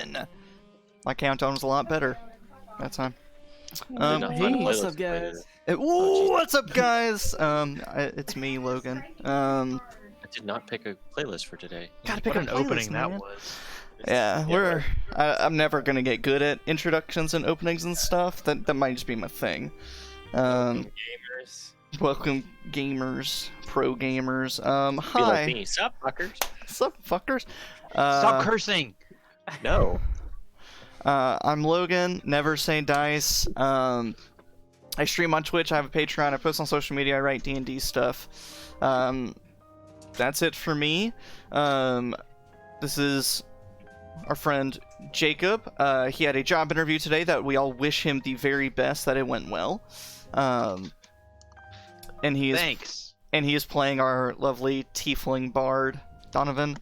Logan. My countdown was a lot better that time. Hey, what's up, guys? What's up, guys? It's me, Logan. I did not pick a playlist for today. Gotta pick What an a playlist, opening man. that was. Yeah, I'm never gonna get good at introductions and openings and stuff. That might just be my thing. Gamers. Welcome, gamers, pro gamers. Be Hi. like me. Sup, fuckers? Sup, fuckers? Stop cursing! No. I'm Logan, NeverSayDice. I stream on Twitch, I have a Patreon, I post on social media, I write D&D stuff. That's it for me. This is our friend Jacob. He had a job interview today that we all wish him the very best, that it went well. And he is Thanks. And he is playing our lovely tiefling bard, Donavan.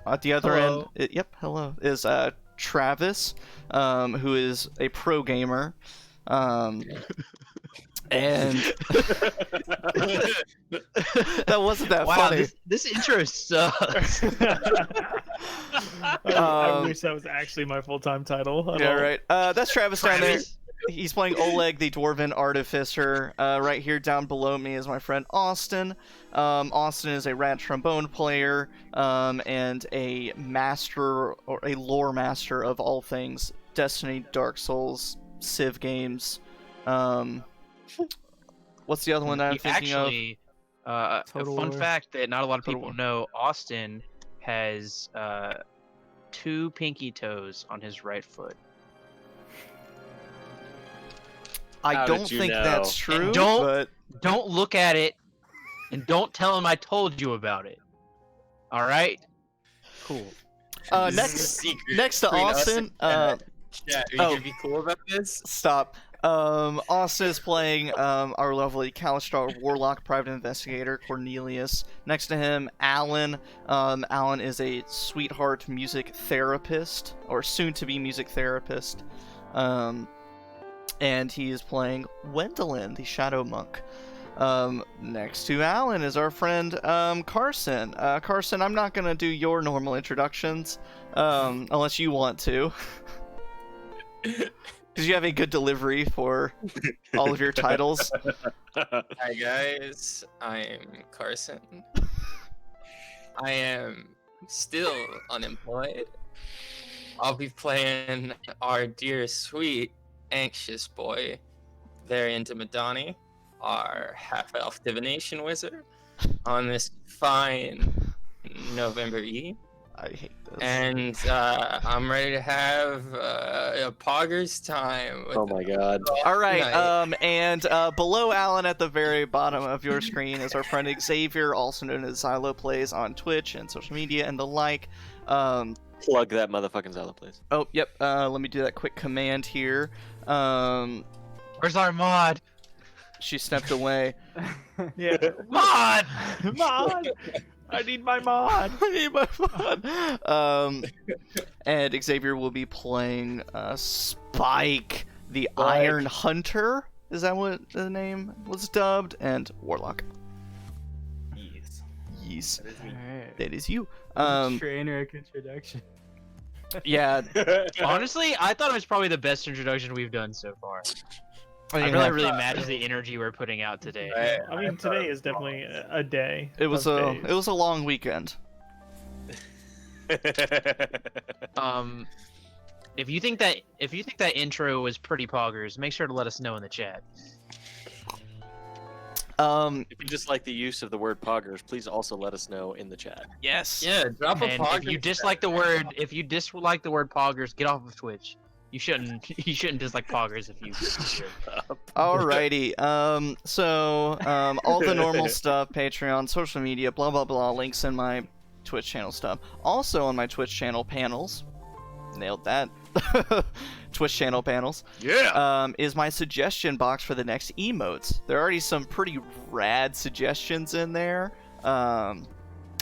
At the other Hello. end, hello, is Travis, who is a pro gamer. And that wasn't that Wow, funny. this intro sucks. I wish that was actually my full-time title. Yeah, right. That's Travis down there. Travis. He's playing Oleg, the Dwarven Artificer. Right here down below me is my friend Austin. Austin is a rad trombone player and a master, or a lore master of all things Destiny, Dark Souls, Civ games. What's the other one that I'm thinking Actually, a Total fun War. fact that not a lot of Total people War. know, Austin has 2 pinky toes on his right foot. I How don't did you think know? that's true, don't- but Don't look at it, and don't tell him I told you about it. Alright? Cool. next to Austin, Yeah, are you oh. gonna be cool about this? stop. Austin is playing our lovely Kalistar Warlock Private Investigator, Cornelius. Next to him, Alan. Alan is a sweetheart music therapist, or soon-to-be music therapist. And he is playing Wendelin, the Shadow Monk. Next to Alan is our friend Carson. Carson, I'm not gonna do your normal introductions, unless you want to. Because you have a good delivery for all of your titles. Hi guys, I'm Carson. I am still unemployed. I'll be playing our dear sweet anxious boy, very into Madani, our half-elf divination wizard, on this fine November Eve. I hate this. And I'm ready to have a poggers time. With Oh my god. All right, night. and below Alan at the very bottom of your screen is our friend Xavier, also known as Xylo Plays on Twitch and social media and the like. Plug that motherfucking Zelda, please. Oh, yep, let me do that quick command here. Where's our mod? She stepped away. Yeah. Mod! Mod! I need my mod! I need my phone. And Xavier will be playing Spike, the Iron Hunter. Is that what the name was dubbed? And Warlock. Yes. Yes, That is me. Alright. that is you. Trainer introduction. Yeah. Honestly, I thought it was probably the best introduction we've done so far. I really matches the energy we're putting out today. I mean, today is definitely a day. It was of a days. long weekend. If you think that intro was pretty poggers, make sure to let us know in the chat. If you just like the use of the word poggers, please also let us know in the chat. Yes. Yeah, drop a And poggers. if you dislike the word, poggers, get off of Twitch. You shouldn't dislike poggers if you. Alrighty. So all the normal stuff, Patreon, social media, blah blah blah, links in my Twitch channel stuff. Also on my Twitch channel panels, nailed that. Twitch channel panels. Yeah. Is my suggestion box for the next emotes. There are already some pretty rad suggestions in there. I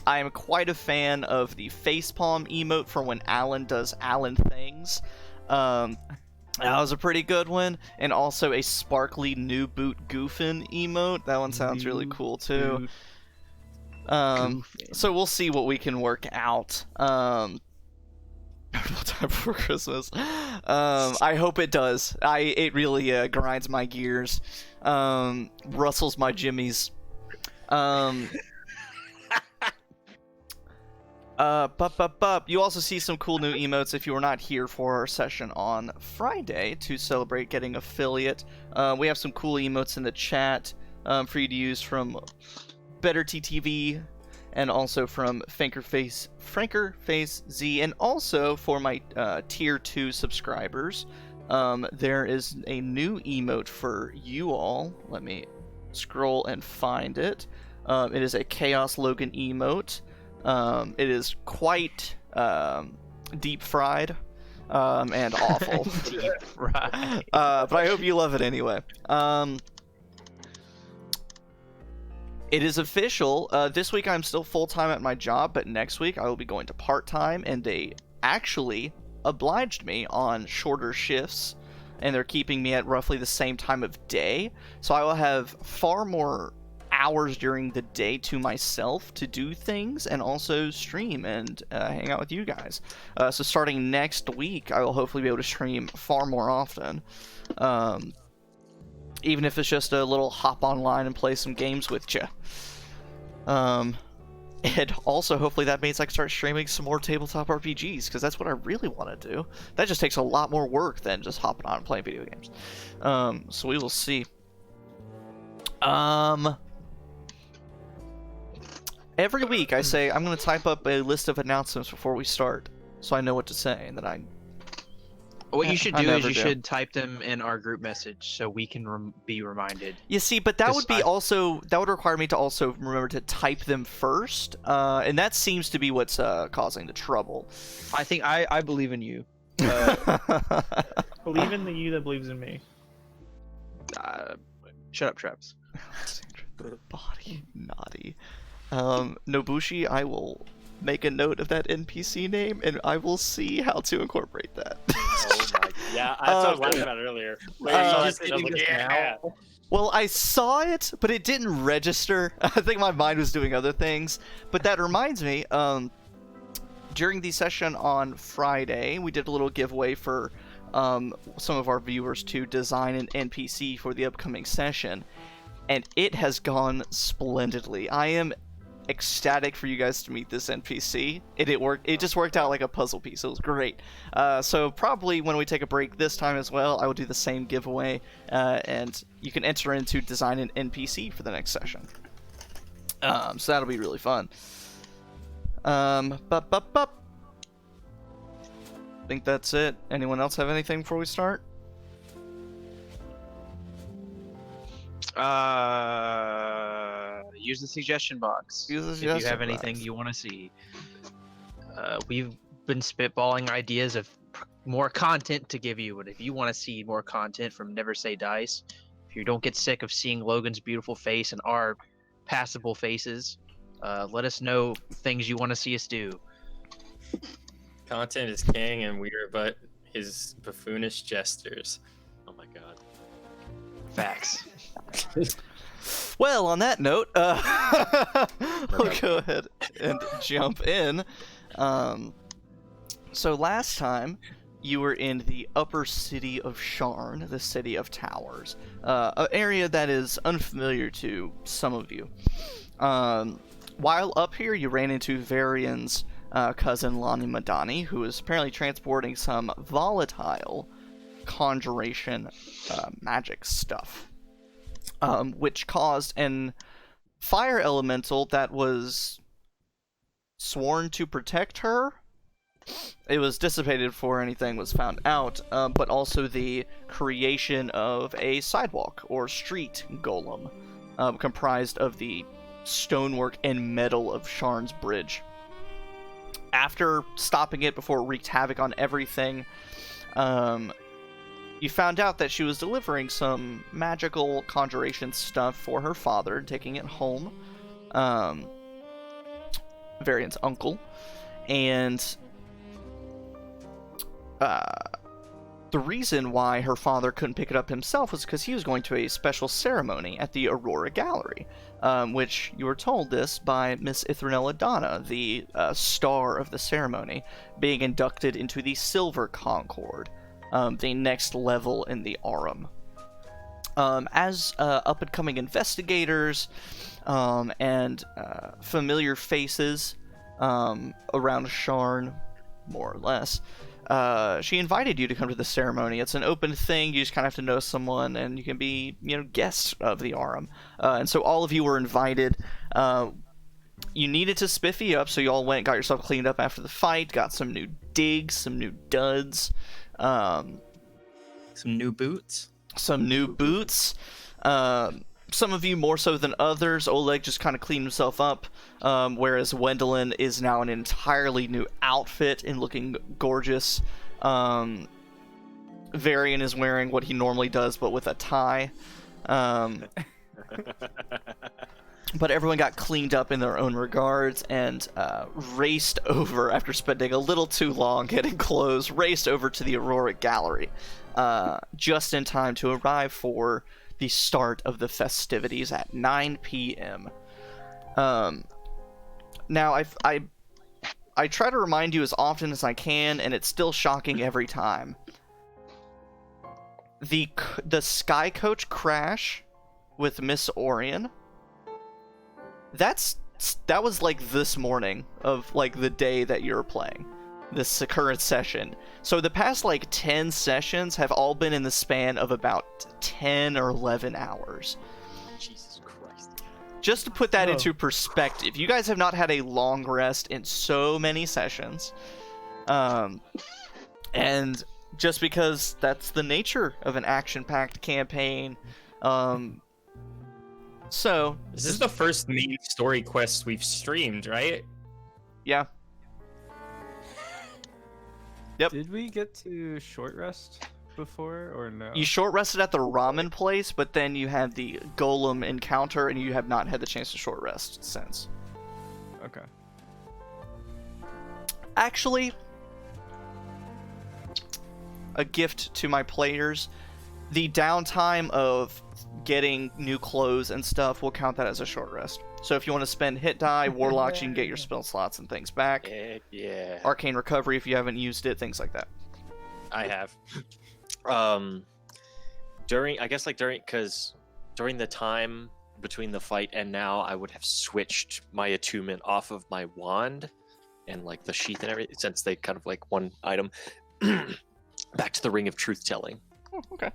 am quite a fan of the facepalm emote for when Alan does Alan things. That was a pretty good one, and also a sparkly new boot Goofin emote. That one sounds really cool too. So we'll see what we can work out. Time before Christmas. I hope it does. It really grinds my gears, rustles my jimmies. You also see some cool new emotes if you were not here for our session on Friday to celebrate getting affiliate. We have some cool emotes in the chat for you to use from Better TTV and also from Frankerface Z, and also for my tier 2 subscribers. There is a new emote for you all. Let me scroll and find it. It is a Chaos Logan emote. It is quite deep fried and awful. Deep fried. But I hope you love it anyway. It is official. This week I'm still full-time at my job, but next week I will be going to part-time, and they actually obliged me on shorter shifts, and they're keeping me at roughly the same time of day. So I will have far more hours during the day to myself to do things and also stream and hang out with you guys. So starting next week, I will hopefully be able to stream far more often. Even if it's just a little hop online and play some games with you. And also, hopefully that means I can start streaming some more tabletop RPGs, because that's what I really want to do. That just takes a lot more work than just hopping on and playing video games. So we will see. Every week I say I'm going to type up a list of announcements before we start, so I know what to say, and then What you should do is you should type them in our group message so we can be reminded. You see, but that would be that would require me to also remember to type them first, and that seems to be what's causing the trouble. I think I believe in you. Believe in the you that believes in me. Shut up, Traps. Body naughty. Nobushi, I will make a note of that NPC name, and I will see how to incorporate that. Oh my! Yeah, that's what I was laughing about earlier. Well, I saw it, but it didn't register. I think my mind was doing other things. But that reminds me, during the session on Friday, we did a little giveaway for some of our viewers to design an NPC for the upcoming session, and it has gone splendidly. I am ecstatic for you guys to meet this NPC. It just worked out like a puzzle piece. It was great. So probably when we take a break this time as well, I will do the same giveaway, and you can enter into design an NPC for the next session. So that'll be really fun. I think that's it. Anyone else have anything before we start? Use the suggestion box if you have anything you want to see. We've been spitballing ideas of more content to give you, but if you want to see more content from NeverSayDice, if you don't get sick of seeing Logan's beautiful face and our passable faces, let us know things you want to see us do. Content is king, and we are but his buffoonish jesters. Oh my god. Facts. Well, on that note, we'll go ahead and jump in. So last time, you were in the upper city of Sharn, the city of towers, an area that is unfamiliar to some of you. While up here, you ran into Varian's cousin Lani Madani, who is apparently transporting some volatile conjuration magic stuff. Which caused an fire elemental that was sworn to protect her. It was dissipated before anything was found out, but also the creation of a sidewalk or street golem, comprised of the stonework and metal of Sharn's bridge. After stopping it before it wreaked havoc on everything, you found out that she was delivering some magical conjuration stuff for her father, taking it home, Varian's uncle, and the reason why her father couldn't pick it up himself was because he was going to a special ceremony at the Aurora Gallery, which you were told this by Miss Ithranella Donna, the star of the ceremony, being inducted into the Silver Concord, the next level in the Aurum. As up-and-coming investigators and familiar faces around Sharn, more or less, she invited you to come to the ceremony. It's an open thing. You just kind of have to know someone, and you can be, guests of the Aurum. And so all of you were invited. You needed to spiffy up, so you all went, got yourself cleaned up after the fight, got some new digs, some new duds. Some new boots. Some of you more so than others. Oleg just kind of cleaned himself up, whereas Wendelin is now an entirely new outfit and looking gorgeous. Varian is wearing what he normally does, but with a tie. But everyone got cleaned up in their own regards and raced over, after spending a little too long getting clothes, raced over to the Aurora Gallery, just in time to arrive for the start of the festivities at 9 p.m. Now, I try to remind you as often as I can, and it's still shocking every time. The Sky Coach crash with Miss Orion, that was like this morning of like the day that you're playing this current session. So the past like 10 sessions have all been in the span of about 10 or 11 hours. Jesus Christ. Just to put that into perspective, you guys have not had a long rest in so many sessions. And just because that's the nature of an action-packed campaign. So This is the first main story quest we've streamed, right? yeah. Yep. Did we get to short rest before or no? You short rested at the ramen place, but then you had the golem encounter, and you have not had the chance to short rest since. Okay. Actually, a gift to my players, the downtime of getting new clothes and stuff will count that as a short rest. So if you want to spend hit die, warlocks, you can get your spell slots and things back. Heck yeah. Arcane recovery if you haven't used it, things like that. I have. Because during the time between the fight and now, I would have switched my attunement off of my wand and like the sheath and everything, since they kind of like one item, back to the Ring of Truth Telling. Oh, okay.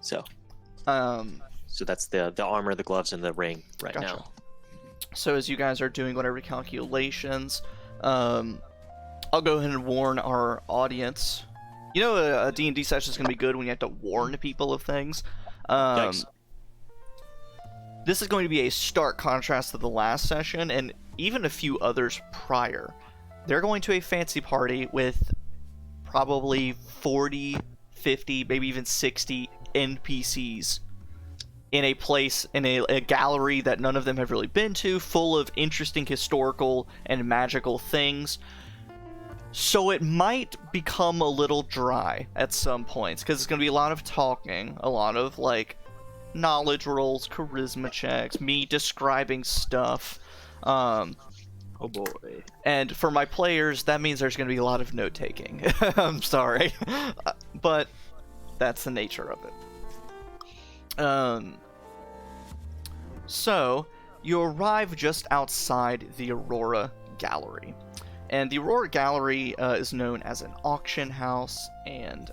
So that's the armor, the gloves, and the ring right Gotcha. now. So as you guys are doing whatever calculations, I'll go ahead and warn our audience. You know, a D&D session is going to be good when you have to warn people of things. This is going to be a stark contrast to the last session, and even a few others prior. They're going to a fancy party with probably 40, 50, maybe even 60 NPCs in a place, in a gallery that none of them have really been to, full of interesting historical and magical things. So it might become a little dry at some points, because it's going to be a lot of talking, a lot of, like, knowledge rolls, charisma checks, me describing stuff. Oh boy. And for my players, that means there's going to be a lot of note-taking. I'm sorry. But that's the nature of it. So, you arrive just outside the Aurora Gallery. And the Aurora Gallery is known as an auction house and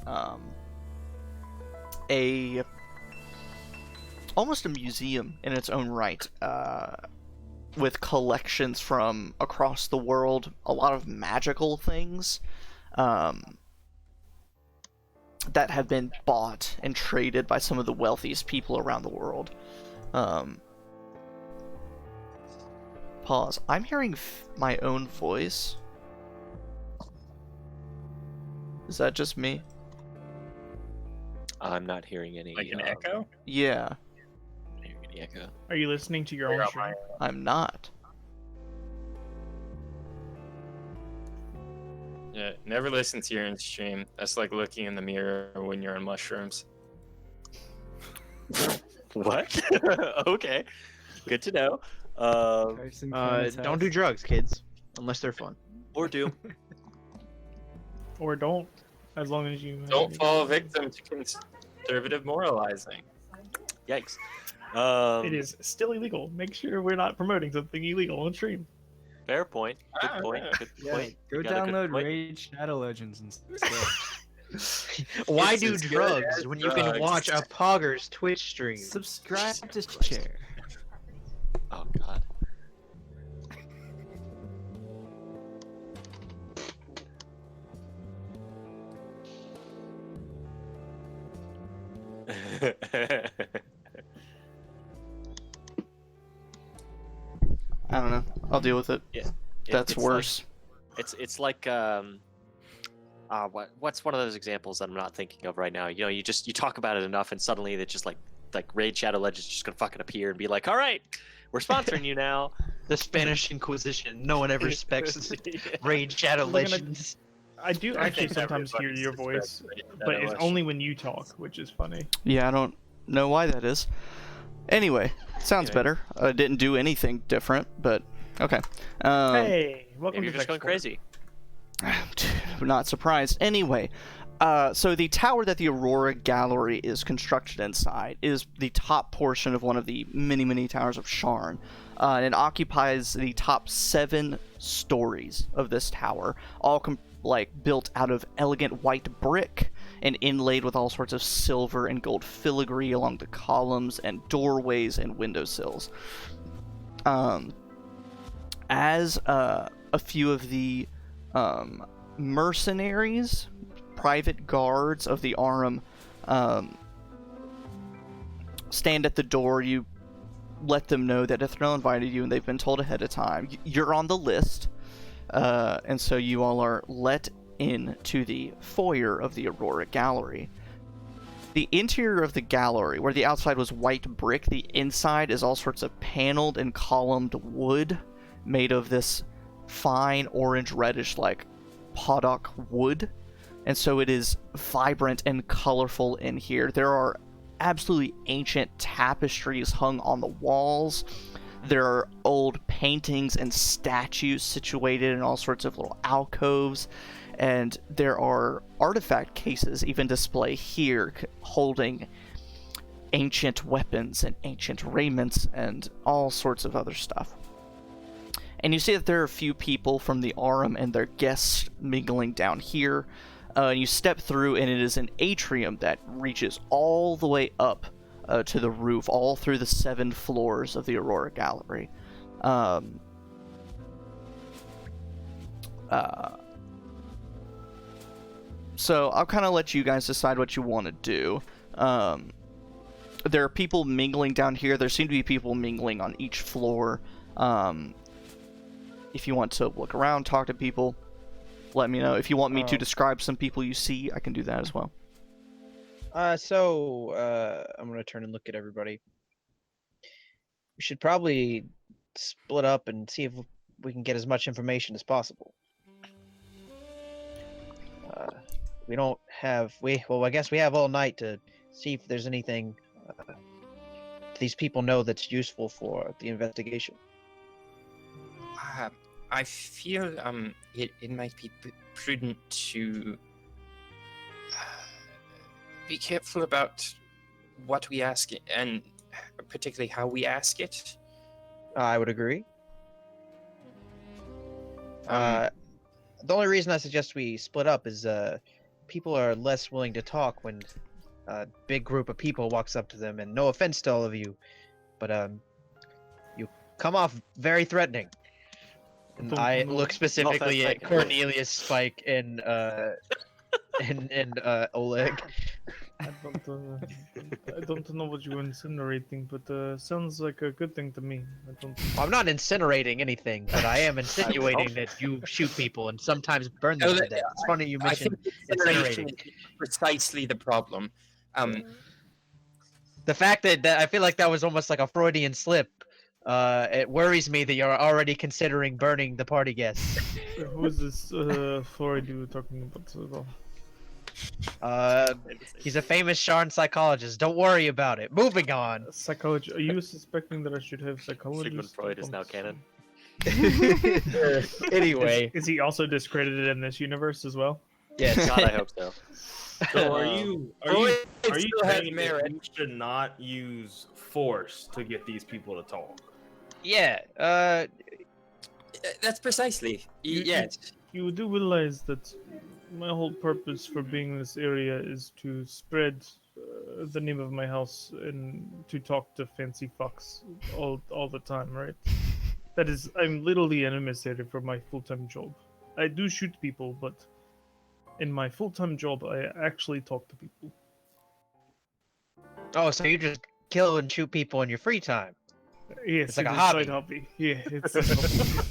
almost a museum in its own right, with collections from across the world, a lot of magical things that have been bought and traded by some of the wealthiest people around the world. Pause. I'm hearing my own voice. Is that just me? I'm not hearing any. Like an echo? Yeah, I'm hearing any echo. Are you listening to your own stream? I'm not. Yeah, never listen to your own stream. That's like looking in the mirror when you're on mushrooms. What? Okay, good to know. Don't do drugs, kids, unless they're fun. Or do. Or don't, as long as you Don't fall victim to conservative moralizing. Yikes. It is still illegal. Make sure we're not promoting something illegal on stream. Fair point. Good point. Yeah. Good Yeah, point. go You got a good download point. Raid Shadow Legends instead. Why It's do as good drugs as when you can drugs. watch a Pogger's Twitch stream? Subscribe to share. Oh God. I don't know. I'll deal with it. That's it's worse. It's like what's one of those examples that I'm not thinking of right now? You know, you talk about it enough, and suddenly it's just like Raid Shadow Legends just gonna fucking appear and be like, all right, we're sponsoring you now. The Spanish Inquisition. No one ever respects Raid Shadow We're gonna- Legends. I do I actually think sometimes hear everybody your suspects voice, Raid but Shadow it's Legends. only when you talk, which is funny. Yeah, I don't know why that is. Anyway, sounds Anyway. better. I didn't do anything different, but okay. Hey, welcome Maybe to you're just going crazy. Not surprised. Anyway, so the tower that the Aurora Gallery is constructed inside is the top portion of one of the many, many towers of Sharn. And it occupies the top 7 stories of this tower, all built out of elegant white brick and inlaid with all sorts of silver and gold filigree along the columns and doorways and windowsills. As a few of the mercenaries, private guards of the Arum, stand at the door, you let them know that Ithril invited you and they've been told ahead of time. You're on the list, and so you all are let into the foyer of the Aurora Gallery. The interior of the gallery, where the outside was white brick, the inside is all sorts of paneled and columned wood made of this fine orange reddish like poddock wood, and so it is vibrant and colorful in here. There are absolutely ancient tapestries hung on the walls. There are old paintings and statues situated in all sorts of little alcoves, and there are artifact cases even display here holding ancient weapons and ancient raiments and all sorts of other stuff. And you see that there are a few people from the Arum and their guests mingling down here. You step through, and it is an atrium that reaches all the way up to the roof, all through the 7 floors of the Aurora Gallery. So I'll kind of let you guys decide what you want to do. There are people mingling down here. There seem to be people mingling on each floor. If you want to look around, talk to people, let me know. If you want me to describe some people you see, I can do that as well. I'm gonna turn and look at everybody. We should probably split up and see if we can get as much information as possible. We don't have I guess we have all night to see if there's anything these people know that's useful for the investigation. I feel it might be prudent to be careful about what we ask and particularly how we ask it. I would agree. The only reason I suggest we split up is people are less willing to talk when a big group of people walks up to them, and no offense to all of you, but you come off very threatening. And I look specifically at Cornelius, Spike, and Oleg. I don't know what you're incinerating, but sounds like a good thing to me. I'm not incinerating anything, but I am insinuating that you shoot people and sometimes burn them to death. It's funny you mentioned incinerating. Is precisely the problem. The fact that I feel like that was almost like a Freudian slip It worries me that you're already considering burning the party guests. Who is this Floyd you were talking about? He's a famous Sharn psychologist. Don't worry about it. Moving on. Psychology. Are you suspecting that I should have psychology? Sigmund Freud is now canon. Anyway. Is he also discredited in this universe as well? Yes. God, I hope so. So are you Freud saying still has that merit. you should not use force to get these people to talk? Yeah. That's precisely. Yes. You do realize that my whole purpose for being in this area is to spread the name of my house and to talk to fancy fucks all the time, right? That is, I'm literally an emissary for my full-time job. I do shoot people, but in my full-time job, I actually talk to people. Oh, so you just kill and shoot people in your free time? Yes, It's like it a is hobby. side hobby. Yeah, it's a hobby.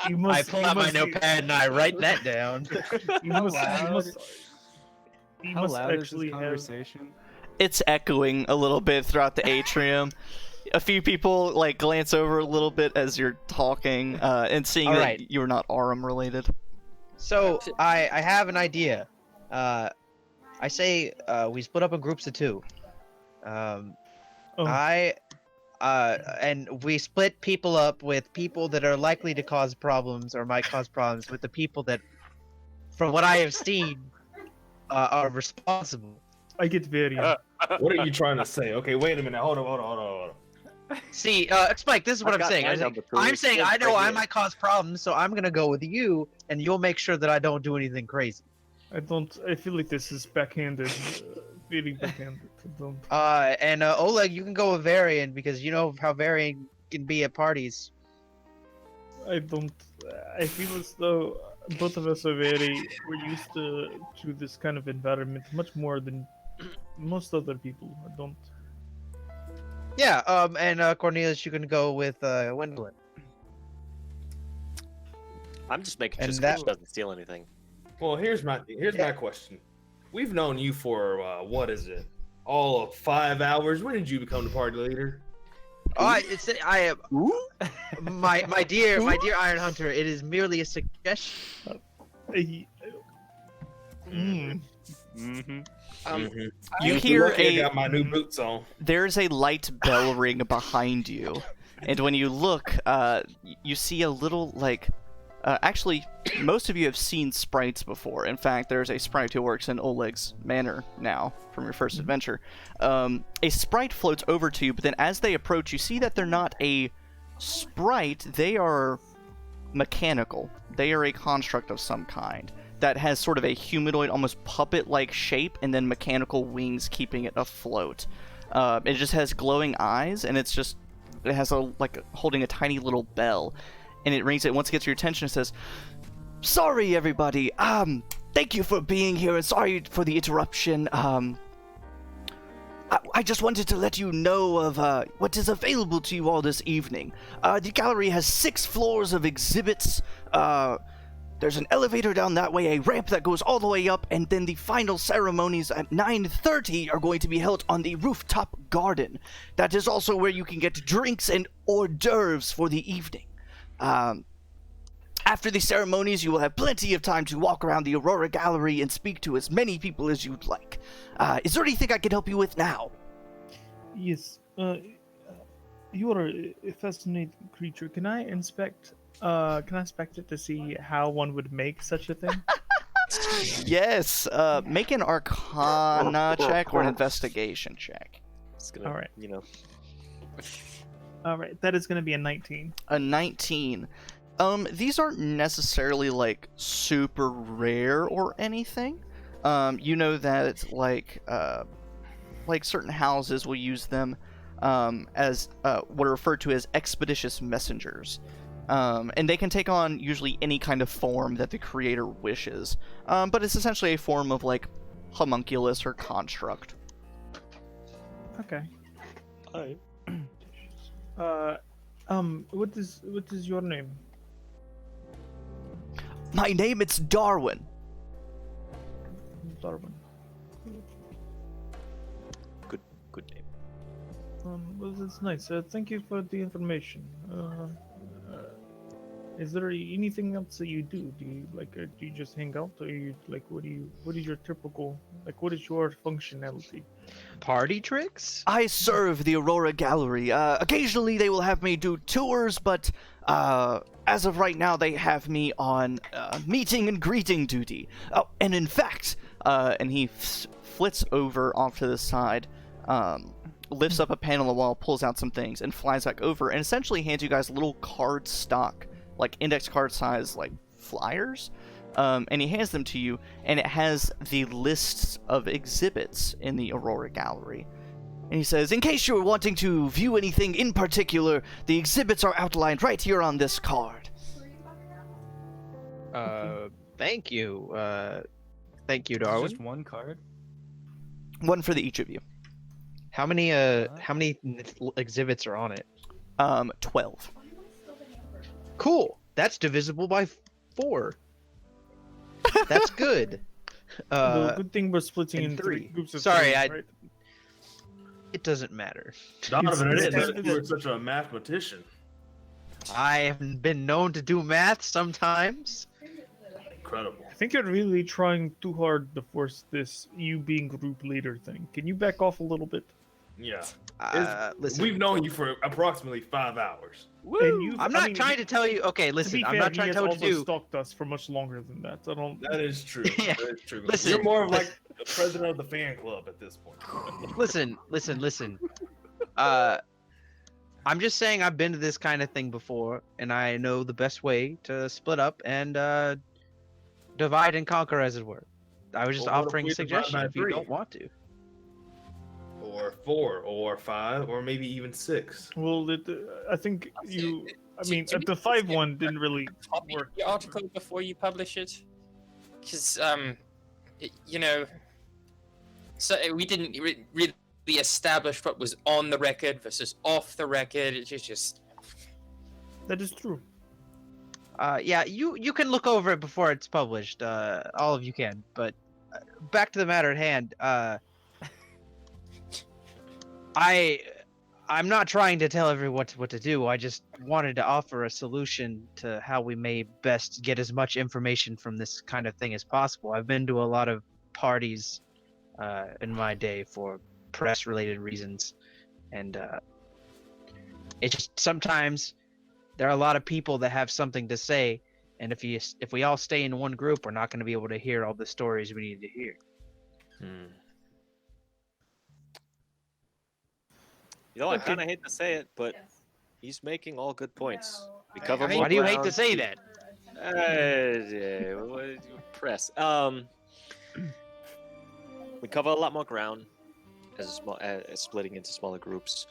You must, I pull out my notepad and I write that down. You How must, loud? you How must loud is actually this have. conversation? It's echoing a little bit throughout the atrium. A few people like glance over a little bit as you're talking, and seeing All that right. you're not Arum related. So I have an idea. I say we split up in groups of two. Oh, And we split people up with people that are likely to cause problems or might cause problems with the people that, from what I have seen, are responsible. I get very. What are you trying to say? Okay, wait a minute. Hold on. See, Spike, this is what I've I'm got saying. my number three. I'm saying Let's I know bring I it. might cause problems, so I'm gonna go with you, and you'll make sure that I don't do anything crazy. I feel like this is backhanded. Very backhanded. I don't. And Oleg, you can go with Varian because you know how Varian can be at parties. I don't. I feel as though both of us we're used to this kind of environment much more than most other people. I don't. Yeah. And Cornelius, you can go with Gwendolyn. I'm just making And sure that- Scritch doesn't steal anything. Well, here's my question. We've known you for what is it? All of 5 hours. When did you become the party leader? I am my dear Iron Hunter. It is merely a suggestion. Mm-hmm. You You're hear lucky I got my new boots on. There's a light bell ring behind you, and when you look, you see a little like. Actually, most of you have seen sprites before. In fact, there's a sprite who works in Oleg's manor now from your first adventure. A sprite floats over to you, but then as they approach, you see that they're not a sprite. They are mechanical. They are a construct of some kind that has sort of a humanoid, almost puppet-like shape, and then mechanical wings keeping it afloat. It just has glowing eyes, and it has holding a tiny little bell. And it rings it. Once it gets your attention, it says, "Sorry, everybody. Thank you for being here, and sorry for the interruption. I just wanted to let you know of what is available to you all this evening. The gallery has 6 floors of exhibits. There's an elevator down that way, a ramp that goes all the way up, and then the final ceremonies at 9:30 are going to be held on the rooftop garden. That is also where you can get drinks and hors d'oeuvres for the evening. After the ceremonies, you will have plenty of time to walk around the Aurora Gallery and speak to as many people as you'd like. Is there anything I can help you with now?" Yes. You are a fascinating creature. Can I inspect it to see how one would make such a thing? Yes, make an Arcana check or an Investigation check. It's gonna, All right. you know. All right, that is going to be a 19. A 19. These aren't necessarily like super rare or anything. You know that like certain houses will use them as what are referred to as expeditious messengers. And they can take on usually any kind of form that the creator wishes. But it's essentially a form of like homunculus or construct. Okay. Hi. What is your name? My name is Darwin. Darwin. Good name. Well, that's nice. Thank you for the information. Is there anything else that you do? Do you do you just hang out, or you what is your typical, what is your functionality? Party tricks? I serve the Aurora Gallery. Occasionally they will have me do tours, but as of right now they have me on meeting and greeting duty. Oh, and in fact, and he flits over off to the side, lifts up a panel on the wall, pulls out some things, and flies back over, and essentially hands you guys little card stock, like index card size, like flyers. And he hands them to you, and it has the lists of exhibits in the Aurora Gallery. And he says, in case you're wanting to view anything in particular, the exhibits are outlined right here on this card. Thank you. Thank you, It's Darwin. just one card. One for each of you. How many exhibits are on it? 12. Cool. That's divisible by 4. That's good. The good thing we're splitting in in three 3. groups of Sorry, three, right? It doesn't matter. Donovan, I didn't know it's- you were such a mathematician. I have been known to do math sometimes. Incredible. I think you're really trying too hard to force this you being group leader thing. Can you back off a little bit? Yeah. Listen, We've known you for approximately 5 hours. And I'm not trying to tell you. Okay, To listen, be I'm fair, not trying he to tell has you what to also do. stalked us for much longer than that. I don't. That is true. Yeah. That is true. Listen, You're more of like the president of the fan club at this point. Listen. I'm just saying I've been to this kind of thing before, and I know the best way to split up and divide and conquer, as it were. I was just Well, what if offering we a divide suggestion by if you 3? don't want to. Or 4, or 5, or maybe even 6. Well, I think you. I mean, Do we the 5-1 didn't really Copy work. the article before you publish it, because so we didn't really establish what was on the record versus off the record. It's just That is true. Yeah, you can look over it before it's published. All of you can. But back to the matter at hand. I'm not trying to tell everyone what to do. I just wanted to offer a solution to how we may best get as much information from this kind of thing as possible. I've been to a lot of parties in my day for press-related reasons, and it just sometimes there are a lot of people that have something to say, and if we all stay in one group, we're not going to be able to hear all the stories we need to hear. You know, I kind of hate to say it, but he's making all good points. We cover more Why do you hate to ground. say that? Press. We cover a lot more ground as splitting into smaller groups.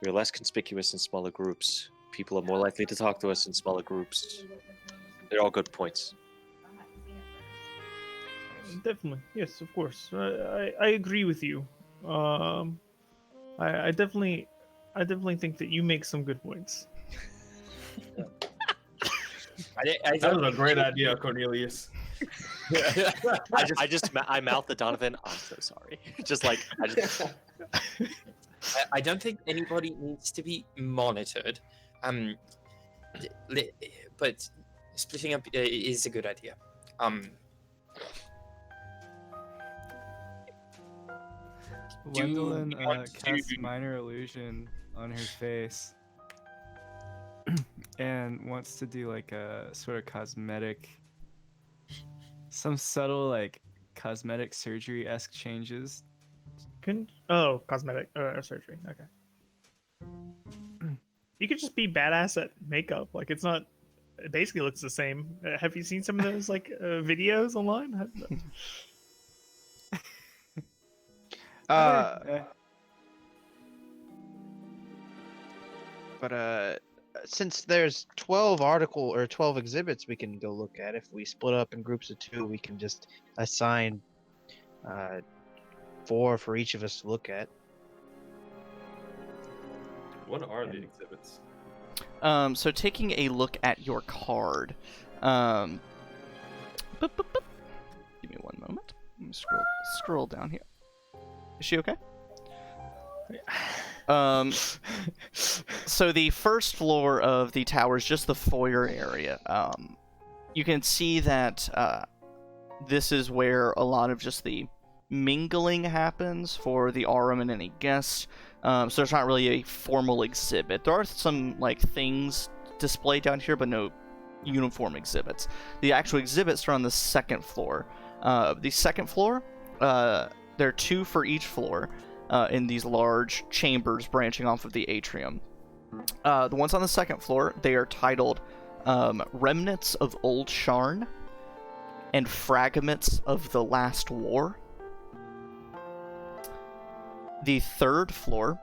We're less conspicuous in smaller groups. People are more likely to talk to us in smaller groups. They're all good points. Definitely, yes, of course. I agree with you. I definitely think that you make some good points. That was a great idea, Cornelius. I mouthed the Donovan. I'm so sorry. Just like I don't think anybody needs to be monitored. But splitting up is a good idea. Gwendolyn you want casts to- minor illusion on her face and wants to do like a sort of cosmetic, some subtle like cosmetic surgery-esque changes. Cosmetic surgery. Okay. You could just be badass at makeup. Like it's not. It basically looks the same. Have you seen some of those videos online? But since there's 12 exhibits we can go look at, if we split up in groups of 2, we can just assign 4 for each of us to look at. What are the exhibits? So taking a look at your card. Give me one moment. Let me scroll down here. Is she okay? So the first floor of the tower is just the foyer area. You can see that this is where a lot of just the mingling happens for the Aurum and any guests. So there's not really a formal exhibit. There are some like things displayed down here, but no uniform exhibits. The actual exhibits are on the second floor. The second floor, there are 2 for each floor in these large chambers branching off of the atrium. The ones on the second floor, they are titled Remnants of Old Sharn and Fragments of the Last War. The third floor,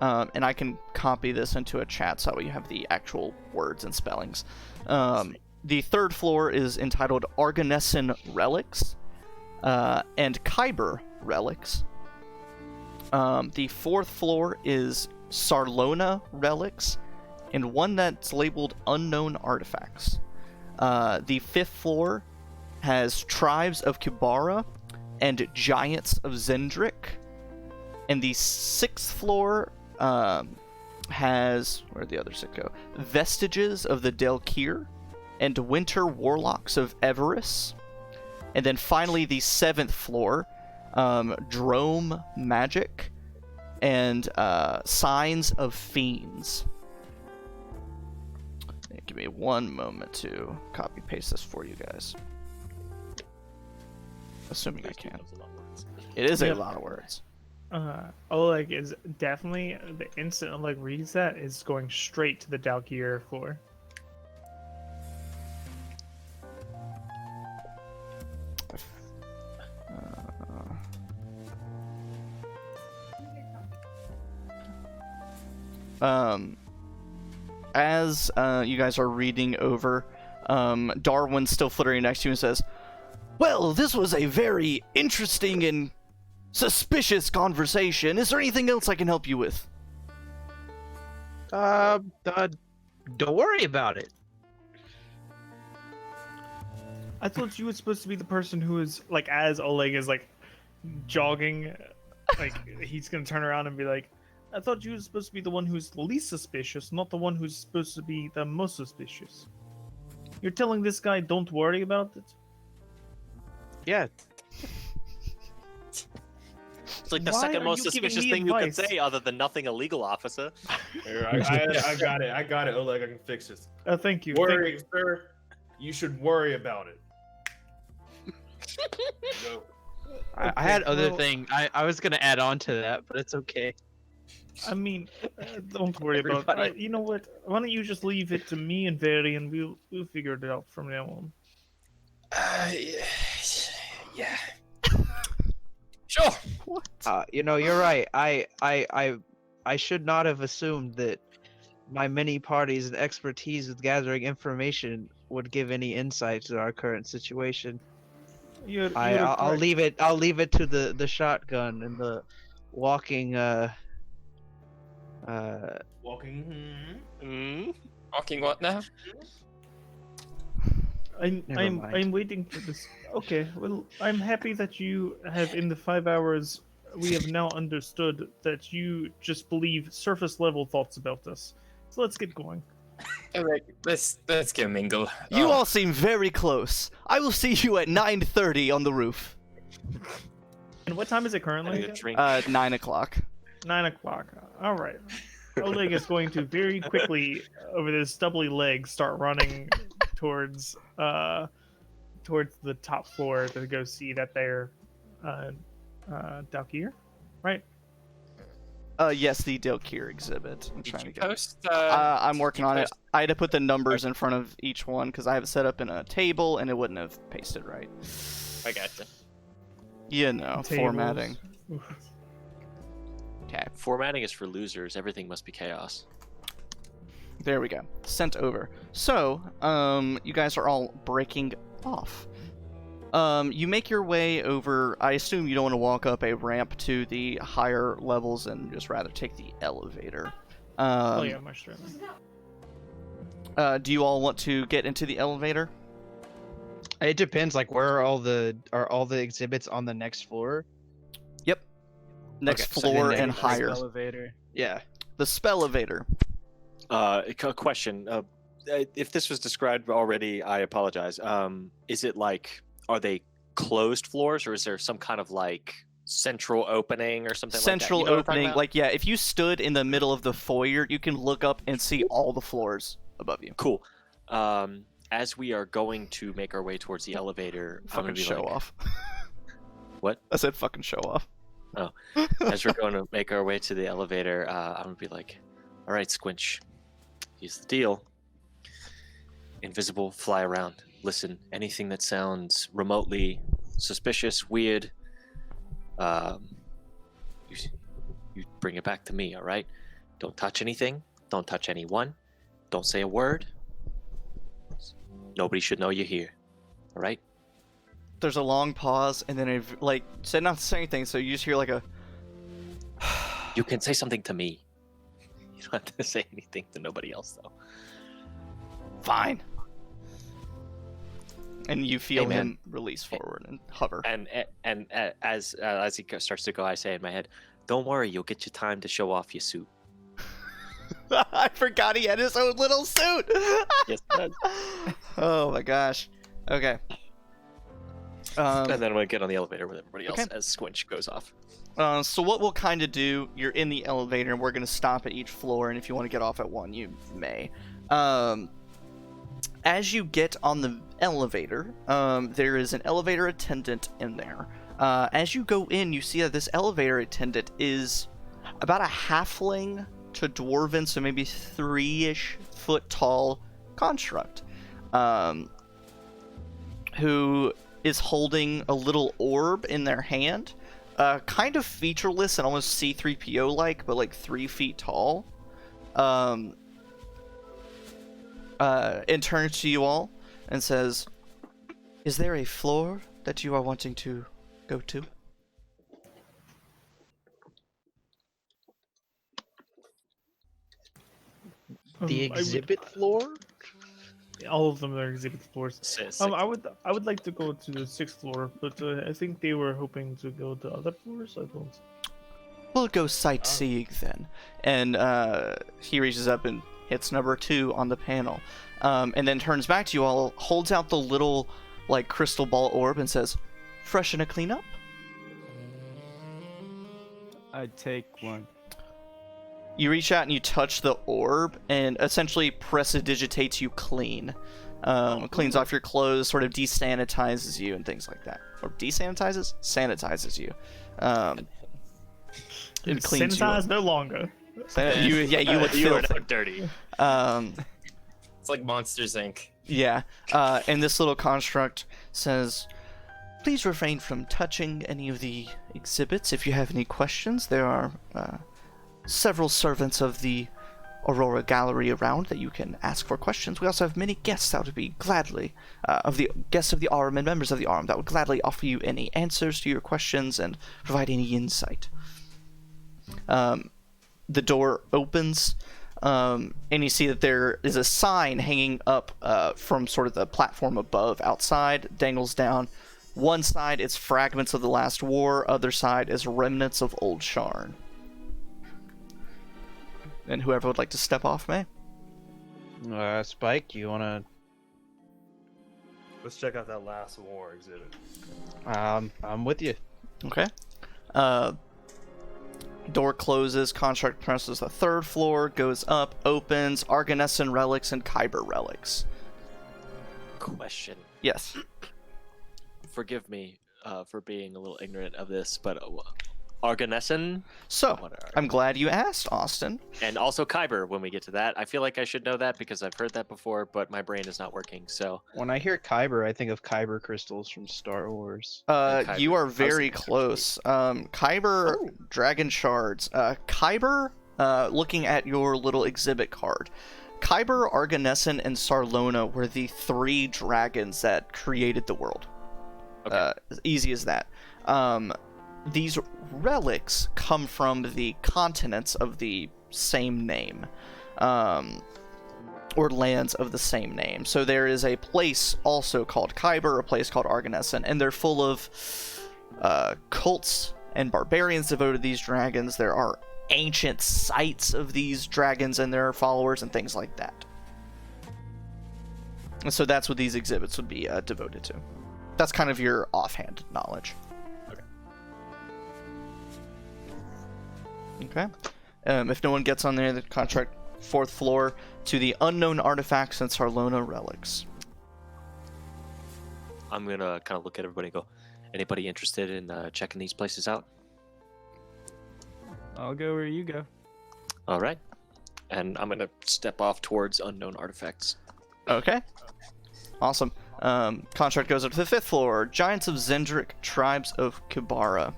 and I can copy this into a chat so you have the actual words and spellings. The third floor is entitled Arganesson Relics and Kyber Relics. The fourth floor is Sarlona Relics and one that's labeled Unknown Artifacts. The fifth floor has Tribes of Kibara and Giants of Zendrick. And the sixth floor has, where'd the other six go? Vestiges of the Delkir and Winter Warlocks of Everus. And then finally the seventh floor, Drome Magic and Signs of Fiends. Give me one moment to copy paste this for you guys. Assuming I can. It is a lot of words. Oleg is definitely, the instant Oleg reads that, is going straight to the Dalkier floor. As you guys are reading over, Darwin's still flittering next to you and says, "Well, this was a very interesting and suspicious conversation. Is there anything else I can help you with?" Don't worry about it. I thought you were supposed to be the person who is, like, as Oleg is, like, jogging, like, he's gonna turn around and be like, I thought you were supposed to be the one who's the least suspicious, not the one who's supposed to be the most suspicious. You're telling this guy don't worry about it? Yeah. It's like the Why second are most you giving suspicious me thing you could advice? say other than nothing illegal, officer. Here, I got it. I got it, Oleg. I can fix this. Thank you. Worry, Thank sir. You should worry about it. Go. I had Okay, other well- thing. I was gonna add on to that, but it's okay. I mean, don't worry about it. You know what? Why don't you just leave it to me and Very, and we'll figure it out from now on. Yeah. Sure. You know, you're right. I should not have assumed that my many parties and expertise with gathering information would give any insight to our current situation. I'll leave it to the shotgun and the walking Walking. Walking what now? Never mind. I'm waiting for this. Okay, well, I'm happy that you have, in the 5 hours, we have now understood that you just believe surface level thoughts about us. So let's get going. Alright, let's go mingle. You all seem very close. I will see you at 9:30 on the roof. And what time is it I currently? need a drink. 9 o'clock. 9 o'clock. All right. Oleg is going to very quickly, over his stubbly legs, start running towards the top floor to go see that they're Dalkier, right? Yes, the Delkir exhibit. I'm Did trying you to get. post? I'm working on it. post- I had to put the numbers in front of each one because I have it set up in a table and it wouldn't have pasted right. I gotcha. You know, Tables. formatting. Oof. Okay, Formatting is for losers. Everything must be chaos. there we go. Sent over. So, you guys are all breaking off. You make your way over. I assume you don't want to walk up a ramp to the higher levels and just rather take the elevator. Oh yeah, much certainly. Do you all want to get into the elevator? It depends. Like, where are all the exhibits on the next floor? Yep. Next Okay, so floor then and next higher. Elevator. Yeah. The spell-evator. A question. If this was described already, I apologize. Is it like, are they closed floors, or is there some kind of like central opening or something Central like that? You know what I'm talking opening. about? Like, yeah, if you stood in the middle of the foyer, you can look up and see all the floors above you. Cool. As we are going to make our way towards the elevator, I'm Fucking gonna be show like, off. What? I said fucking show off. As we're going to make our way to the elevator, I'm gonna be like, all right, Squinch, here's the deal. Invisible, fly around. Listen, anything that sounds remotely suspicious, weird, you bring it back to me, all right? Don't touch anything. Don't touch anyone. Don't say a word. Nobody should know you're here, all right? There's a long pause, and then it like said not to say anything, so you just hear like a. You can say something to me. You don't have to say anything to nobody else, though. Fine. And you feel Hey, man. him release forward and hover. And as he starts to go, I say in my head, "Don't worry, you'll get your time to show off your suit." I forgot he had his own little suit. Yes, Oh my gosh. Okay. and then I'm gonna get on the elevator with everybody else Okay. as Squinch goes off. So what we'll kind of do, you're in the elevator, and we're going to stop at each floor, and if you want to get off at one, you may. As you get on the elevator, there is an elevator attendant in there. As you go in, you see that this elevator attendant is about a halfling to dwarven, so maybe 3-ish foot tall construct, who is holding a little orb in their hand. Kind of featureless and almost C-3PO-like, but like 3 feet tall. And turns to you all and says, "Is there a floor that you are wanting to go to?" The exhibit floor? All of them are exhibit floors. Six. I would like to go to the 6th floor, but I think they were hoping to go to other floors. I don't. We'll go sightseeing then. And he reaches up and hits number 2 on the panel. And then turns back to you all, holds out the little like crystal ball orb and says, "Fresh and a clean up?" I'd take one. You reach out and you touch the orb, and essentially prestidigitates you clean. Cleans off your clothes, sort of desanitizes you and things like that. Or desanitizes? Sanitizes you. It cleans you up. Sanitized no longer. You look You are filthy. now dirty. It's like Monsters Inc. Yeah, and this little construct says, "Please refrain from touching any of the exhibits. If you have any questions, there are several servants of the Aurora Gallery around that you can ask for questions. We also have many guests that would be gladly, of the guests of the Arm and members of the Arm that would gladly offer you any answers to your questions and provide any insight." The door opens, and you see that there is a sign hanging up from sort of the platform above outside, dangles down. One side is fragments of the last war, other side is remnants of old Sharn. And whoever would like to step off may. Spike, you wanna? Let's check out that last war exhibit. I'm with you. Okay. Door closes, construct presses the 3rd floor, goes up, opens, Arganessan relics and Kyber relics. Question. Yes. Forgive me for being a little ignorant of this, but Arganessan? So, What are- I'm glad you asked, Austin. And also Kyber when we get to that. I feel like I should know that because I've heard that before, but my brain is not working, so... When I hear Kyber, I think of Kyber crystals from Star Wars. Kyber. You are I was very thinking close. Kyber Oh. Dragon Shards. Kyber, looking at your little exhibit card. Kyber, Arganessan, and Sarlona were the 3 dragons that created the world. Okay. Easy as that. These relics come from the continents of the same name, or lands of the same name. So there is a place also called Kyber, a place called Arganessan, and they're full of cults and barbarians devoted to these dragons. There are ancient sites of these dragons and their followers and things like that. And so that's what these exhibits would be devoted to. That's kind of your offhand knowledge. Okay. If no one gets on there, the contract 4th floor to the unknown artifacts and Sarlona relics. I'm gonna kind of look at everybody and go, anybody interested in checking these places out? I'll go where you go. All right. And I'm gonna step off towards unknown artifacts. Okay. Awesome. Contract goes up to the 5th floor. Giants of Zendrick, Tribes of Kibara.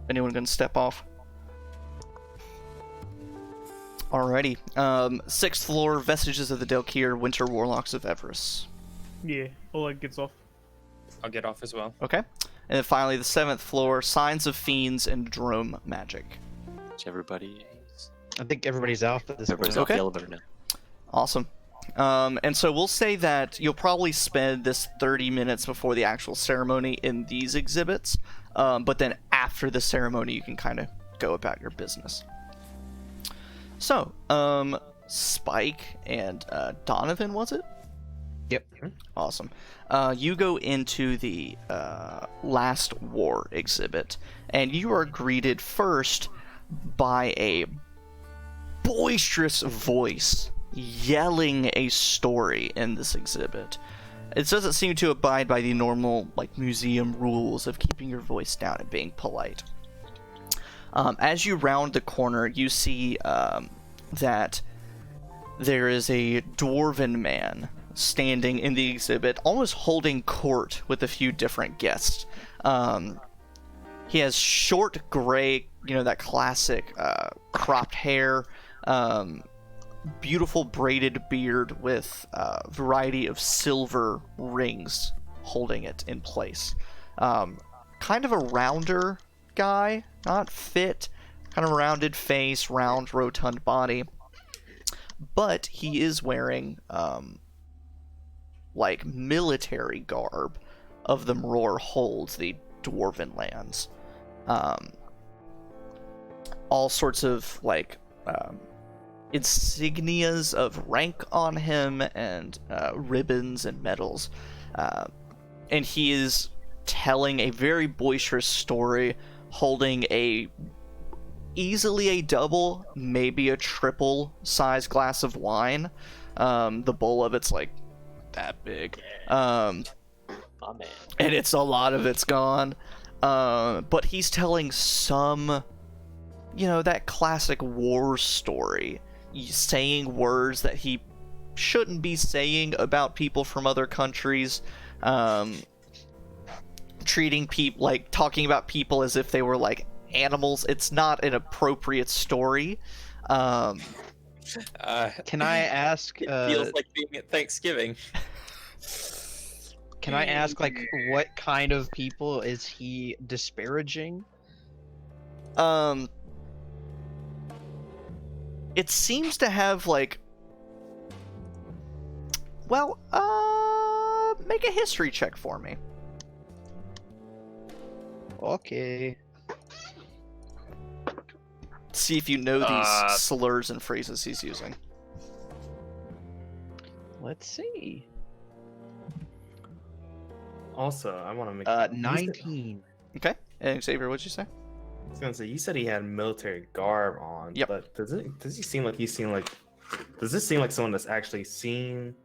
Anyone gonna step off? Alrighty. 6th floor, Vestiges of the Delkir, Winter Warlocks of Everus. Yeah, Oleg gets off. I'll get off as well. Okay. And then finally, the 7th floor, Signs of Fiends and Drome Magic. Everybody. I think everybody's off at this Everybody's point. off the elevator now. Awesome. And so we'll say that you'll probably spend this 30 minutes before the actual ceremony in these exhibits, but then after the ceremony you can kind of go about your business. So, Spike and Donavan, was it? Yep. Awesome. You go into the Last War exhibit, and you are greeted first by a boisterous voice yelling a story in this exhibit. It doesn't seem to abide by the normal museum rules of keeping your voice down and being polite. As you round the corner, you see that there is a dwarven man standing in the exhibit, almost holding court with a few different guests. He has short gray, that classic cropped hair, beautiful braided beard with a variety of silver rings holding it in place. Kind of a rounder guy, not fit, kind of rounded face, round, rotund body. But he is wearing, military garb of the Mror holds, the dwarven lands. All sorts of, insignias of rank on him and ribbons and medals. And he is telling a very boisterous story, holding easily a double, maybe a triple size glass of wine. The bowl of it's that big. My man. And it's a lot of it's gone. But he's telling some, that classic war story. He's saying words that he shouldn't be saying about people from other countries. Treating people, talking about people as if they were animals. It's not an appropriate story. Can I ask? It feels like being at Thanksgiving. Can I ask, what kind of people is he disparaging? It seems to have make a history check for me. Okay. See if you know these slurs and phrases he's using. Let's see. Also, I want to make 19. Okay. And Xavier, what'd you say? I was gonna say, you said he had military garb on. Yep. But does he seem like does this seem like someone that's actually seen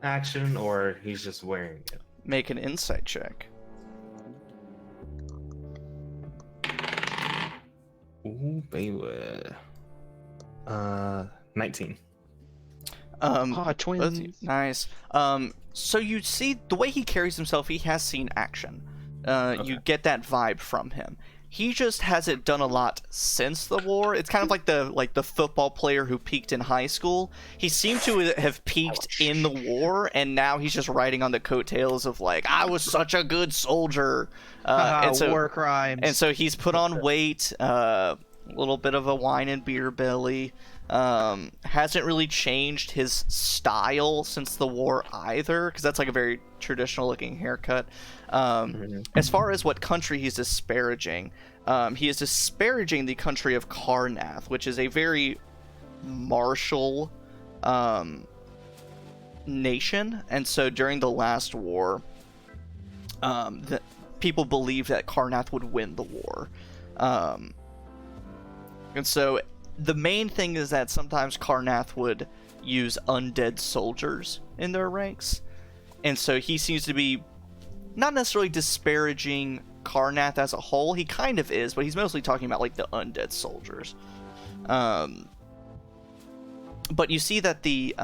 action, or he's just wearing it? Make an insight check. Ooh, baby. 19. Twins. Nice. So you see the way he carries himself, he has seen action. You get that vibe from him. He just hasn't done a lot since the war. It's kind of like the football player who peaked in high school. He seemed to have peaked in the war, and now he's just riding on the coattails of I was such a good soldier. And so, war crimes. And so he's put on weight. a little bit of a wine and beer belly. Hasn't really changed his style since the war either, because that's like a very traditional looking haircut. As far as what country he's disparaging, he is disparaging the country of Karnath, which is a very martial nation. And so during the last war, people believed that Karnath would win the war. And so the main thing is that sometimes Karnath would use undead soldiers in their ranks. And so he seems to be not necessarily disparaging Karnath as a whole. He kind of is, but he's mostly talking about like the undead soldiers. But you see that the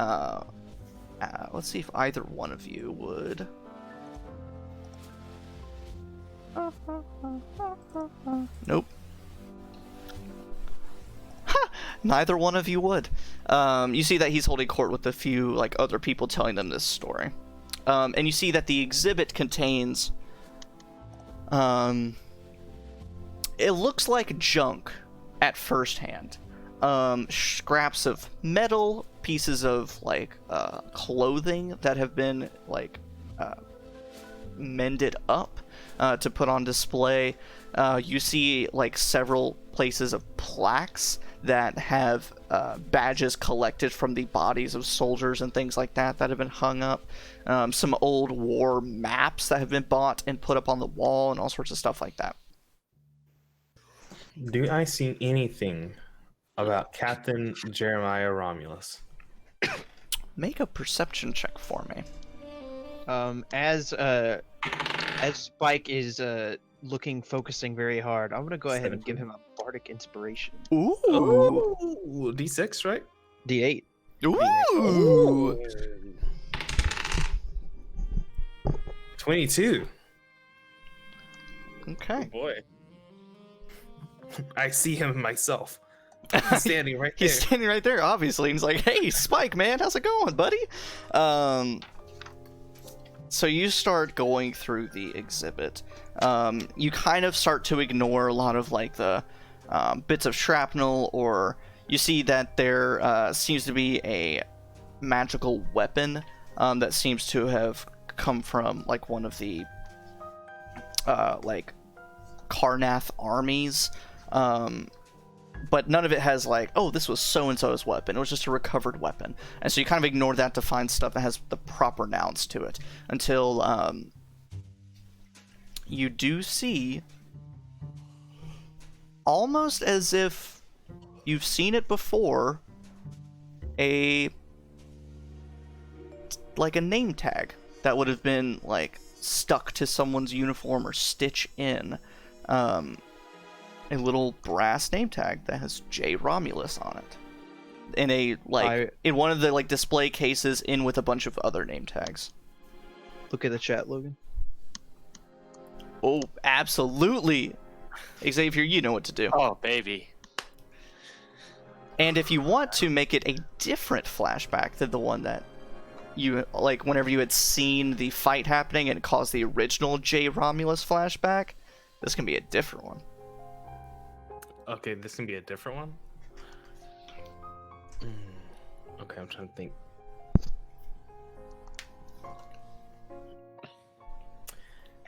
let's see if either one of you would. Nope. Neither one of you would. You see that he's holding court with a few like other people telling them this story. And you see that the exhibit contains it looks like junk at first hand. Scraps of metal, pieces of like clothing that have been like mended up to put on display. You see like several places of plaques that have badges collected from the bodies of soldiers and things like that have been hung up. Some old war maps that have been bought and put up on the wall and all sorts of stuff like that. Do I see anything about Captain Jeremiah Romulus? Make a perception check for me. As Spike is focusing very hard, I'm gonna go ahead and give him a bardic inspiration. Ooh, D6, right? D8. Ooh. 22. Okay. Boy. I see him myself. He's standing right there. He's standing right there, obviously. And he's like, "Hey, Spike, man, how's it going, buddy?" So you start going through the exhibit. You kind of start to ignore a lot of like the bits of shrapnel, or you see that there seems to be a magical weapon that seems to have come from like one of the like Karnath armies. But none of it has like, oh, this was so-and-so's weapon. It was just a recovered weapon. And so you kind of ignore that to find stuff that has the proper nouns to it. Until you do see, almost as if you've seen it before, a name tag that would have been like stuck to someone's uniform or stitched in. A little brass name tag that has J. Romulus on it. In a in one of the like display cases in with a bunch of other name tags. Look at the chat, Logan. Oh, absolutely. Xavier, you know what to do. Oh, baby. And if you want to make it a different flashback than the one that you like whenever you had seen the fight happening and it caused the original J. Romulus flashback, this can be a different one. Okay, this can be a different one? Okay, I'm trying to think.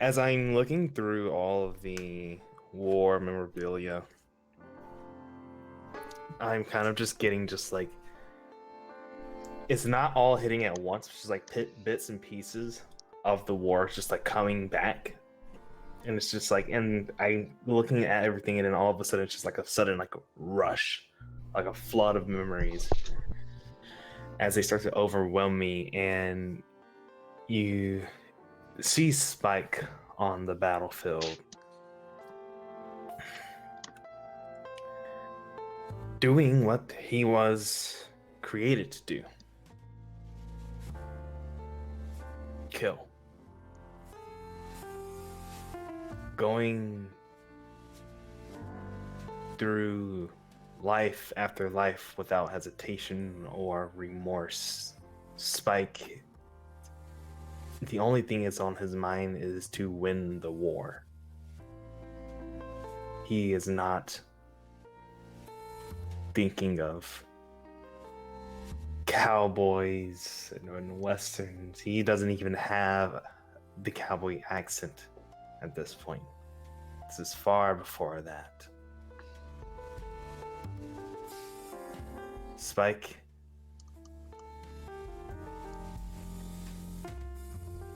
As I'm looking through all of the war memorabilia, I'm kind of just getting like... It's not all hitting at once, it's just like bits and pieces of the war just like coming back. And it's just like, and I'm looking at everything, and then all of a sudden, it's just like a sudden, like a rush, like a flood of memories as they start to overwhelm me. And you see Spike on the battlefield doing what he was created to do: kill. Going through life after life without hesitation or remorse. Spike, the only thing that's on his mind is to win the war. He is not thinking of cowboys and westerns. He doesn't even have the cowboy accent at this point. This is far before that. Spike.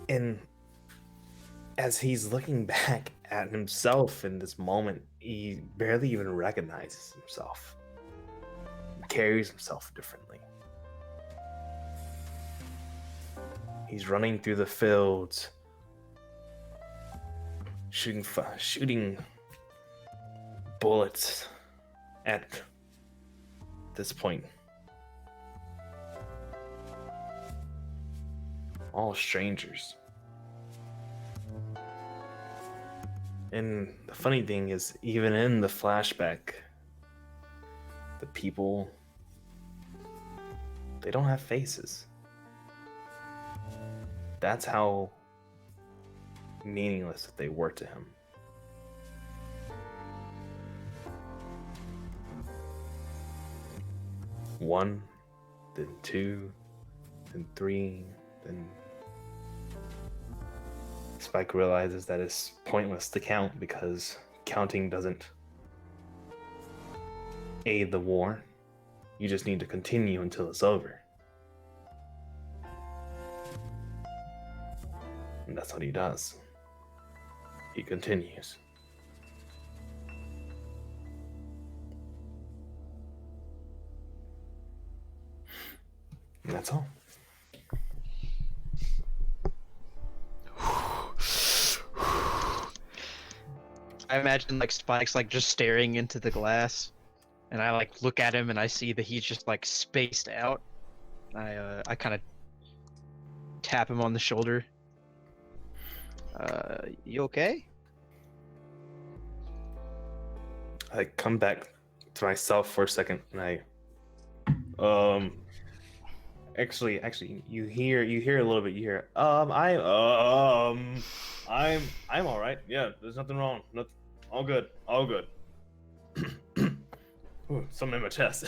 And as he's looking back at himself in this moment, he barely even recognizes himself. He carries himself differently. He's running through the fields, shooting bullets at this point. All strangers. And the funny thing is, even in the flashback, the people, they don't have faces. That's how meaningless they were to him. One, then two, then three, then Spike realizes that it's pointless to count because counting doesn't aid the war. You just need to continue until it's over. And that's what he does. He continues. And that's all. I imagine like Spike's like just staring into the glass, and I like look at him and I see that he's just like spaced out. I kind of tap him on the shoulder. You okay? I come back to myself for a second, and I, actually, you hear a little bit. You hear, I'm all right. Yeah, there's nothing wrong. Nothing, all good. Ooh, something in my chest.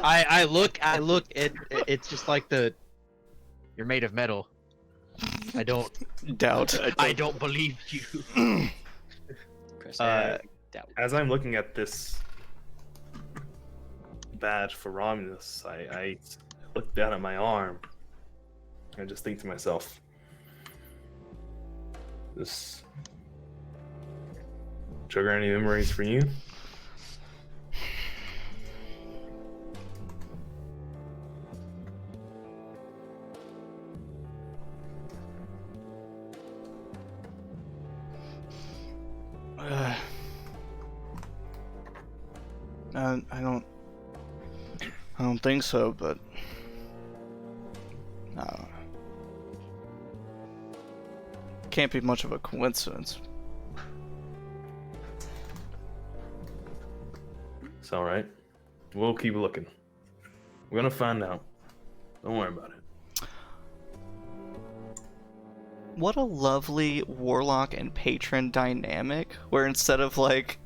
I look. It's just like you're made of metal. I don't doubt. I don't believe you. Chris, As I'm looking at this badge for Romulus, I look down at my arm and just think to myself, this trigger any memories for you? I don't think so, but no. Can't be much of a coincidence. It's all right. We'll keep looking. We're gonna find out. Don't worry about it. What a lovely warlock and patron dynamic, where instead of like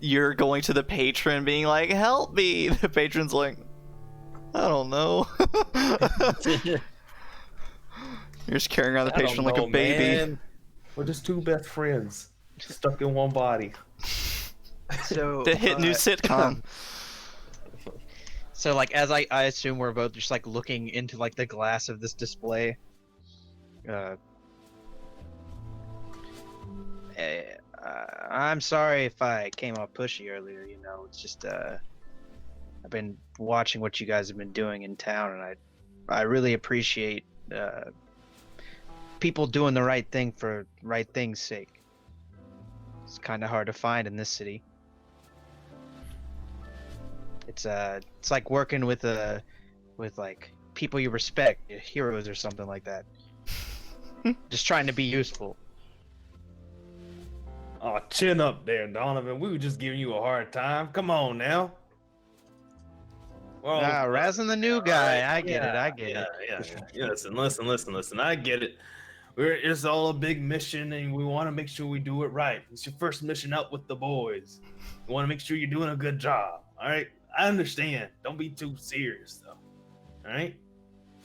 you're going to the patron being like, help me, the patron's like, I don't know. You're just carrying around the patron like a baby. Man. We're just two best friends stuck in one body. So The hit new sitcom. So like as I assume we're both just like looking into like the glass of this display. I'm sorry if I came off pushy earlier, you know, it's just I've been watching what you guys have been doing in town, and I really appreciate people doing the right thing for right thing's sake. It's kind of hard to find in this city. It's like working with like people you respect, heroes or something like that. Just trying to be useful. Oh, chin up there, Donavan. We were just giving you a hard time. Come on now. Nah, razzing the new guy. I get it. Yeah. Listen. I get it. it's all a big mission, and we want to make sure we do it right. It's your first mission out with the boys. We want to make sure you're doing a good job. All right, I understand. Don't be too serious, though. All right.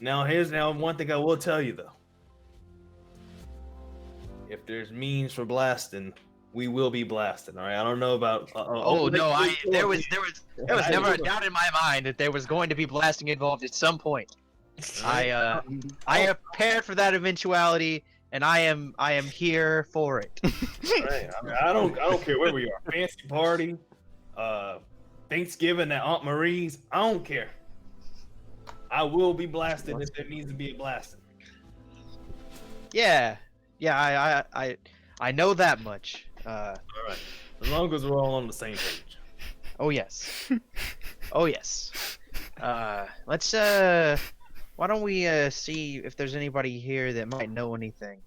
Now, here's one thing I will tell you, though. If there's means for blasting, we will be blasting. All right. I don't know about. There was never a doubt in my mind that there was going to be blasting involved at some point. I have prepared for that eventuality, and I am here for it. Right. I don't care where we are. Fancy party, Thanksgiving at Aunt Marie's. I don't care. I will be blasted if it needs to be a blasting. Yeah, I know that much. All right. As long as we're all on the same page. Oh yes. Oh yes. Let's why don't we see if there's anybody here that might know anything?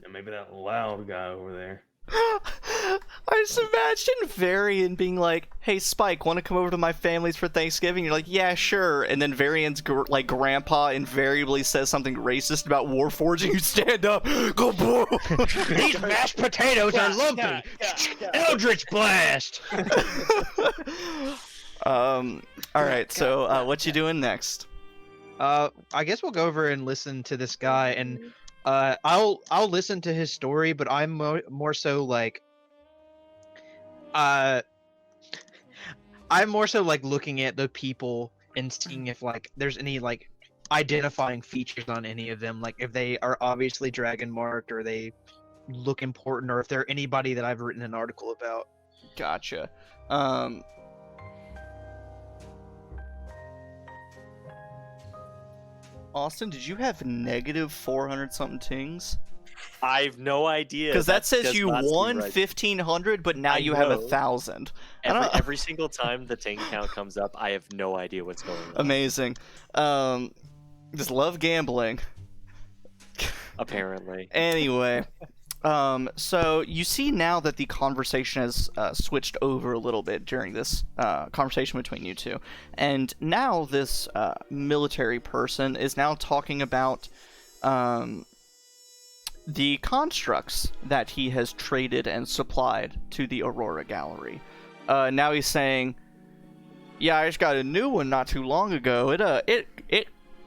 Yeah, maybe that loud guy over there. I just imagine Varian being like, "Hey Spike, want to come over to my family's for Thanksgiving?" You're like, "Yeah, sure." And then Varian's grandpa invariably says something racist about Warforging. You stand up, go boo. These mashed potatoes are lumpy. Eldritch blast. All right. So, what you doing next? I guess we'll go over and listen to this guy, and I'll listen to his story, but I'm more so like I'm more so like looking at the people and seeing if like there's any like identifying features on any of them, like if they are obviously dragon marked or they look important, or if they're anybody that I've written an article about. Gotcha. Austin, did you have negative 400 something tings? I've no idea. Because that says does you not seem won right. 1,500, but now I you have know. 1,000. Every single time the ting count comes up, I have no idea what's going on. Amazing. Just love gambling. Apparently. Anyway, so you see now that the conversation has switched over a little bit during this conversation between you two, and now this military person is now talking about the constructs that he has traded and supplied to the Aurora Gallery. Now he's saying, "Yeah, I just got a new one not too long ago.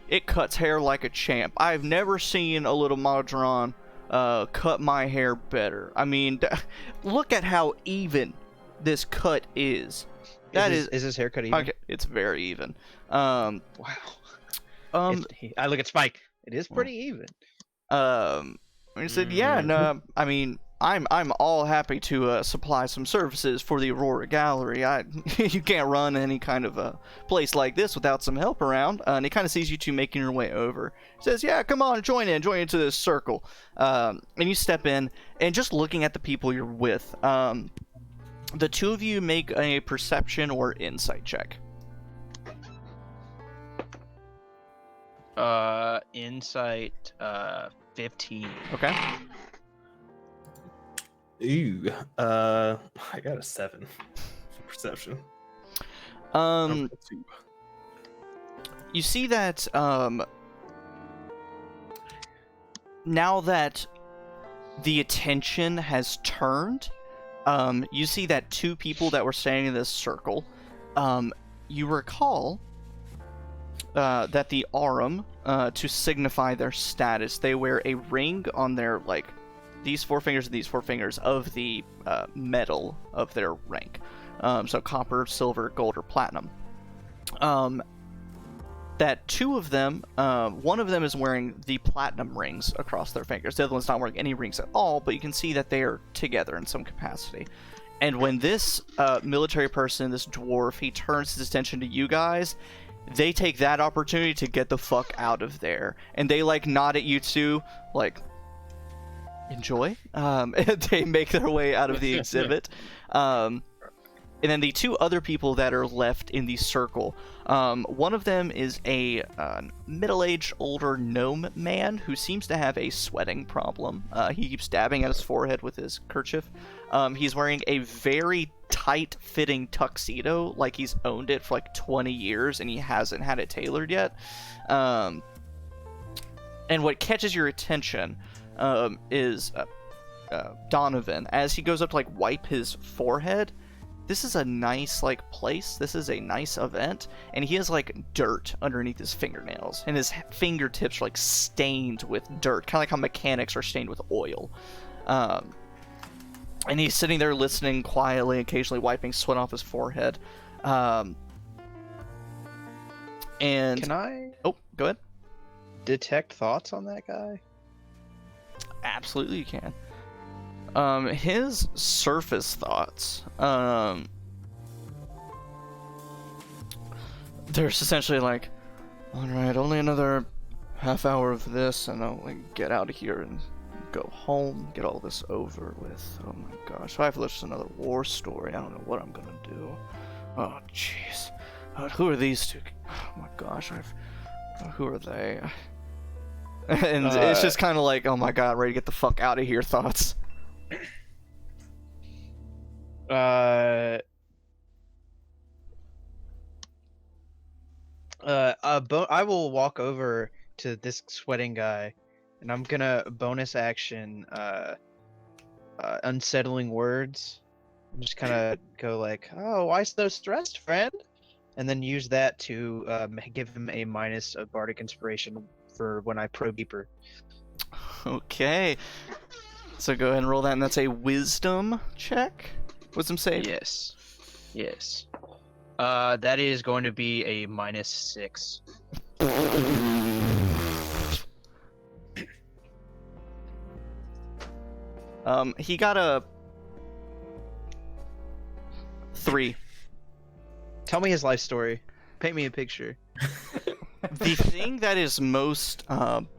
It cuts hair like a champ. I've never seen a little Modron cut my hair better. I mean, look at how even this cut is. Is his haircut even? Okay, it's very even. Wow. I look at Spike. It is pretty even. He said, "Yeah, no, I mean, I'm all happy to supply some services for the Aurora Gallery. You can't run any kind of a place like this without some help around." And he kind of sees you two making your way over. He says, "Yeah, come on, join into this circle." And you step in, and just looking at the people you're with, the two of you make a perception or insight check. Insight 15. Okay. Ooh, I got a 7 for perception. You see that now that the attention has turned, you see that two people that were standing in this circle, you recall that the Aurum, to signify their status, they wear a ring on their, like, these 4 fingers and these 4 fingers of the metal of their rank. So copper, silver, gold, or platinum. That two of them, one of them is wearing the platinum rings across their fingers. The other one's not wearing any rings at all, but you can see that they are together in some capacity. And when this military person, this dwarf, he turns his attention to you guys, they take that opportunity to get the fuck out of there. And they, like, nod at you two, like, enjoy. And they make their way out of the exhibit. And then the two other people that are left in the circle, one of them is a middle-aged older gnome man who seems to have a sweating problem. He keeps dabbing at his forehead with his kerchief. He's wearing a very tight-fitting tuxedo, like he's owned it for like 20 years and he hasn't had it tailored yet. And what catches your attention is Donavan. As he goes up to like wipe his forehead, this is a nice like place. This is a nice event, and he has like dirt underneath his fingernails, and his fingertips are like stained with dirt, kind of like how mechanics are stained with oil. And he's sitting there listening quietly, occasionally wiping sweat off his forehead. And Can I oh, go ahead. detect thoughts on that guy? Absolutely, you can. His surface thoughts, there's essentially like, alright, only another half hour of this, and I'll like, get out of here and go home, get all this over with. Oh my gosh, if I have just another war story, I don't know what I'm gonna do. Oh jeez. Who are these two? Oh my gosh, who are they? And it's just kind of like, oh my god, ready to get the fuck out of here thoughts. I will walk over to this sweating guy, and I'm gonna bonus action unsettling words. I'm just kind of go like, "Oh, why so stressed, friend?" And then use that to give him a minus of bardic inspiration for when I probe deeper. Okay. So go ahead and roll that, and that's a wisdom check. Wisdom save. Yes. Yes. That is going to be a -6. He got a 3. Tell me his life story. Paint me a picture. The thing that is most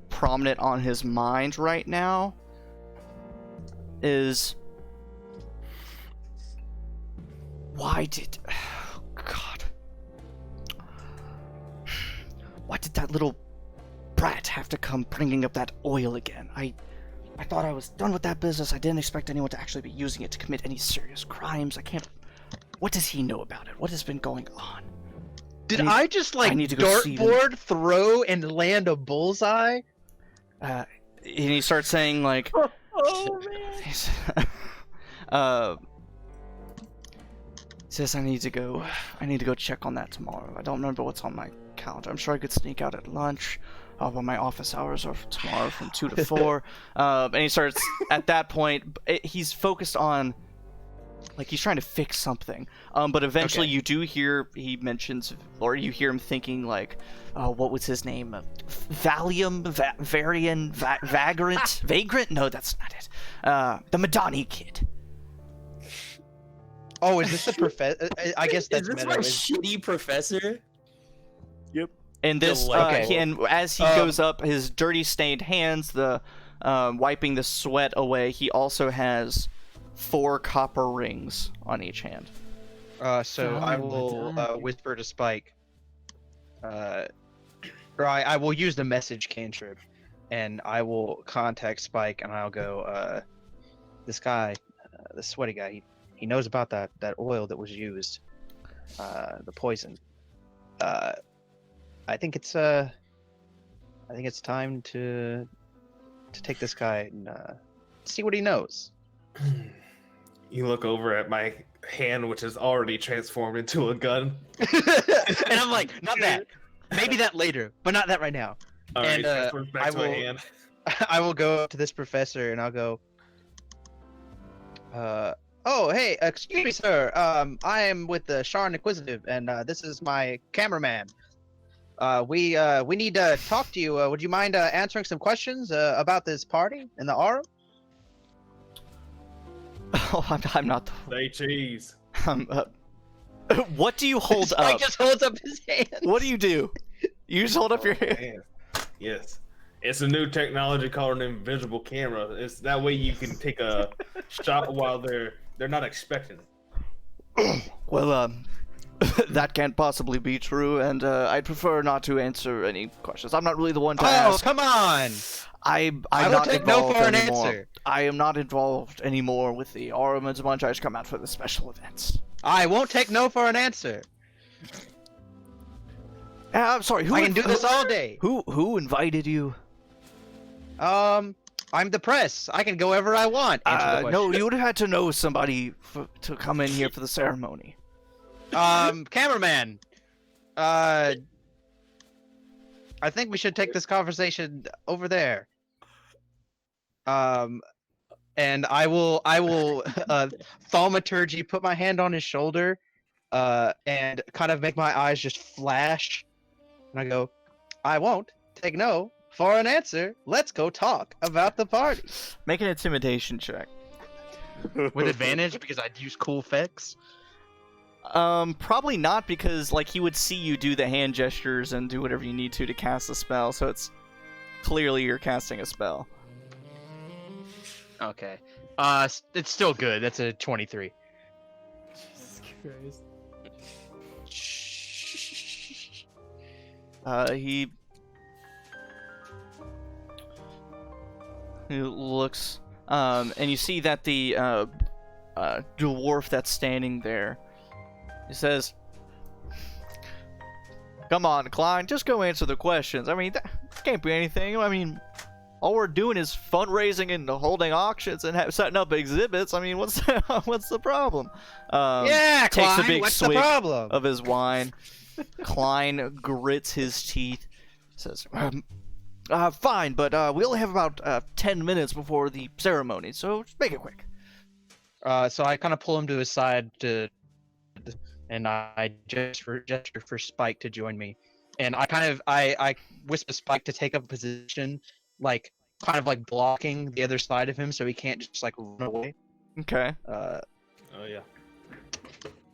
prominent on his mind right now is why did that little brat have to come bringing up that oil again? I thought I was done with that business. I didn't expect anyone to actually be using it to commit any serious crimes. I can't. What does he know about it? What has been going on? Did I just like dartboard throw and land a bullseye? And he starts saying like, "Oh man." Says I need to go check on that tomorrow. I don't remember what's on my calendar. I'm sure I could sneak out at lunch. But my office hours are tomorrow from 2 to 4. And he starts at that point. He's focused on. Like, he's trying to fix something. But eventually you do hear, he mentions, or you hear him thinking, like, what was his name? Vagrant? Vagrant? No, that's not it. The Madani kid. Oh, is this the professor? I guess that's is this my shitty professor? Yep. And this, and as he goes up, his dirty stained hands, wiping the sweat away, he also has 4 copper rings on each hand. So I will whisper to Spike. Or I will use the message cantrip, and I will contact Spike, and I'll go, this guy, the sweaty guy, he knows about that oil that was used, the poison. I think it's time to take this guy and see what he knows. You look over at my hand, which is already transformed into a gun. And I'm like, not that. Maybe that later, but not that right now. All and right, back to my hand. I will go up to this professor and I'll go, oh, hey, excuse me, sir. I am with the Sharn Inquisitive, and this is my cameraman. We need to talk to you. Would you mind answering some questions about this party in the Aura? Oh, I'm not. Say cheese. What do you hold up? Spike just holds up his hand. What do? You just hold up your hand. Man. Yes. It's a new technology called an invisible camera. It's that way you can take a shot while they're not expecting it. Well, that can't possibly be true, and I'd prefer not to answer any questions. I'm not really the one to ask. Oh, come on! I'm I will not take no involved for an anymore. answer. I am not involved anymore with the Aurum as much. I just come out for the special events. I won't take no for an answer. I'm sorry. I can do this all day. Who invited you? I I'm the press. I can go wherever I want. Answer the question. No, you would have had to know somebody to come in here for the ceremony. Cameraman. I think we should take this conversation over there. And I will thaumaturgy, put my hand on his shoulder, and kind of make my eyes just flash. And I go, I won't take no for an answer. Let's go talk about the party. Make an intimidation check. With advantage because I'd use cool effects. Probably not, because like he would see you do the hand gestures and do whatever you need to cast the spell, so it's clearly you're casting a spell. Okay. It's still good. That's a 23. Jesus Christ. He looks, and you see that the dwarf that's standing there, he says, "Come on, Klein, just go answer the questions. I mean, that can't be anything. I mean, all we're doing is fundraising and holding auctions and setting up exhibits. I mean, what's the problem?" Yeah, takes Klein, a big what's the swig problem? of his wine. Klein grits his teeth, says, "Fine, but we only have about 10 minutes before the ceremony, so just make it quick." So I kind of pull him to his side and I gesture for Spike to join me, and I whisper Spike to take up a position, like kind of like blocking the other side of him, so he can't just like run away. Okay. Oh yeah.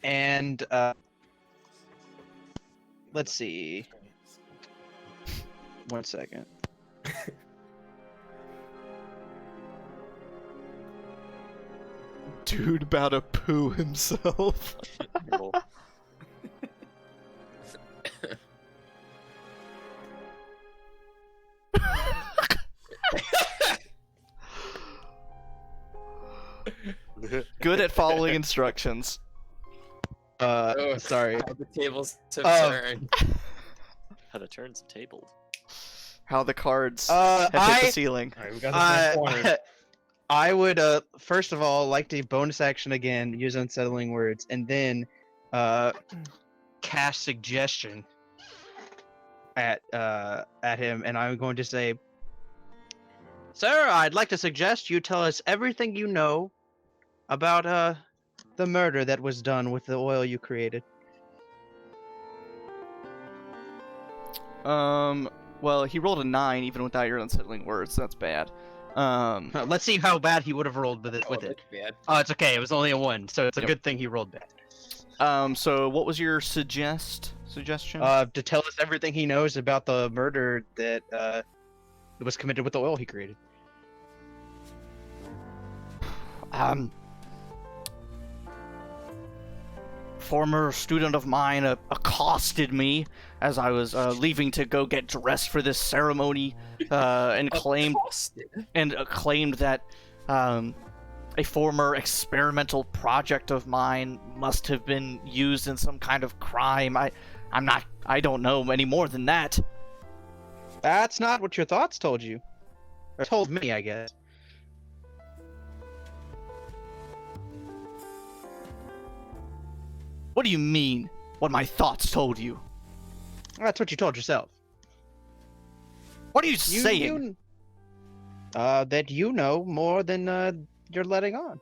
And let's see. 1 second. Dude about to poo himself. Good at following instructions. Sorry. How the tables have Oh. turned. How the turns have tabled. How the cards have hit the ceiling. All right, we got the corner. I would first of all like to bonus action again, use unsettling words, and then cast suggestion at him, and I'm going to say, "Sir, I'd like to suggest you tell us everything you know about the murder that was done with the oil you created." Well, he rolled a 9 even without your unsettling words, so that's bad. Let's see how bad he would have rolled with it. That's bad. Oh, it's okay. It was only a 1, so it's a good thing he rolled bad. So what was your suggestion? To tell us everything he knows about the murder that was committed with the oil he created. Former student of mine accosted me as I was leaving to go get dressed for this ceremony, and claimed that a former experimental project of mine must have been used in some kind of crime. I don't know any more than that. That's not what your thoughts told you. Or told me, I guess. What do you mean, what my thoughts told you? That's what you told yourself. What are you saying? That you know more than you're letting on.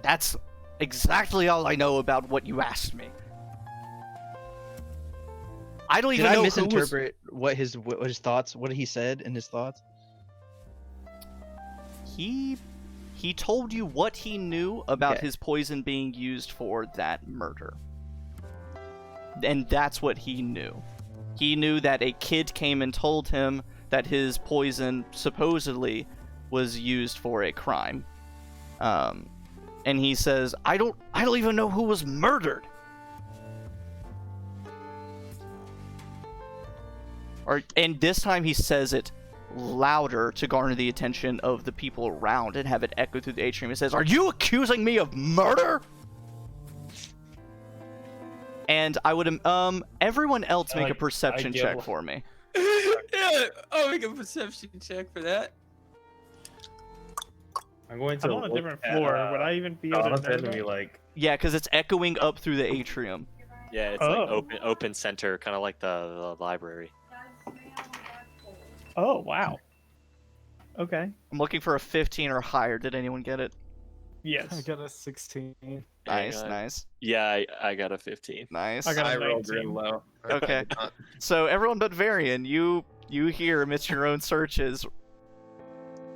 That's exactly all I know about what you asked me. I don't even Did I know misinterpret what his thoughts, what he said in his thoughts? He told you what he knew about his poison being used for that murder. And that's what he knew. He knew that a kid came and told him that his poison supposedly was used for a crime. And he says, I don't even know who was murdered. And this time he says it louder to garner the attention of the people around and have it echo through the atrium. It says, "Are you accusing me of murder?" And I would everyone else make a perception check for me. Yeah, I'll make a perception check for that. I'm going to. I'm on a look different at, floor. Would I even be able to know Donavan and be that? like, Yeah, because it's echoing up through the atrium. Yeah, it's like open center, kind of like the library. Oh, wow. Okay. I'm looking for a 15 or higher. Did anyone get it? I Yes. got a 16. Nice, on. nice, Yeah, I got a 15. nice. I got I a rolled 19. real low. Okay. So everyone but Varian, you hear amidst your own searches,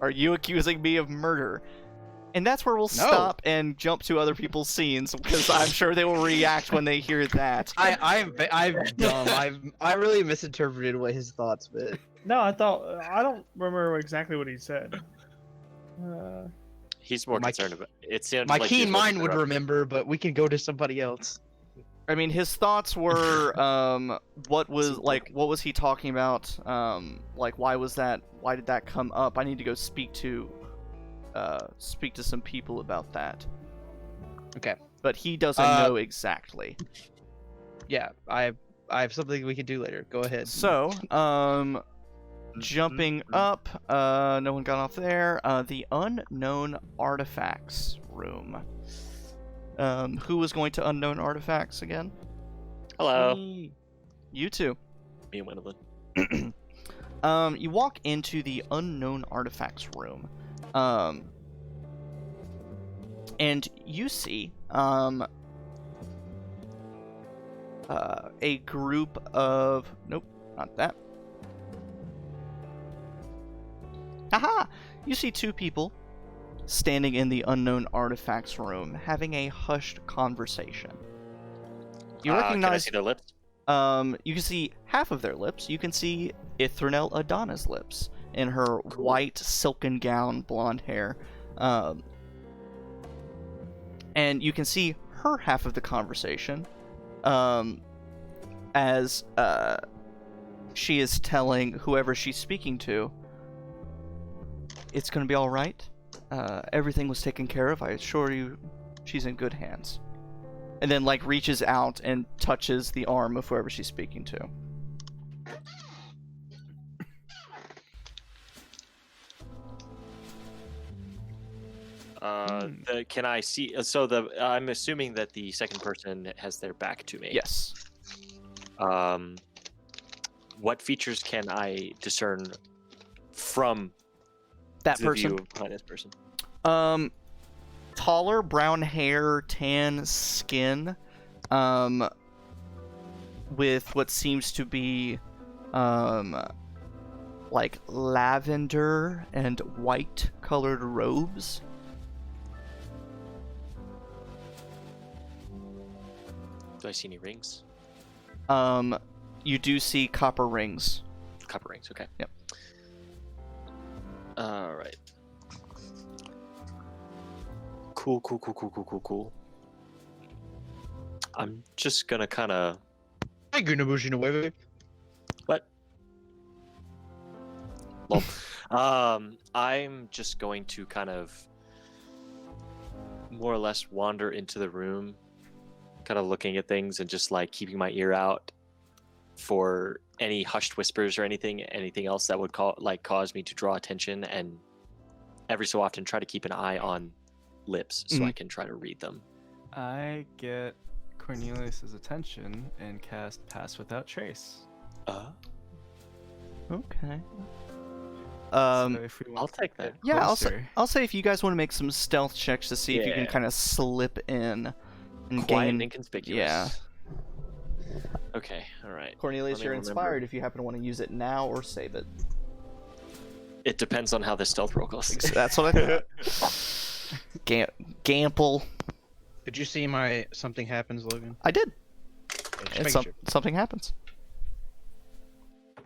are you accusing me of murder? And that's where we'll stop and jump to other people's scenes, because I'm sure they will react when they hear that. I'm dumb. I really misinterpreted what his thoughts meant. No, I don't remember exactly what he said. He's more My- concerned about it. Sounded My like he was keen more mind would concerned remember, but we can go to somebody else. I mean, his thoughts were, what was he talking about? Like, why did that come up? I need to go speak to some people about that. Okay. But he doesn't know exactly. Yeah, I have something we can do later. Go ahead. So, jumping up, no one got off there. The unknown artifacts room. Who was going to unknown artifacts again? Hello. You two. Me and Winneland. You walk into the unknown artifacts room. And you see, a group of... Nope, not that. Aha! You see two people standing in the unknown artifacts room, having a hushed conversation. You Can I recognize... see their lips? You can see half of their lips. You can see Ithranel Adana's lips in her white silken gown, blonde hair. And you can see her half of the conversation as she is telling whoever she's speaking to, it's going to be all right. Everything was taken care of. I assure you she's in good hands. And then, like, reaches out and touches the arm of whoever she's speaking to. Can I see? So I'm assuming that the second person has their back to me. Yes. What features can I discern from That the person. view behind this person? Taller, brown hair, tan skin, with what seems to be, like lavender and white colored robes. Do I see any rings? You do see copper rings. Copper rings. Okay. Yep. All right. Cool. I'm just gonna kind of. Hi, Gunabushi Nueve. What? Well, I'm just going to kind of more or less wander into the room, kind of looking at things and just like keeping my ear out for any hushed whispers or anything else that would cause me to draw attention, and every so often try to keep an eye on lips so I can try to read them. I get Cornelius's attention and cast Pass Without Trace. Okay. So if we want I'll to take that. get Yeah, closer- I'll say if you guys want to make some stealth checks to see if you can Yeah. kind of slip in and Quiet gain. and inconspicuous. Yeah. Okay. All right. Cornelius, Let me you're remember. inspired if you happen to want to use it now or save it. It depends on how the stealth roll goes. That's what I thought. Gample. Did you see my something happens, Logan? I did. Just And making some, sure. something happens.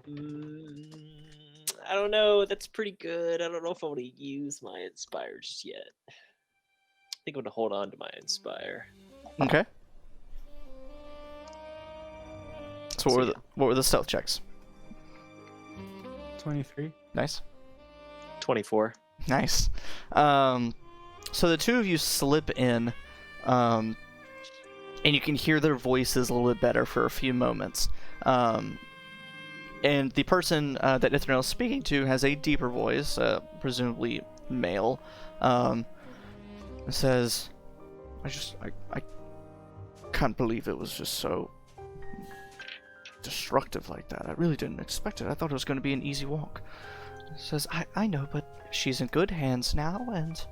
I don't know. That's pretty good. I don't know if I want to use my inspire just yet. I think I'm gonna hold on to my inspire. Okay. So So, what were the stealth checks? 23. Nice. 24. Nice. So the two of you slip in, and you can hear their voices a little bit better for a few moments. And the person that Ithranel is speaking to has a deeper voice, presumably male. Says, I can't believe it was just so destructive like that. I really didn't expect it. I thought it was going to be an easy walk. Says, I know, but she's in good hands now, and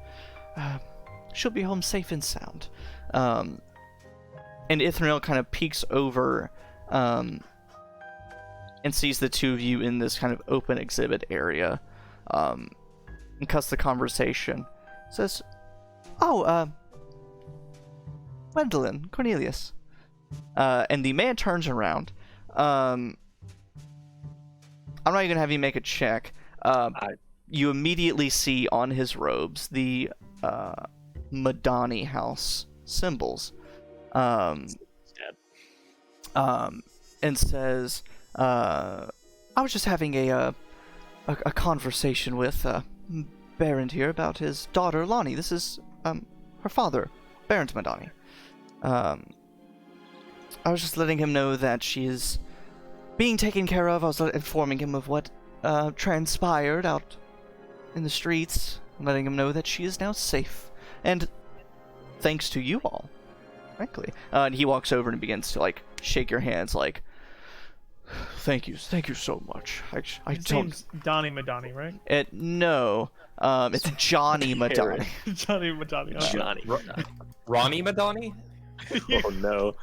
she'll be home safe and sound. And Ithranel kind of peeks over and sees the two of you in this kind of open exhibit area, and cuts the conversation. Says, Gwendolyn, Cornelius. And the man turns around. I'm not even gonna have you make a check. You immediately see on his robes the Madani house symbols. And says, I was just having a conversation with Baron here about his daughter Lonnie. This is her father, Baron Madani. I was just letting him know that she is being taken care of. I was informing him of what transpired out in the streets, letting him know that she is now safe, and thanks to you all, frankly. And he walks over and begins to like shake your hands, like, thank you so much. His name's Donnie Madani, right? No, it's Johnny Madani. Johnny Madani. Oh. Johnny. Ronnie Madani? Oh no.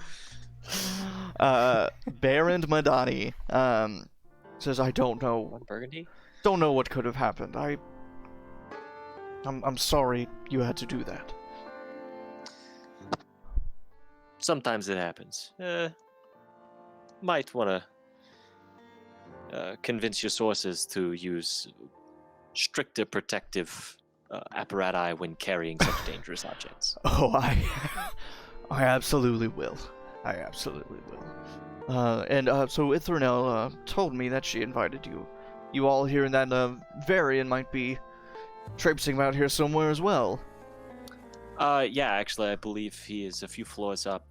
Baron Madani says, I don't know. Burgundy? Don't know what could have happened. I'm sorry you had to do that. Sometimes it happens. Might want to convince your sources to use stricter protective apparatus when carrying such dangerous objects. Oh, I absolutely will. I absolutely will. So Ithranel told me that she invited you all here, and that Varian might be traipsing about here somewhere as well. Yeah, actually, I believe he is a few floors up,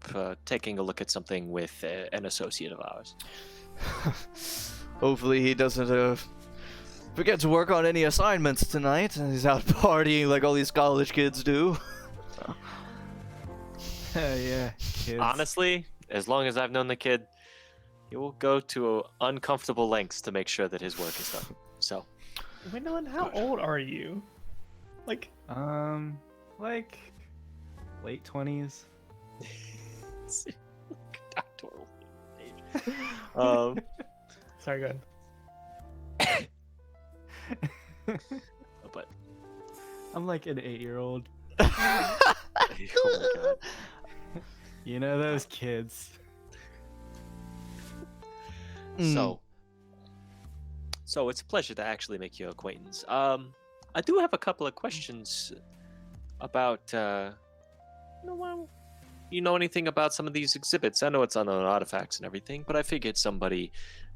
taking a look at something with an associate of ours. Hopefully he doesn't forget to work on any assignments tonight, and he's out partying like all these college kids do. Yeah, kids. Honestly, as long as I've known the kid, he will go to uncomfortable lengths to make sure that his work is done. So, Gwendolyn, how old are you? Like late 20s. doctoral age. Sorry, go ahead. But I'm like an 8-year-old. oh my god. You know those kids. So it's a pleasure to actually make your acquaintance. I do have a couple of questions about, you know anything about some of these exhibits? I know it's unknown artifacts and everything, but I figured somebody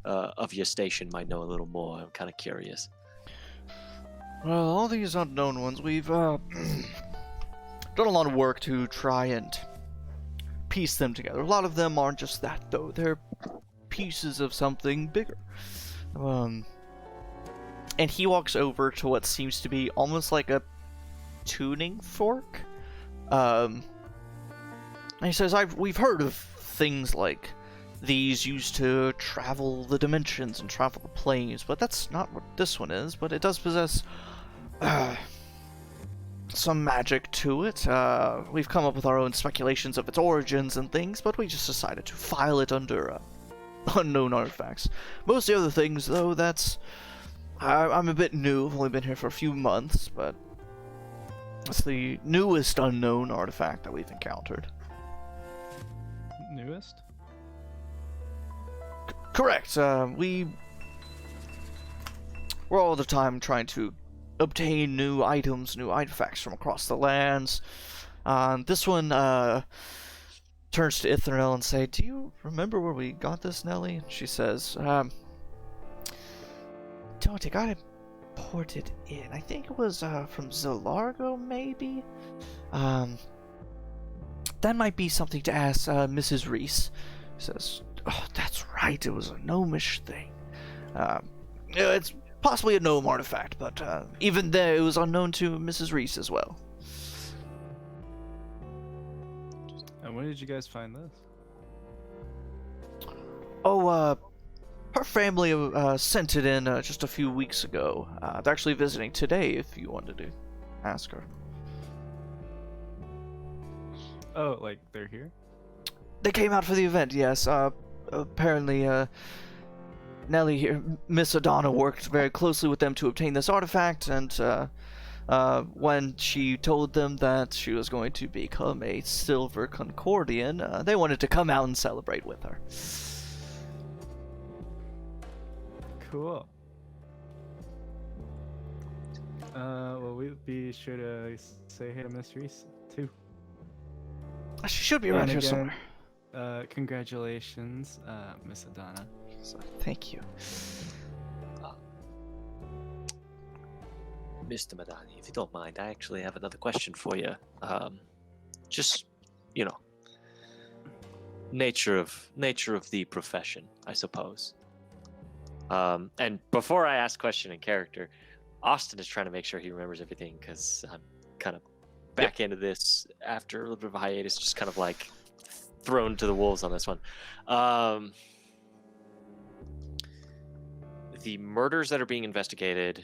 of your station might know a little more. I'm kind of curious. Well, all these unknown ones, we've done a lot of work to try and piece them together. A lot of them aren't just that, though. They're pieces of something bigger. And he walks over to what seems to be almost like a tuning fork. And he says, we've heard of things like these used to travel the dimensions and travel the planes, but that's not what this one is. But it does possess some magic to it. We've come up with our own speculations of its origins and things, but we just decided to file it under unknown artifacts. Most of the other things, though, I'm a bit new. I've only been here for a few months, but it's the newest unknown artifact that we've encountered. Newest? Correct. We're all the time trying to obtain new items, new artifacts from across the lands. This one turns to Ithranel and say, "Do you remember where we got this, Nelly?" And she says, "Don't think I imported in. I think it was from Zelargo, maybe. That might be something to ask Mrs. Reese." Says, "Oh, that's right. It was a gnomish thing. It's possibly a gnome artifact, but even there, it was unknown to Mrs. Reese as well. And when did you guys find this? Oh, her family sent it in just a few weeks ago. They're actually visiting today, if you wanted to ask her. Oh, like they're here? They came out for the event, yes. Apparently, Nellie here, Miss Adana, worked very closely with them to obtain this artifact, and when she told them that she was going to become a Silver Concordian, they wanted to come out and celebrate with her. Cool. Well, we'll be sure to say hey to Miss Reese, too. She should be around And here again, somewhere. Congratulations, Miss Adana. So, thank you. Mr. Madani, if you don't mind, I actually have another question for you. Just, you know, nature of the profession, I suppose. And before I ask question in character, Austin is trying to make sure he remembers everything because I'm kind of back into this after a little bit of a hiatus, just kind of like thrown to the wolves on this one. The murders that are being investigated,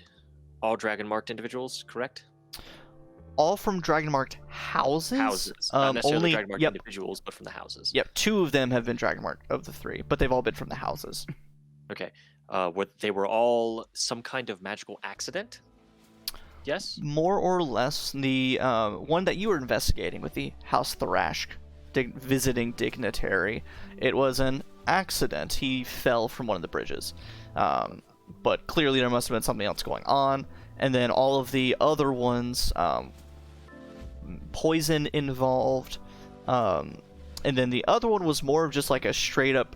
all dragon marked individuals, correct? All from dragon marked houses. Houses, not necessarily only dragon marked individuals, but from the houses. Yep, 2 of them have been dragon marked of the 3, but they've all been from the houses. Okay. They were all some kind of magical accident? Yes? More or less. The one that you were investigating with the House Thrashk visiting dignitary, it was an accident. He fell from one of the bridges. But clearly there must have been something else going on. And then all of the other ones, poison involved. And then the other one was more of just like a straight up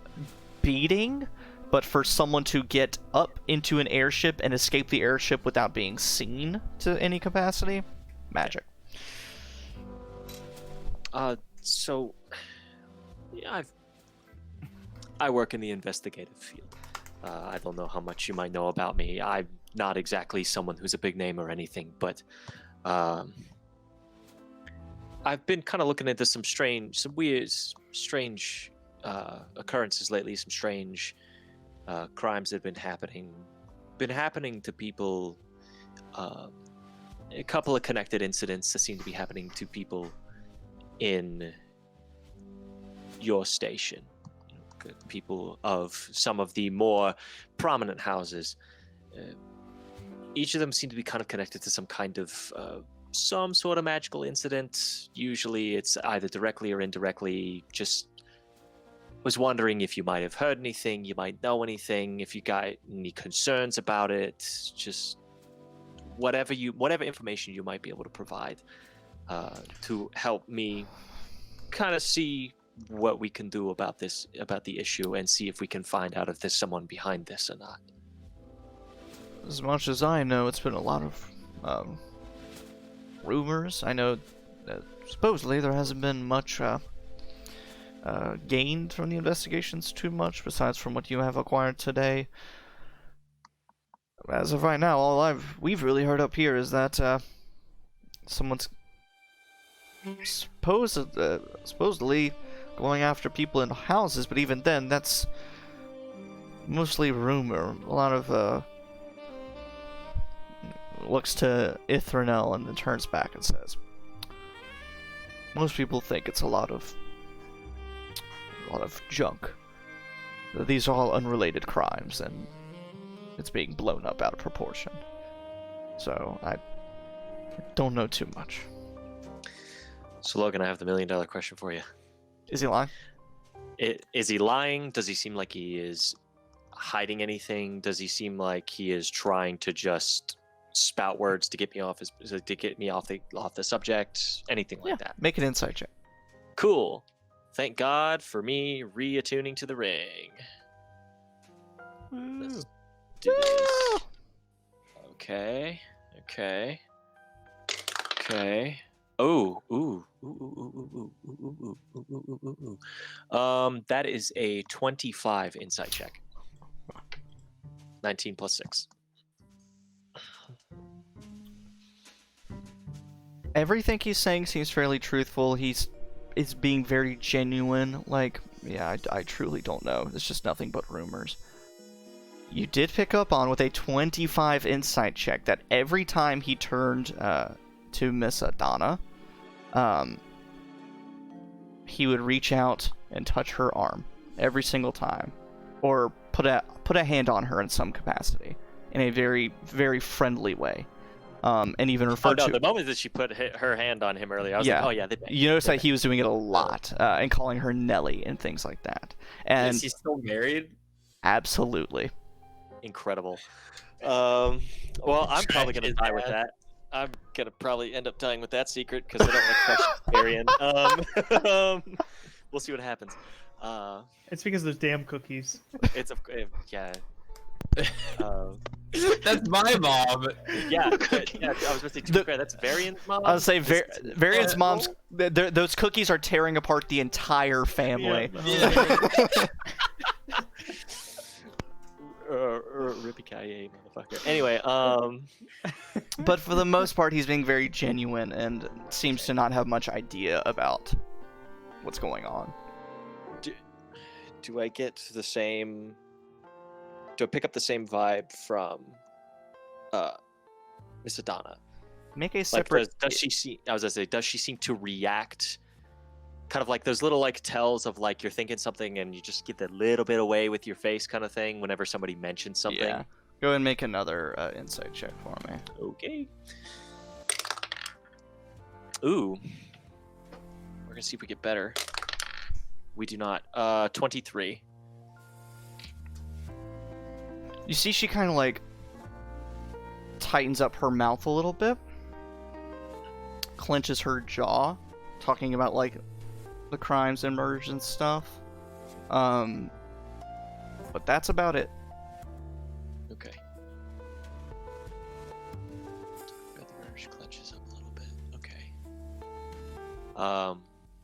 beating, but for someone to get up into an airship and escape the airship without being seen to any capacity. Magic. So, yeah, I work in the investigative field. I don't know how much you might know about me. I'm not exactly someone who's a big name or anything, but I've been kind of looking into some weird, strange occurrences lately. Some strange crimes that have been happening to people. A couple of connected incidents that seem to be happening to people in your station. People of some of the more prominent houses. Each of them seem to be kind of connected to some kind of some sort of magical incident. Usually it's either directly or indirectly. Just was wondering if you might have heard anything, you might know anything, if you got any concerns about it, just whatever information you might be able to provide to help me kind of see what we can do about the issue, and see if we can find out if there's someone behind this or not. As much as I know, it's been a lot of rumors. I know that supposedly there hasn't been much gained from the investigations too much, besides from what you have acquired today. As of right now, all we've really heard up here is that someone's supposedly going after people in houses, but even then, that's mostly rumor. A lot of looks to Ithranel and then turns back and says, most people think it's a lot of junk. These are all unrelated crimes, and it's being blown up out of proportion. So I don't know too much. So Logan, I have the $1 million question for you. Is he lying? Is he lying? Does he seem like he is hiding anything? Does he seem like he is trying to just spout words to get me off the subject? Anything like that? Make an insight check. Cool. Thank God for me reattuning to the ring. Let's do this. Okay. That is a 25 insight check. 19 plus 6. Everything he's saying seems fairly truthful. Is being very genuine. Like, yeah, I truly don't know. It's just nothing but rumors. You did pick up on with a 25 insight check that every time he turned to Miss Donna, he would reach out and touch her arm every single time, or put a hand on her in some capacity in a very, very friendly way. And even referred to... the moment that she put her hand on him earlier, I was like, oh yeah. You notice that he was doing it a lot, and calling her Nelly and things like that. And is he still married? Absolutely. Incredible. Well, I'm probably going to die with that. I'm going to probably end up dying with that secret, because I don't want to crush Arian. We'll see what happens. It's because of those damn cookies. Yeah. That's my mom. Yeah, I was going to say, to be fair, that's Varian's mom. I would say Varian's mom's... Those cookies are tearing apart the entire family. Yeah. Rippy-ki-yay, motherfucker. Anyway, But for the most part, he's being very genuine and seems to not have much idea about what's going on. Do I get the same... Do I pick up the same vibe from Miss Adana? Make a separate... Does she see... I was going to say, does she seem to react... kind of like those little like tells of like you're thinking something and you just get that little bit away with your face kind of thing whenever somebody mentions something? Yeah. Go ahead and make another insight check for me. Okay. Ooh. We're gonna see if we get better. We do not. 23. You see she kind of like tightens up her mouth a little bit, clenches her jaw, talking about like the crimes and murders and stuff. But that's about it. Okay. The murder clenches up a little bit. Okay.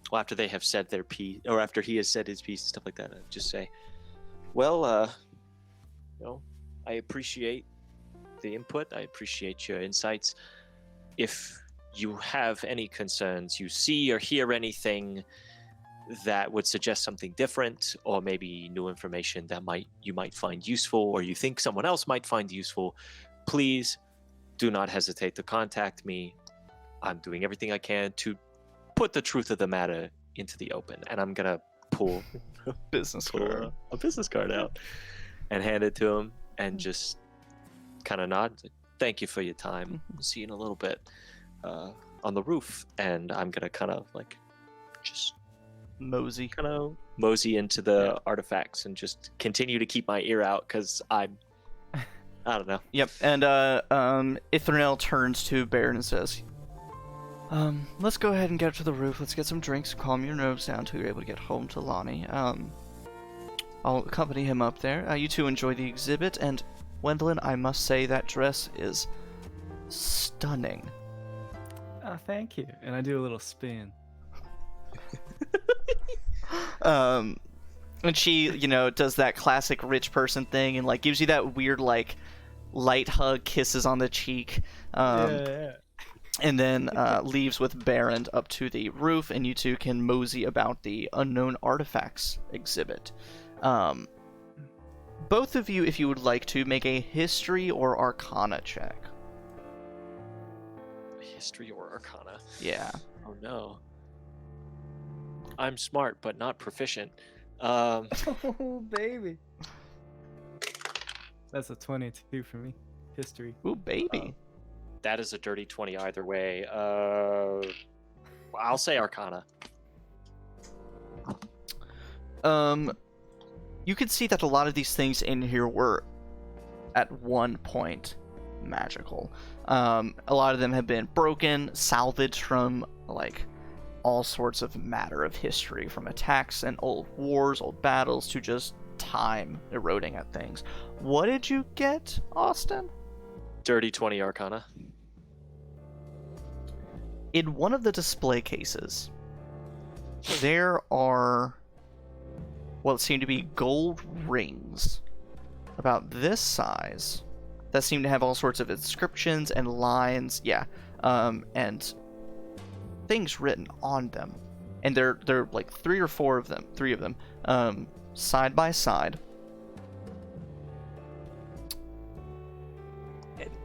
Well, after they have said their piece, or after he has said his piece and stuff like that, I'd just say, well, I appreciate the input. I appreciate your insights. If you have any concerns, you see or hear anything that would suggest something different, or maybe new information that you might find useful, or you think someone else might find useful, please do not hesitate to contact me. I'm doing everything I can to put the truth of the matter into the open. And I'm gonna pull a business card out and hand it to him, and just kind of nod. Thank you for your time. See you in a little bit on the roof. And I'm gonna kind of like just mosey into the artifacts and just continue to keep my ear out, because I don't know. Yep. And Ithranel turns to Baron and says, let's go ahead and get up to the roof. Let's get some drinks, calm your nerves down till you're able to get home to Lonnie. I'll accompany him up there. You two enjoy the exhibit, and Wendolyn, I must say that dress is stunning. Oh, thank you. And I do a little spin. And she, does that classic rich person thing and like gives you that weird like light hug, kisses on the cheek. Yeah. And then leaves with Baron up to the roof, and you two can mosey about the unknown artifacts exhibit. Both of you, if you would like to, make a history or arcana check. History or arcana? Yeah. Oh no. I'm smart, but not proficient. Oh, baby. That's a 22 for me. History. Ooh, baby. That is a dirty 20 either way. I'll say arcana. You can see that a lot of these things in here were, at one point, magical. A lot of them have been broken, salvaged from, like, all sorts of matter of history, from attacks and old wars, old battles, to just time eroding at things. What did you get, Austin? Dirty 20 arcana. In one of the display cases, there are what seem to be gold rings about this size that seem to have all sorts of inscriptions and lines, and things written on them. And they're like three of them, side by side.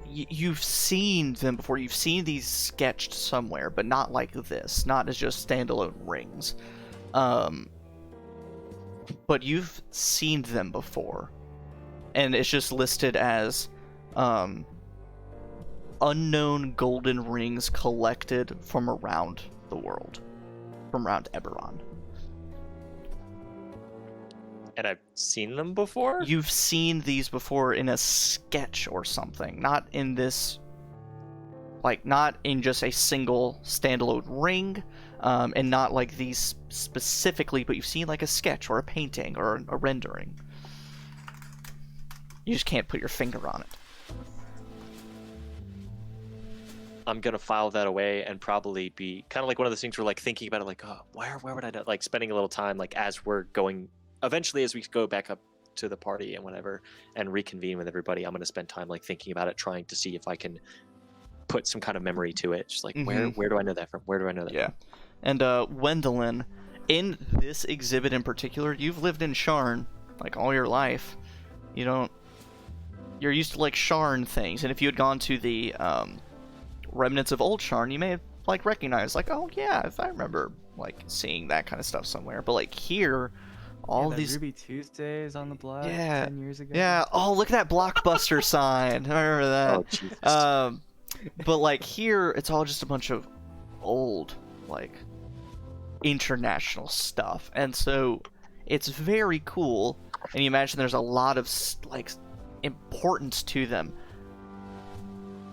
You've seen them before. You've seen these sketched somewhere, but not like this. Not as just standalone rings. But you've seen them before. And it's just listed as unknown golden rings collected from around the world. From around Eberron. And I've seen them before? You've seen these before in a sketch or something. Not in this... Like, not in just a single standalone ring. And not like these specifically, but you've seen like a sketch or a painting or a rendering. You just can't put your finger on it. I'm gonna file that away and probably be kind of like one of those things where like thinking about it, like, oh, where would I do? Like spending a little time, like as we're going, eventually as we go back up to the party and whatever, and reconvene with everybody, I'm gonna spend time like thinking about it, trying to see if I can put some kind of memory to it. Just like where do I know that from? Where do I know that from? And Wendelin, in this exhibit in particular, you've lived in Sharn like all your life. You're used to like Sharn things, and if you had gone to the remnants of old Sharn, you may have like recognized like, oh yeah, if I remember like seeing that kind of stuff somewhere. But like here, all these Ruby Tuesdays on the block 10 years ago. Yeah. Oh, look at that Blockbuster sign. I remember that. Oh, Jesus. But like here, it's all just a bunch of old like international stuff, and so it's very cool. And you imagine there's a lot of like importance to them.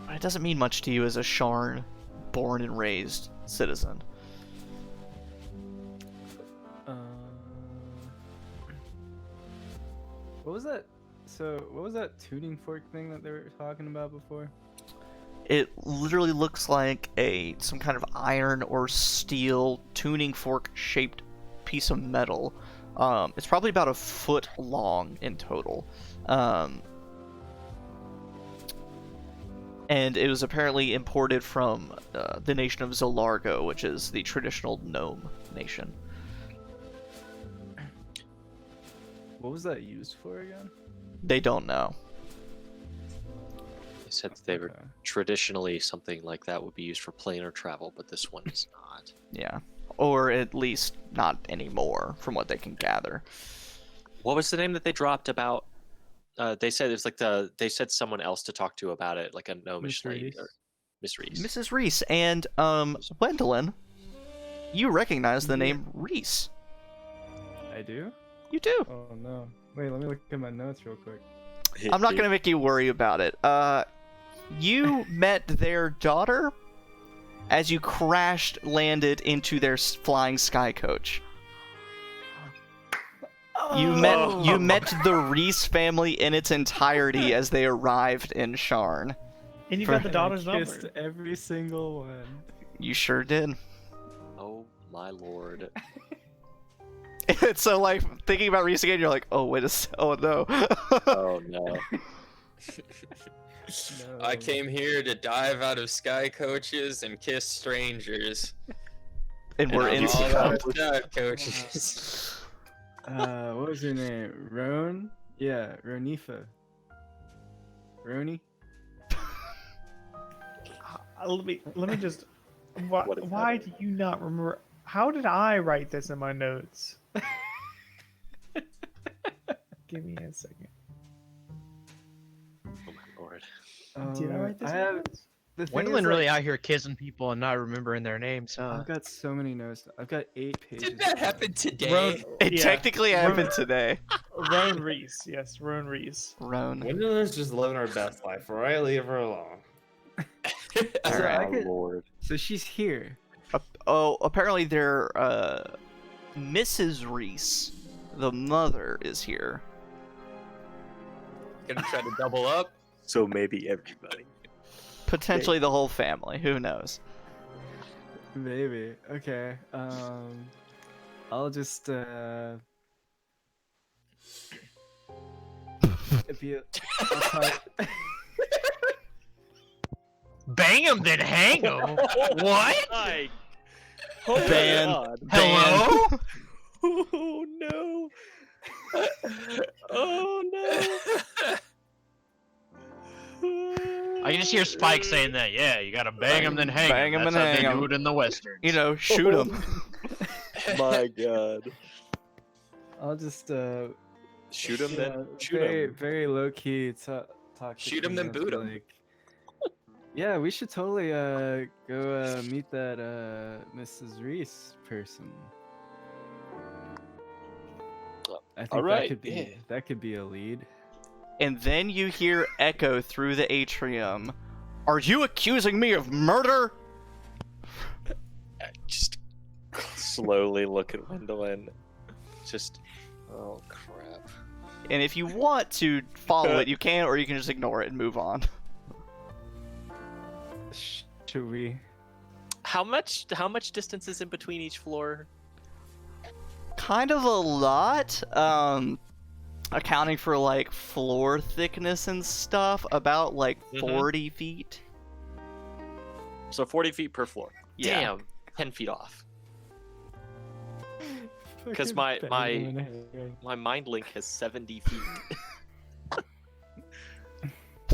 But it doesn't mean much to you as a Sharn born and raised citizen. What was that? So, what was that tuning fork thing that they were talking about before? It literally looks like some kind of iron or steel tuning fork shaped piece of metal. It's probably about a foot long in total. And it was apparently imported from the nation of Zolargo, which is the traditional gnome nation. What was that used for again? They don't know. They said that they were traditionally something like that would be used for planar travel, but this one is not. Yeah. Or at least not anymore, from what they can gather. What was the name that they dropped about? They said it's like they said someone else to talk to about it, like a gnomish lady. Miss Reese. Mrs. Reese. And Wendelin, you recognize the name Reese. I do? You do. Oh no. Wait, let me look at my notes real quick. I'm not gonna make you worry about it. You met their daughter as you landed into their flying sky coach. You met the Reese family in its entirety as they arrived in Sharn. And you got the daughter's Kissed number. every single one. You sure did. Oh my lord. So like thinking about Reese again, you're like, oh wait oh no. Oh no. No. I came here to dive out of sky coaches and kiss strangers. And we're in all out of sky. sky coaches. What was her name? Roan? Yeah, Ronifa. Roni? Let me just. What is Why that? do you not remember? How did I write this in my notes? Give me a second. Oh my lord. Did I write this? I in my have. notes? The thing Wendelin is, really like, out here kissing people and not remembering their names, huh? I've got so many notes. I've got 8 pages. Did that happen today? Roan, It yeah, technically happened today. Roan Reese. Yes, Roan Reese. Roan. Wendelin's just living her best life, right? Leave her alone. So Alright. I could- Lord. So she's here. Apparently they're Mrs. Reese, the mother, is here. Gonna try to double up. So maybe everybody. Potentially the whole family. Who knows? Maybe. Okay. I'll just It'd be I'll talk- Bang him, then hang him. What? My Ban. God. Hello? Oh no. Oh no. I can just hear Spike saying that. Yeah, you gotta bang him, then hang Bang him. him That's and how hang they 'em. do it in the Western. You know, shoot him. My God. I'll just Shoot him then. Shoot very him. very low key talk. To Shoot 'em, then Kenneth, boot 'em. like, yeah, we should totally go meet that Mrs. Reese person. I think Alright, that could be a lead. And then you hear echo through the atrium. Are you accusing me of murder? Just slowly look at Wendolyn. Just, oh crap. And if you want to follow it, you can, or you can just ignore it and move on. Should we? How much distance is in between each floor? Kind of a lot. Accounting for like floor thickness and stuff, about like 40 feet. So 40 feet per floor. Yeah. Damn, 10 feet off. Because my mind link has 70 feet.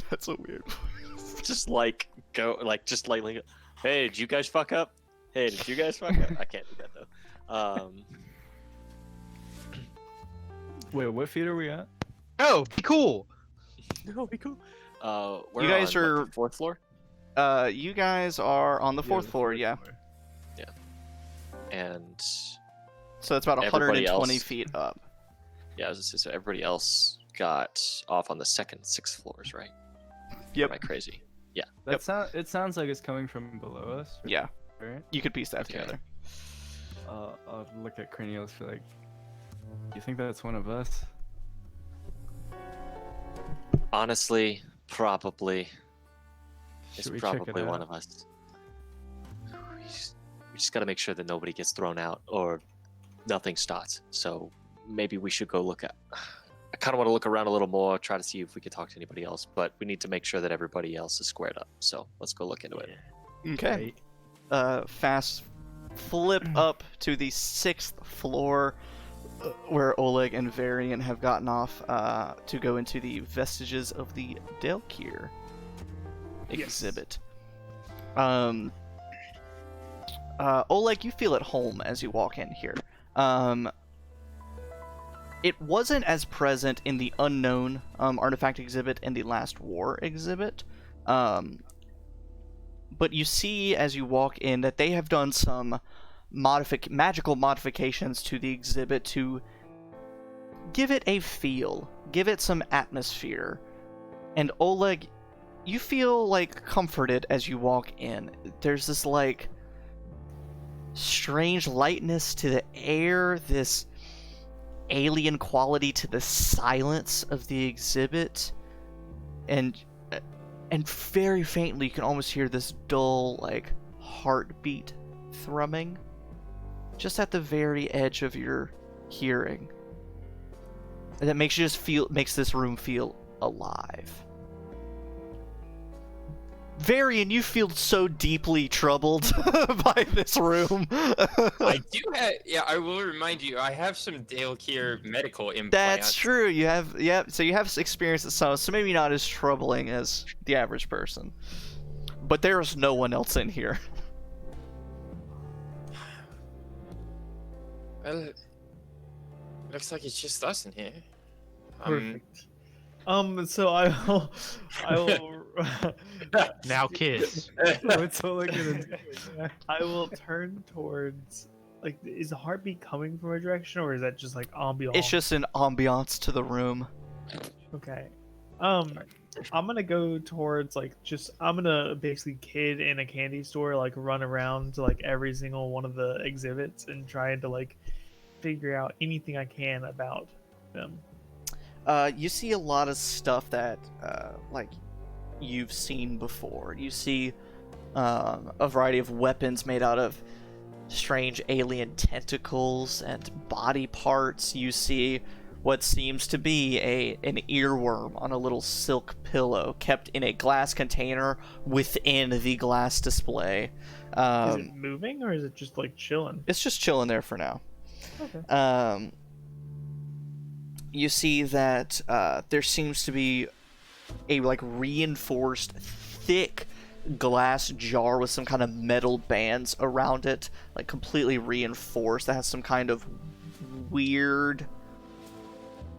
That's a weird. Just like go, like just like, hey, did you guys fuck up? Hey, did you guys fuck up? I can't do that though. Wait, what feet are we at? Oh, be cool. That'll be cool. We're You guys on, are- what, the fourth floor, You guys are on the fourth floor, yeah. and So that's about Everybody 120 else- feet up. yeah, I was gonna say, so everybody else got off on the second 6 floors, right? Yep. Am I crazy? It sounds like it's coming from below us. Yeah, Right? you could piece that Okay. together. I'll look at Cranios for like. You think that's one of us? Honestly, probably. It's Should we check it probably one out? of us. We just gotta make sure that nobody gets thrown out or nothing starts. So maybe we should go look at. I kind of want to look around a little more, try to see if we can talk to anybody else, but we need to make sure that everybody else is squared up. So let's go look into it. Okay. Fast flip up to the 6th floor, where Oleg and Varian have gotten off to go into the vestiges of the Delkir exhibit. Oleg, you feel at home as you walk in here. It wasn't as present in the unknown artifact exhibit and the Last War exhibit. But you see as you walk in that they have done some magical modifications to the exhibit to give it a feel, give it some atmosphere. And Oleg, you feel like comforted as you walk in. There's this like strange lightness to the air, this alien quality to the silence of the exhibit, and very faintly you can almost hear this dull like heartbeat thrumming just at the very edge of your hearing, and that makes this room feel alive. Varian, you feel so deeply troubled by this room. I do have. Yeah, I will remind you. I have some Dale Keir medical implants. That's true. You have, yeah. So you have experience at some, so maybe not as troubling as the average person. But there is no one else in here. Well, looks like it's just us in here. Perfect. So I will. Now kiss. What's Oleg gonna do? I will turn towards. Like, is the heartbeat coming from a direction, or is that just like ambiance? It's just an ambiance to the room. Okay. I'm gonna go towards like I'm gonna basically kid in a candy store, like run around to like every single one of the exhibits and trying to like figure out anything I can about them. You see a lot of stuff that like you've seen before. You see a variety of weapons made out of strange alien tentacles and body parts. You see what seems to be an earworm on a little silk pillow kept in a glass container within the glass display. Is it moving or is it just like chilling? It's just chilling there for now. Okay. You see that there seems to be a like reinforced thick glass jar with some kind of metal bands around it, like completely reinforced, that has some kind of weird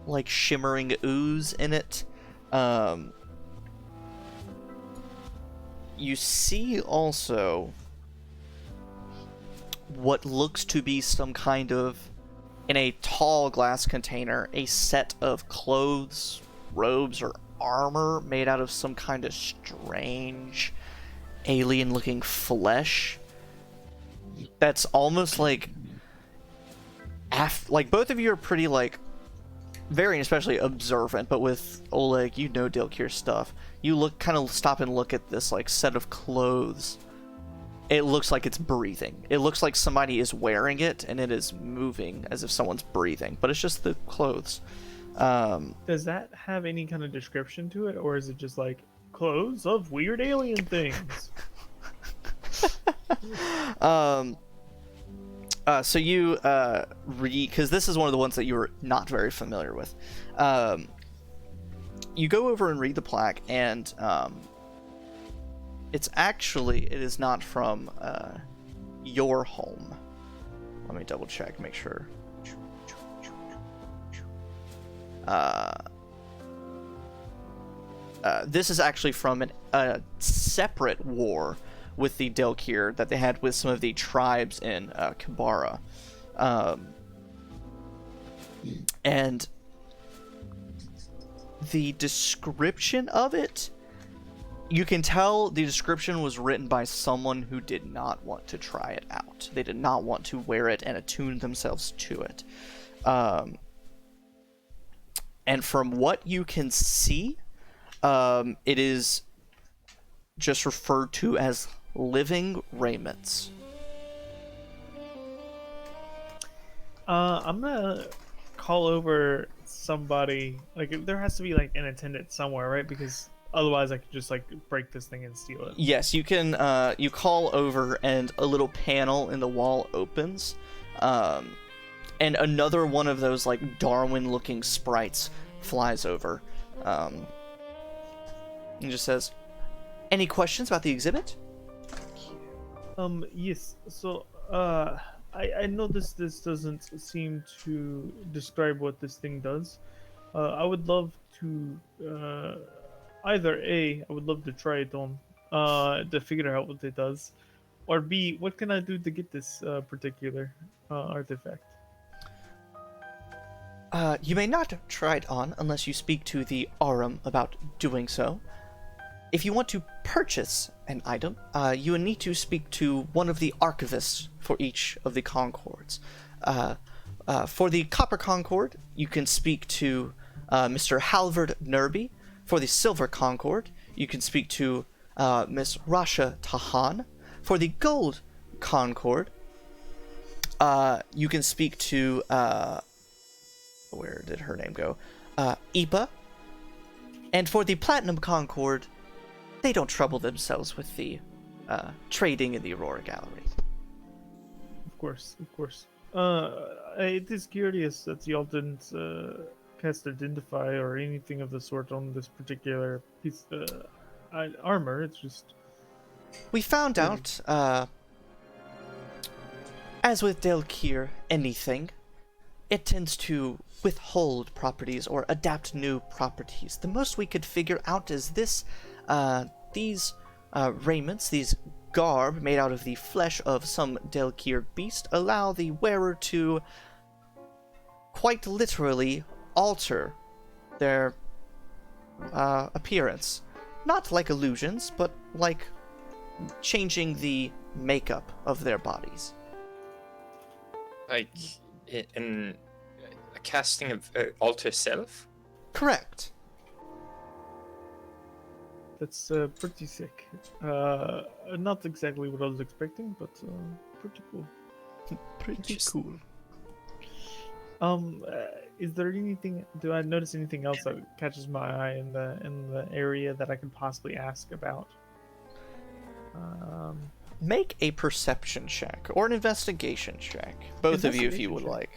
like shimmering ooze in it. You see also what looks to be some kind of, in a tall glass container, a set of clothes, robes, or armor made out of some kind of strange alien-looking flesh. That's almost like... like, both of you are pretty, like, very especially observant, but with Oleg, you know Dilkir's stuff. You kind of stop and look at this, like, set of clothes. It looks like it's breathing. It looks like somebody is wearing it, and it is moving as if someone's breathing, but it's just the clothes. Does that have any kind of description to it, or is it just like clothes of weird alien things? So you read, because this is one of the ones that you were not very familiar with. You go over and read the plaque, and it is not from your home. Let me double check, make sure. This is actually from a separate war with the Dilkir that they had with some of the tribes in Kibara. And the description of it, you can tell the description was written by someone who did not want to try it out. They did not want to wear it and attune themselves to it. And from what you can see, it is just referred to as living raiments. I'm gonna call over somebody. Like, there has to be like an attendant somewhere, right? Because otherwise, I could just like break this thing and steal it. Yes, you can. You call over, and a little panel in the wall opens, and another one of those like Darwin-looking sprites flies over. And just says, "Any questions about the exhibit?" Yes. So, I know this doesn't seem to describe what this thing does. I would love to, either A, I would love to try it on, to figure out what it does, or B, what can I do to get this particular artifact? You may not try it on unless you speak to the Aurum about doing so. If you want to purchase an item, you will need to speak to one of the archivists for each of the Concords. For the Copper Concord, you can speak to Mr. Halvard Nerby. For the Silver Concord, you can speak to Miss Rasha Tahan. For the Gold Concord, you can speak to... where did her name go? Ipa. And for the Platinum Concord, they don't trouble themselves with the trading in the Aurora Gallery. Of course. It is curious that y'all didn't cast Identify or anything of the sort on this particular piece armor. It's just... We found out, as with Dilkir anything, it tends to withhold properties or adapt new properties. The most we could figure out is this, these raiments, these garb made out of the flesh of some Dilkir beast, allow the wearer to quite literally alter their appearance. Not like illusions, but like changing the makeup of their bodies. Like in a casting of alter self? Correct. That's pretty sick. Not exactly what I was expecting, but pretty cool. Pretty cool. Is there anything? Do I notice anything else that catches my eye in the area that I could possibly ask about? Make a perception check or an investigation check. Both of you, if you would like.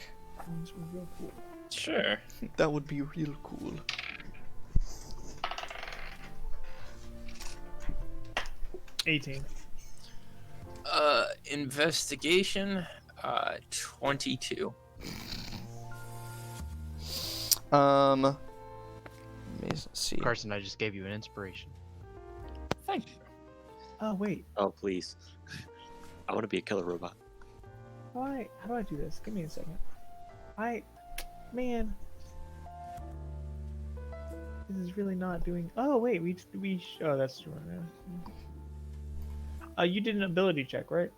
This was real cool. Sure. That would be real cool. 18. Investigation, 22. Let me see. Carson, I just gave you an inspiration. Thank you. Oh wait. Oh please, I want to be a killer robot. How do I do this? Give me a second. Man. This is really not doing. Oh wait, oh, that's true. You did an ability check, right?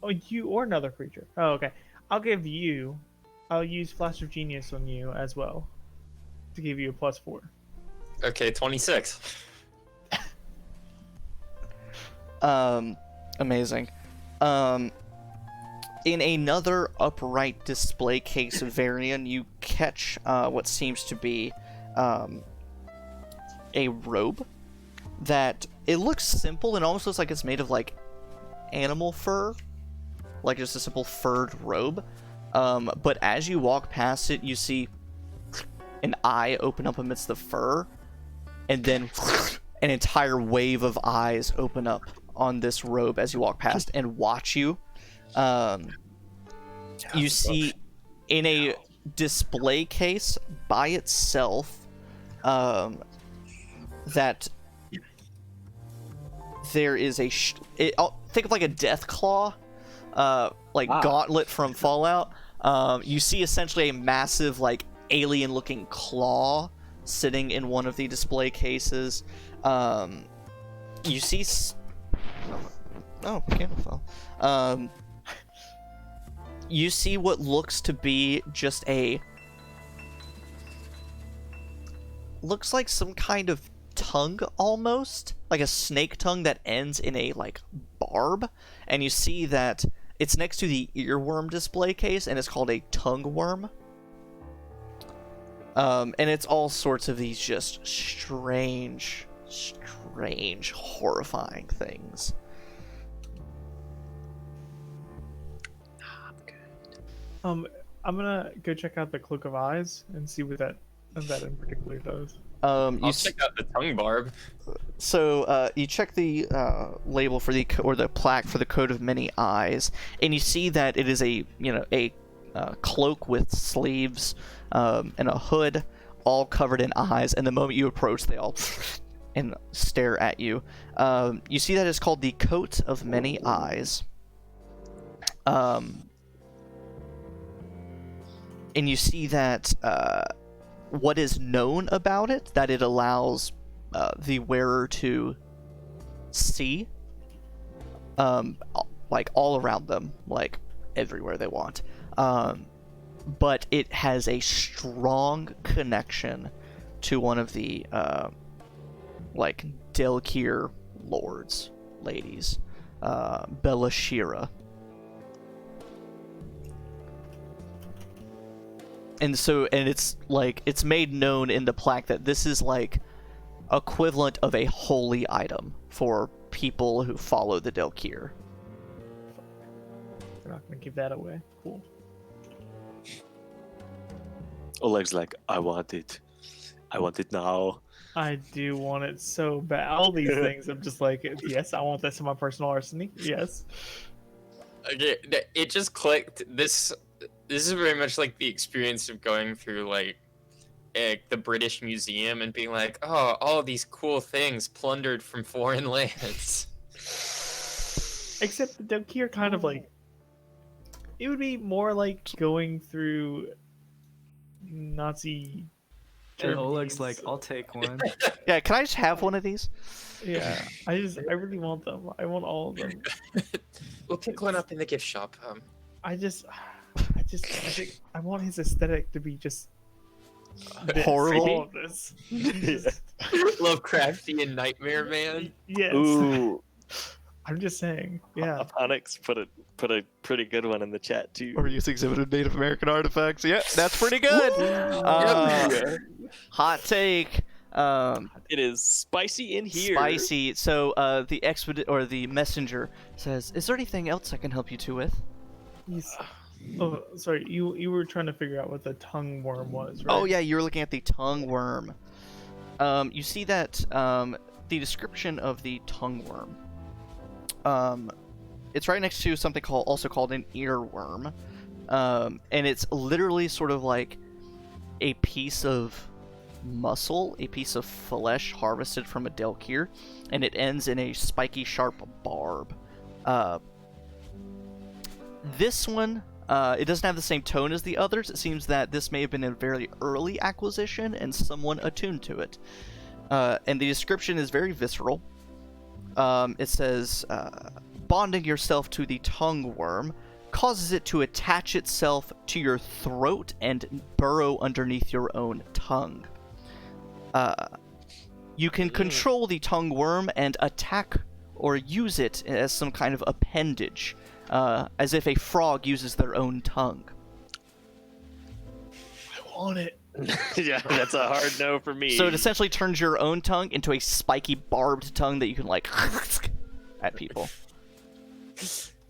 Oh, you or another creature. Oh, okay. I'll use Flash of Genius on you as well to give you a +4. Okay, 26. Amazing. In another upright display case variant, you catch what seems to be a robe that it looks simple and almost looks like it's made of like animal fur, like just a simple furred robe. But as you walk past it, you see an eye open up amidst the fur, and then an entire wave of eyes open up on this robe as you walk past and watch you. You see in a display case by itself that there is think of like a death claw, gauntlet from Fallout. You see essentially a massive like alien looking claw sitting in one of the display cases. You see you see what looks to be just looks like some kind of tongue, almost like a snake tongue that ends in a like barb, and you see that it's next to the earworm display case, and it's called a tongue worm. And it's all sorts of these just strange, horrifying things. I'm gonna go check out the Cloak of Eyes and see what that in particular does. I'll check out the tongue barb. So you check the label for the plaque for the coat of many eyes, and you see that it is a cloak with sleeves and a hood, all covered in eyes. And the moment you approach, they all and stare at you. You see that it's called the Coat of Many Eyes. And you see that what is known about it, that it allows the wearer to see, like all around them, like everywhere they want. But it has a strong connection to one of the like Delkir lords, ladies, Belashira. And it's like, it's made known in the plaque that this is like equivalent of a holy item for people who follow the Delkir. We're not gonna give that away. Cool. Oleg's like, I want it now. I do want it so bad. All these things, I'm just like, yes, I want this in my personal arsenal. Yes. Okay, it just clicked. This is very much like the experience of going through like the British Museum and being like, oh, all of these cool things plundered from foreign lands. Except the Delkir kind of like, it would be more like going through Nazi. And Oleg's like, I'll take one. Yeah, can I just have one of these? Yeah, I really want them. I want all of them. We'll pick one up in the gift shop. I think I want his aesthetic to be just horrible. All of this. Lovecraftian Nightmare Man. Yes. Ooh, I'm just saying. Yeah. Aponix put a pretty good one in the chat too. Or use exhibited Native American artifacts. Yep, that's pretty good. Hot take. It is spicy in here. Spicy. So the messenger says, "Is there anything else I can help you two with?" Oh, sorry. You were trying to figure out what the tongue worm was, right? Oh yeah, you were looking at the tongue worm. You see that the description of the tongue worm. It's right next to something also called an earworm, and it's literally sort of like a piece of muscle, a piece of flesh harvested from a Delkir, and it ends in a spiky, sharp barb. This one, it doesn't have the same tone as the others. It seems that this may have been a very early acquisition and someone attuned to it. And the description is very visceral. It says, bonding yourself to the tongue worm causes it to attach itself to your throat and burrow underneath your own tongue. You can control the tongue worm and attack or use it as some kind of appendage, as if a frog uses their own tongue. I want it. Yeah, that's a hard no for me. So it essentially turns your own tongue into a spiky, barbed tongue that you can, like, at people.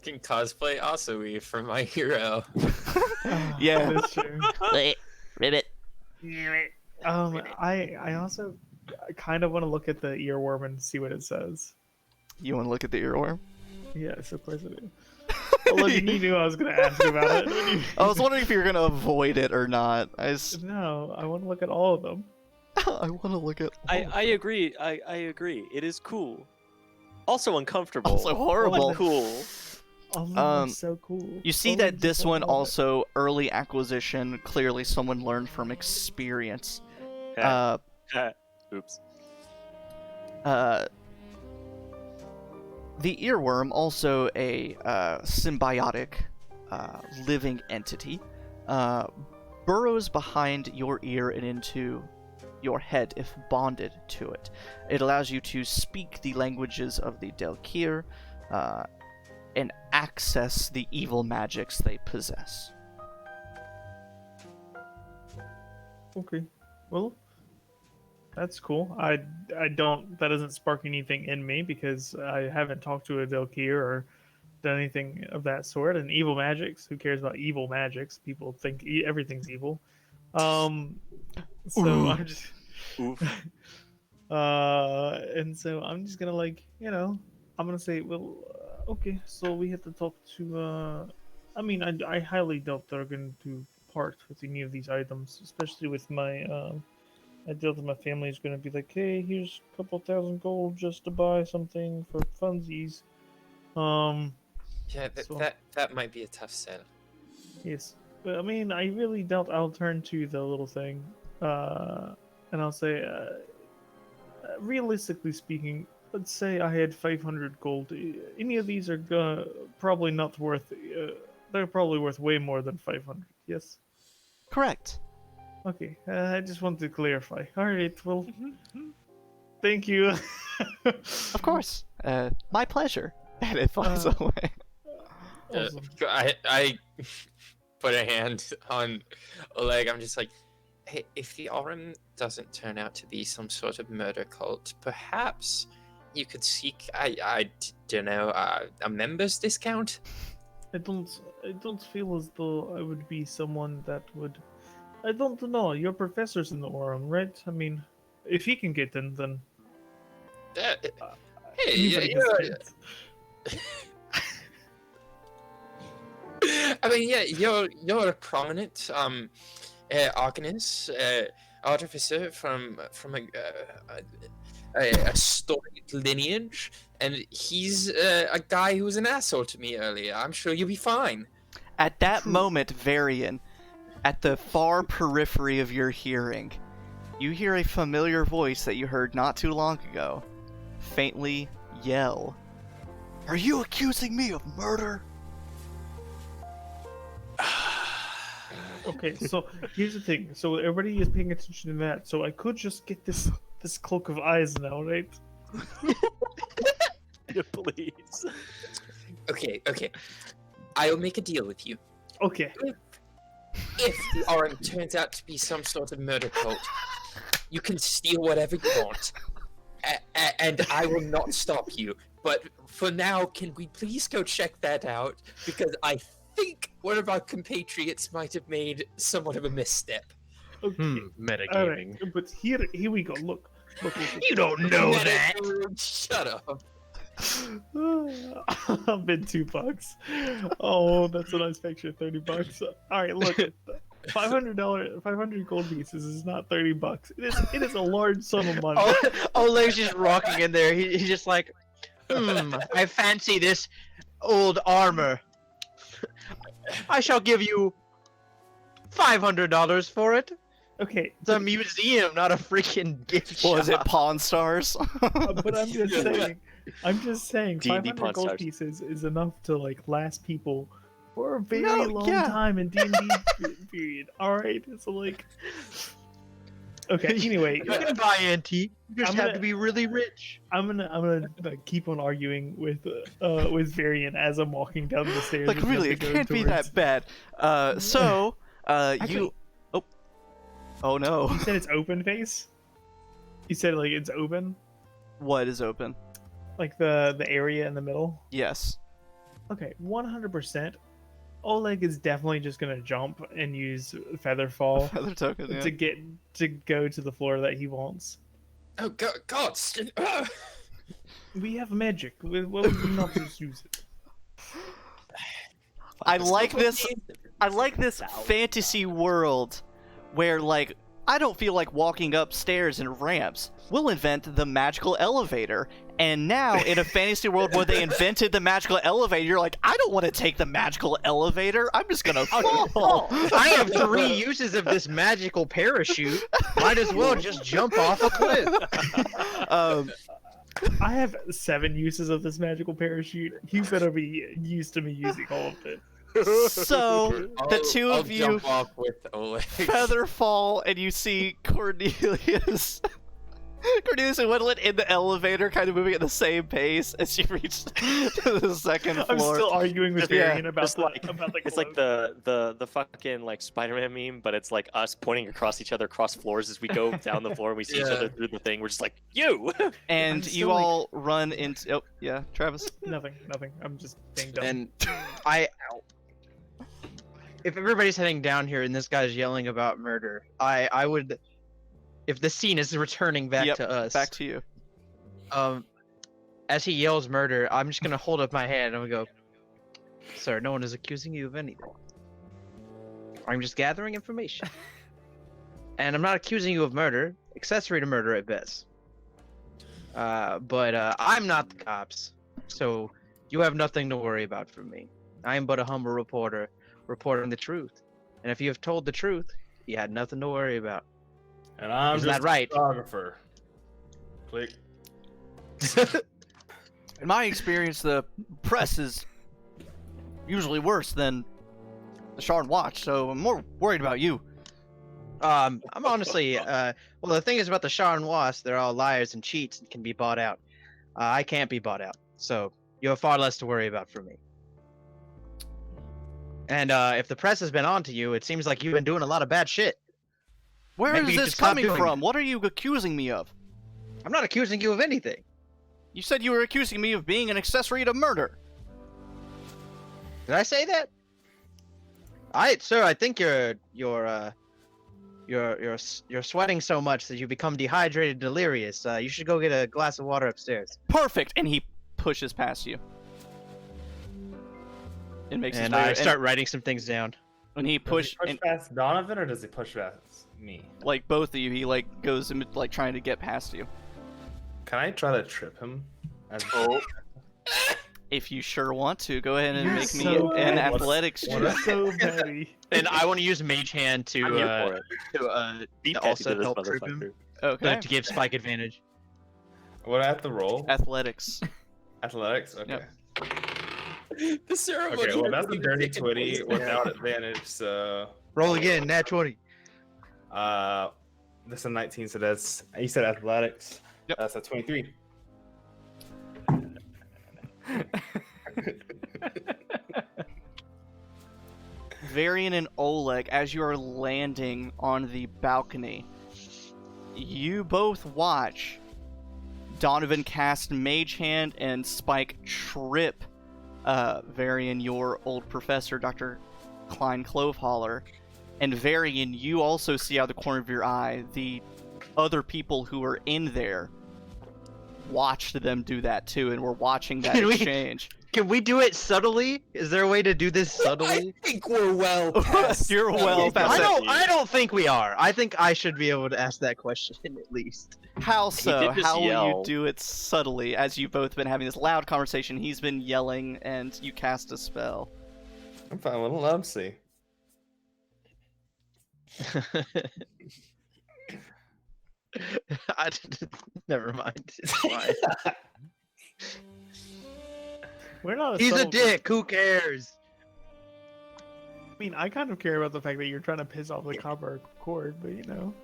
Can cosplay Asui for my hero. Yeah. That's true. Ribbit. I also kind of want to look at the earworm and see what it says. You want to look at the earworm? Yes, of course I do. Well, you knew I was going to ask about it. I was wondering if you were going to avoid it or not. No, I want to look at all of them. I want to look at I agree. I agree. It is cool. Also uncomfortable. Also horrible. But cool. Oh, so cool. You see that this one also, early acquisition, clearly someone learned from experience. Oops. The earworm, also a symbiotic living entity, burrows behind your ear and into your head if bonded to it. It allows you to speak the languages of the Delkir and access the evil magics they possess. Okay. Well, that's cool. That doesn't spark anything in me because I haven't talked to a Delkir or done anything of that sort. And evil magics, who cares about evil magics? People think everything's evil. So I'm just and so I'm just gonna I'm gonna say, well, okay, so we have to talk to I highly doubt they're going to part with any of these items, especially with my I doubt that my family is going to be like, hey, here's a couple thousand gold just to buy something for funsies. Yeah, that might be a tough sell. Yes, but I mean, I really doubt I'll turn to the little thing, and I'll say, realistically speaking, let's say I had 500 gold. Any of these are probably not worth. They're probably worth way more than 500. Yes. Correct. Okay, I just wanted to clarify. All right, well, thank you. Of course. My pleasure. And it flies away. Awesome. I put a hand on a leg. I'm just like, hey, if the Aurum doesn't turn out to be some sort of murder cult, perhaps you could seek, I don't know, a member's discount? I don't feel as though I would be someone that would. I don't know. Your professor's in the Aurum, right? I mean, if he can get in, then. Hey, I mean, yeah, you're a prominent arcanist, artificer from a storied lineage, and he's a guy who was an asshole to me earlier. I'm sure you'll be fine. At that moment, Varian, at the far periphery of your hearing, you hear a familiar voice that you heard not too long ago faintly yell, "Are you accusing me of murder?" Okay, so here's the thing. So everybody is paying attention to that. So I could just get this cloak of eyes now, right? Please. Okay. I'll make a deal with you. Okay. If the arm turns out to be some sort of murder cult, you can steal whatever you want, and I will not stop you. But for now, can we please go check that out? Because I think one of our compatriots might have made somewhat of a misstep. Okay. Metagaming. All right. But here we go. Look. You don't know that. Shut up. I've been $2. Oh, that's a nice picture. $30. All right, look. $500 gold pieces is not $30. It is a large sum of money. Oleg's just rocking in there. He's just like, I fancy this old armor. I shall give you $500 for it. Okay, It's a museum, not a freaking gift shop. Was it Pawn Stars? but I'm just saying, D&D 500 Pawn gold Stars. pieces is enough to like last people for a very No, long yeah. time in D&D period. All right, so like, okay. Anyway, You can buy antique. You just I'm have gonna- to be really rich. I'm gonna keep on arguing with Varian as I'm walking down the stairs. Like, and really, it jumping can't be towards- that bad. You... Oh no. You said it's open face. You said like it's open, What is open? like the area in the middle. Yes. Okay, 100%. Oleg is definitely just gonna jump and use feather fall Feather token, yeah. to go to the floor that he wants. Oh God! We have magic. Why would we not just use it? I like this fantasy world where, like, I don't feel like walking upstairs and ramps. We'll invent the magical elevator. And now, in a fantasy world where they invented the magical elevator, you're like, I don't want to take the magical elevator. I'm just gonna fall. I have 3 uses of this magical parachute. Might as well just jump off a cliff. I have 7 uses of this magical parachute. You better be used to me using all of it. So, the two I'll of you jump off with Oleg. feather fall, and you see Cornelius and Wendland in the elevator, kind of moving at the same pace as you reach the second floor. I'm still arguing with Yeah, Varian about it's like- about the It's like cloak. the fucking like Spider-Man meme, but it's like us pointing across each other across floors as we go down the floor and we see each Yeah. other through the thing. We're just like, you! And I'm you still, like- all run into. Oh, yeah, Travis. Nothing. I'm just being dumb. And if everybody's heading down here and this guy's yelling about murder, I would, if the scene is returning back Yep, to us, Back to you. as he yells murder, I'm just gonna hold up my hand and I'm gonna go, sir, no one is accusing you of anything. I'm just gathering information. And I'm not accusing you of murder, accessory to murder at best. But I'm not the cops, so you have nothing to worry about from me. I am but a humble reporter reporting the truth. And if you have told the truth, you had nothing to worry about. And I'm Isn't just that right? a photographer. Click. In my experience, the press is usually worse than the Sharn Watch, so I'm more worried about you. I'm honestly, well, the thing is about the Sharn Wasp, they're all liars and cheats and can be bought out. I can't be bought out, so you have far less to worry about from me. And if the press has been on to you, it seems like you've been doing a lot of bad shit. Where Maybe is you this should stop coming doing from? What are you accusing me of? I'm not accusing you of anything. You said you were accusing me of being an accessory to murder. Did I say that? Sir, I think you're sweating so much that you become dehydrated, delirious. You should go get a glass of water upstairs. Perfect. And he pushes past you. It makes his And way- I start writing some things down. and he Does push he push and, past Donavan or does he push past me? like both of you. He like goes in, like trying to get past you. Can I try to trip him? Oh. If you sure want to, go ahead and You're make me so an bad. athletics What check. is- so petty. And I want to use Mage Hand to I'm here for it. Beat also to this help trip him. motherfucker. Okay. to give Spike advantage. What do I have to roll? Athletics. Athletics? Okay. The ceremony. Okay, well, that's a hasn't dirty taken 20 place. without advantage, so. Roll again, nat 20. That's a 19, so that's. You said athletics. Yep. That's a 23. Varian and Oleg, as you are landing on the balcony, you both watch Donavan cast Mage Hand and Spike trip Varian, your old professor, Dr. Klein Cloveholler. And Varian, you also see out of the corner of your eye the other people who are in there watched them do that too, and we're watching that exchange. Can we do it subtly? Is there a way to do this subtly? I think we're well past. You're well past I don't think we are. I think I should be able to ask that question at least. How so? did just How will you yell. do it subtly as you've both been having this loud conversation? He's been yelling and you cast a spell. I'm fine with Lumsy. Never mind. It's fine. We're not. He's a subtle dick. Who cares? I mean, I kind of care about the fact that you're trying to piss off the copper cord, but you know.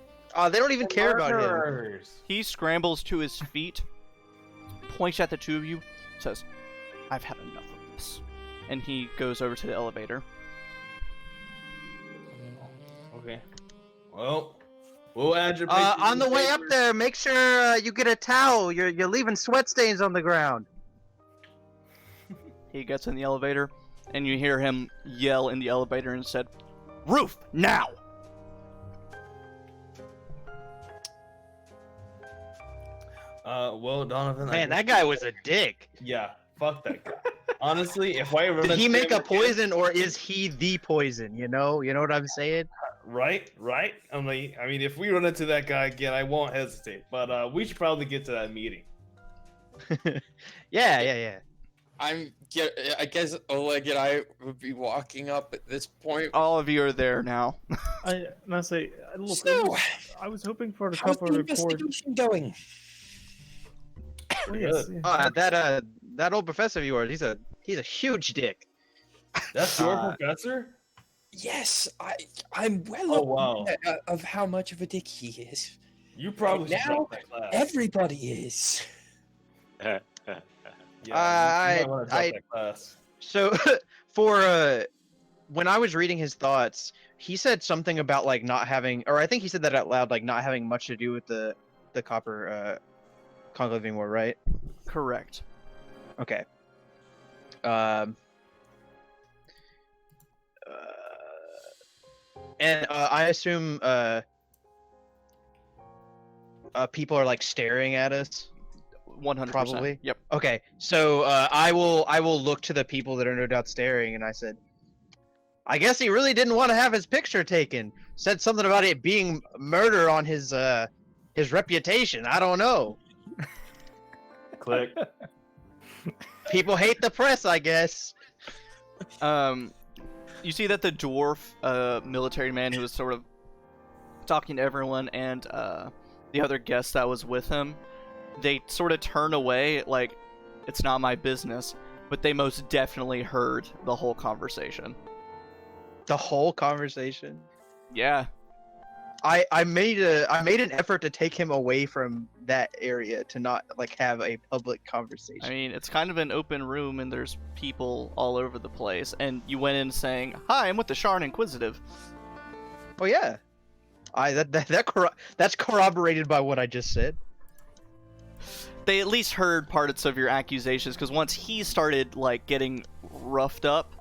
They don't even care about him. Murderers. He scrambles to his feet, points at the two of you, says, "I've had enough of this." And he goes over to the elevator. Okay. Well, we'll add your On the way up there, make sure you get a towel. You're leaving sweat stains on the ground. He gets in the elevator, and you hear him yell in the elevator and said, "Roof, now!" Well, Donovan. Man, that guy was a dick. Yeah, fuck that guy. Honestly, if I run Did he into make him a poison, or is he the poison? You know what I'm saying? again- right. I mean, if we run into that guy again, I won't hesitate. But we should probably get to that meeting. Yeah. I guess Oleg and I would be walking up at this point. All of you are there now. I say, look, So, I was hoping for a how's couple the of reports. investigation going? Oh, yes, yeah. That old professor of yours, he's a huge dick. That's your professor? Yes, I'm well Oh, wow. aware of how much of a dick he is. You probably should Now, drop that class. Everybody is. Yeah, you might wanna drop I- that class. So for when I was reading his thoughts, he said something about like not having, or I think he said that out loud, like not having much to do with the copper conclave anymore, right? Correct. Okay. And I assume people are like staring at us. 100%. Probably. Yep. Okay, so I will look to the people that are no doubt staring, and I said, I guess he really didn't want to have his picture taken. Said something about it being murder on his reputation. I don't know. Click. People hate the press, I guess. You see that the dwarf military man who was sort of talking to everyone and the other guest that was with him, they sort of turn away like it's not my business, but they most definitely heard the whole conversation. The whole conversation. Yeah. I made an effort to take him away from that area to not like have a public conversation. I mean, it's kind of an open room and there's people all over the place, and you went in saying, "Hi, I'm with the Sharn Inquisitive." Oh yeah, that's corroborated by what I just said. They at least heard parts of your accusations, because once he started like getting roughed up,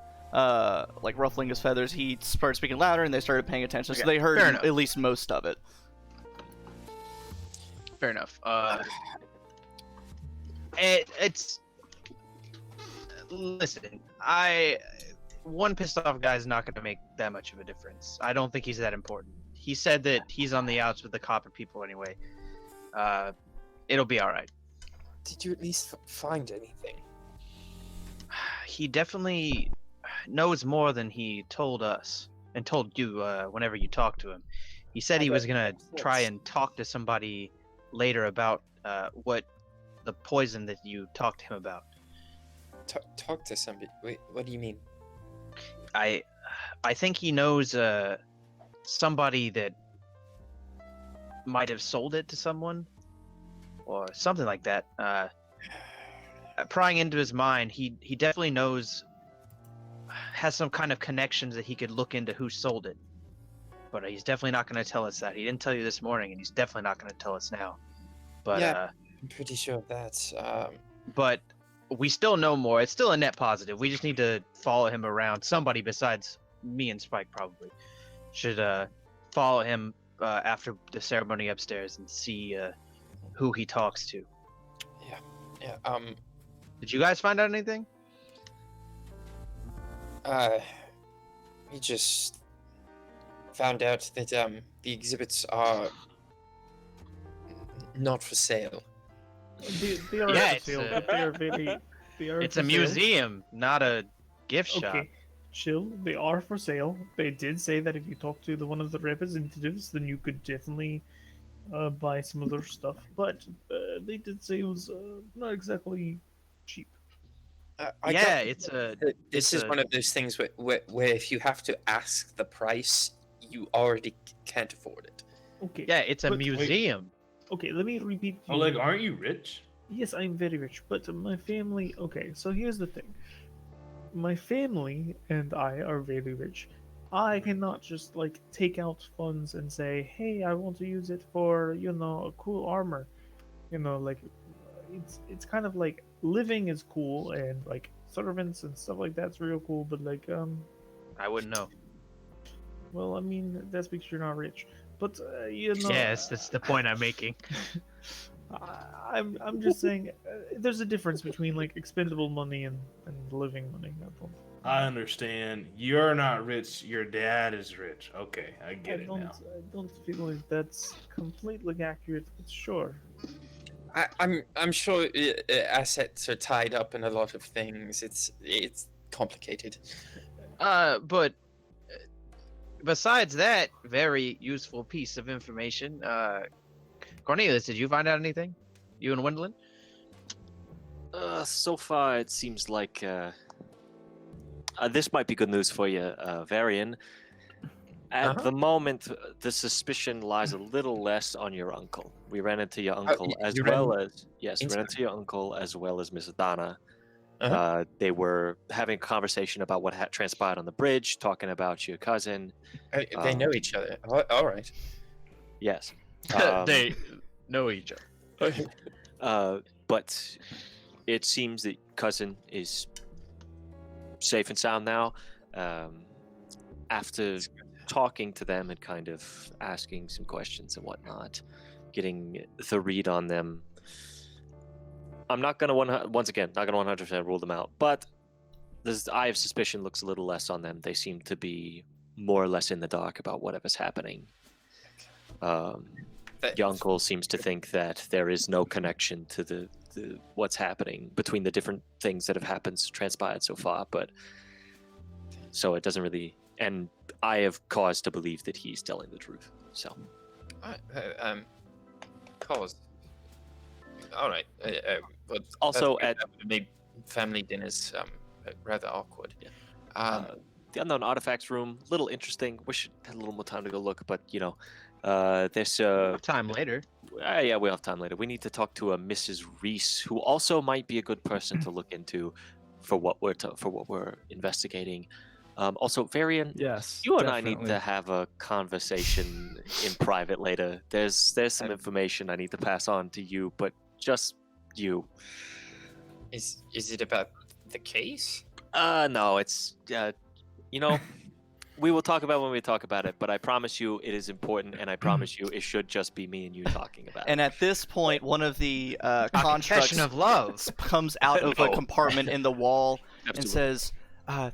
like ruffling his feathers, he started speaking louder and they started paying attention, so Okay, they heard fair enough. at least most of it. Fair enough. It's listen. One pissed off guy is not going to make that much of a difference. I don't think he's that important. He said that he's on the outs with the copper people anyway. It'll be all right. Did you at least find anything? He definitely knows more than he told us and told you whenever you talked to him. He said he was gonna try and talk to somebody later about what the poison that you talked to him about. Talk to somebody. Wait, what do you mean? I think he knows somebody that might have sold it to someone or something like that. Prying into his mind, he definitely knows has some kind of connections that he could look into who sold it. But he's definitely not going to tell us that. He didn't tell you this morning, and he's definitely not going to tell us now. But Yeah. I'm pretty sure of that. but we still know more. It's still a net positive. We just need to follow him around. Somebody besides me and Spike probably should follow him after the ceremony upstairs and see who he talks to. Yeah. Did you guys find out anything? We just found out that the exhibits are not for sale. They are Yeah, for sale, but they are very. They are It's for a sale. museum, not a gift shop. Okay, chill. They are for sale. They did say that if you talk to one of the representatives, then you could definitely buy some of their stuff. But they did say it was not exactly cheap. This is one of those things where if you have to ask the price, you already can't afford it. Okay. Yeah, it's a but- museum. Okay, let me repeat. to Oleg, you. aren't you rich? Yes, I'm very rich, but my family. Okay, so here's the thing. My family and I are very rich. I cannot just like take out funds and say, "Hey, I want to use it for a cool armor." Like it's kind of like living is cool and like servants and stuff like that's real cool, but like I wouldn't know. well, I mean that's because you're not rich. But Yes, that's the point I'm making. I'm just saying there's a difference between like expendable money and living money. I understand. You're not rich. Your dad is rich. Okay, I get it now. I don't feel like that's completely accurate, but sure. I'm sure assets are tied up in a lot of things. It's complicated. But besides that very useful piece of information, Cornelius, did you find out anything? You and Wendolyn? So far, it seems like this might be good news for you, Varian. At the moment, the suspicion lies a little less on your uncle. We ran into your uncle we ran into your uncle as well as Miss Donna. They were having a conversation about what had transpired on the bridge, talking about your cousin. They know each other. All right. Yes. They know each other. But it seems that cousin is safe and sound now. After talking to them and kind of asking some questions and whatnot, getting the read on them, I'm not gonna 100% rule them out, but this eye of suspicion looks a little less on them. They seem to be more or less in the dark about whatever's happening. Your uncle seems to think that there is no connection to the what's happening between the different things that have transpired so far, but so it doesn't really. And I have cause to believe that he's telling the truth. So, cause. All right. But also at maybe family dinners, rather awkward. Yeah. The unknown artifacts room, little interesting. Wish I had a little more time to go look, but there's time later. Yeah, we'll have time later. We need to talk to a Mrs. Reese, who also might be a good person to look into for what we're investigating. Also, Varian, Yes, you and definitely. I need to have a conversation in private later. There's some information I need to pass on to you, but just you. Is it about the case? No, it's we will talk about it when we talk about it, but I promise you it is important, and I promise you it should just be me and you talking about it. And at this point, one of the constructs Confession of love comes out of a No. compartment in the wall and Absolutely. says,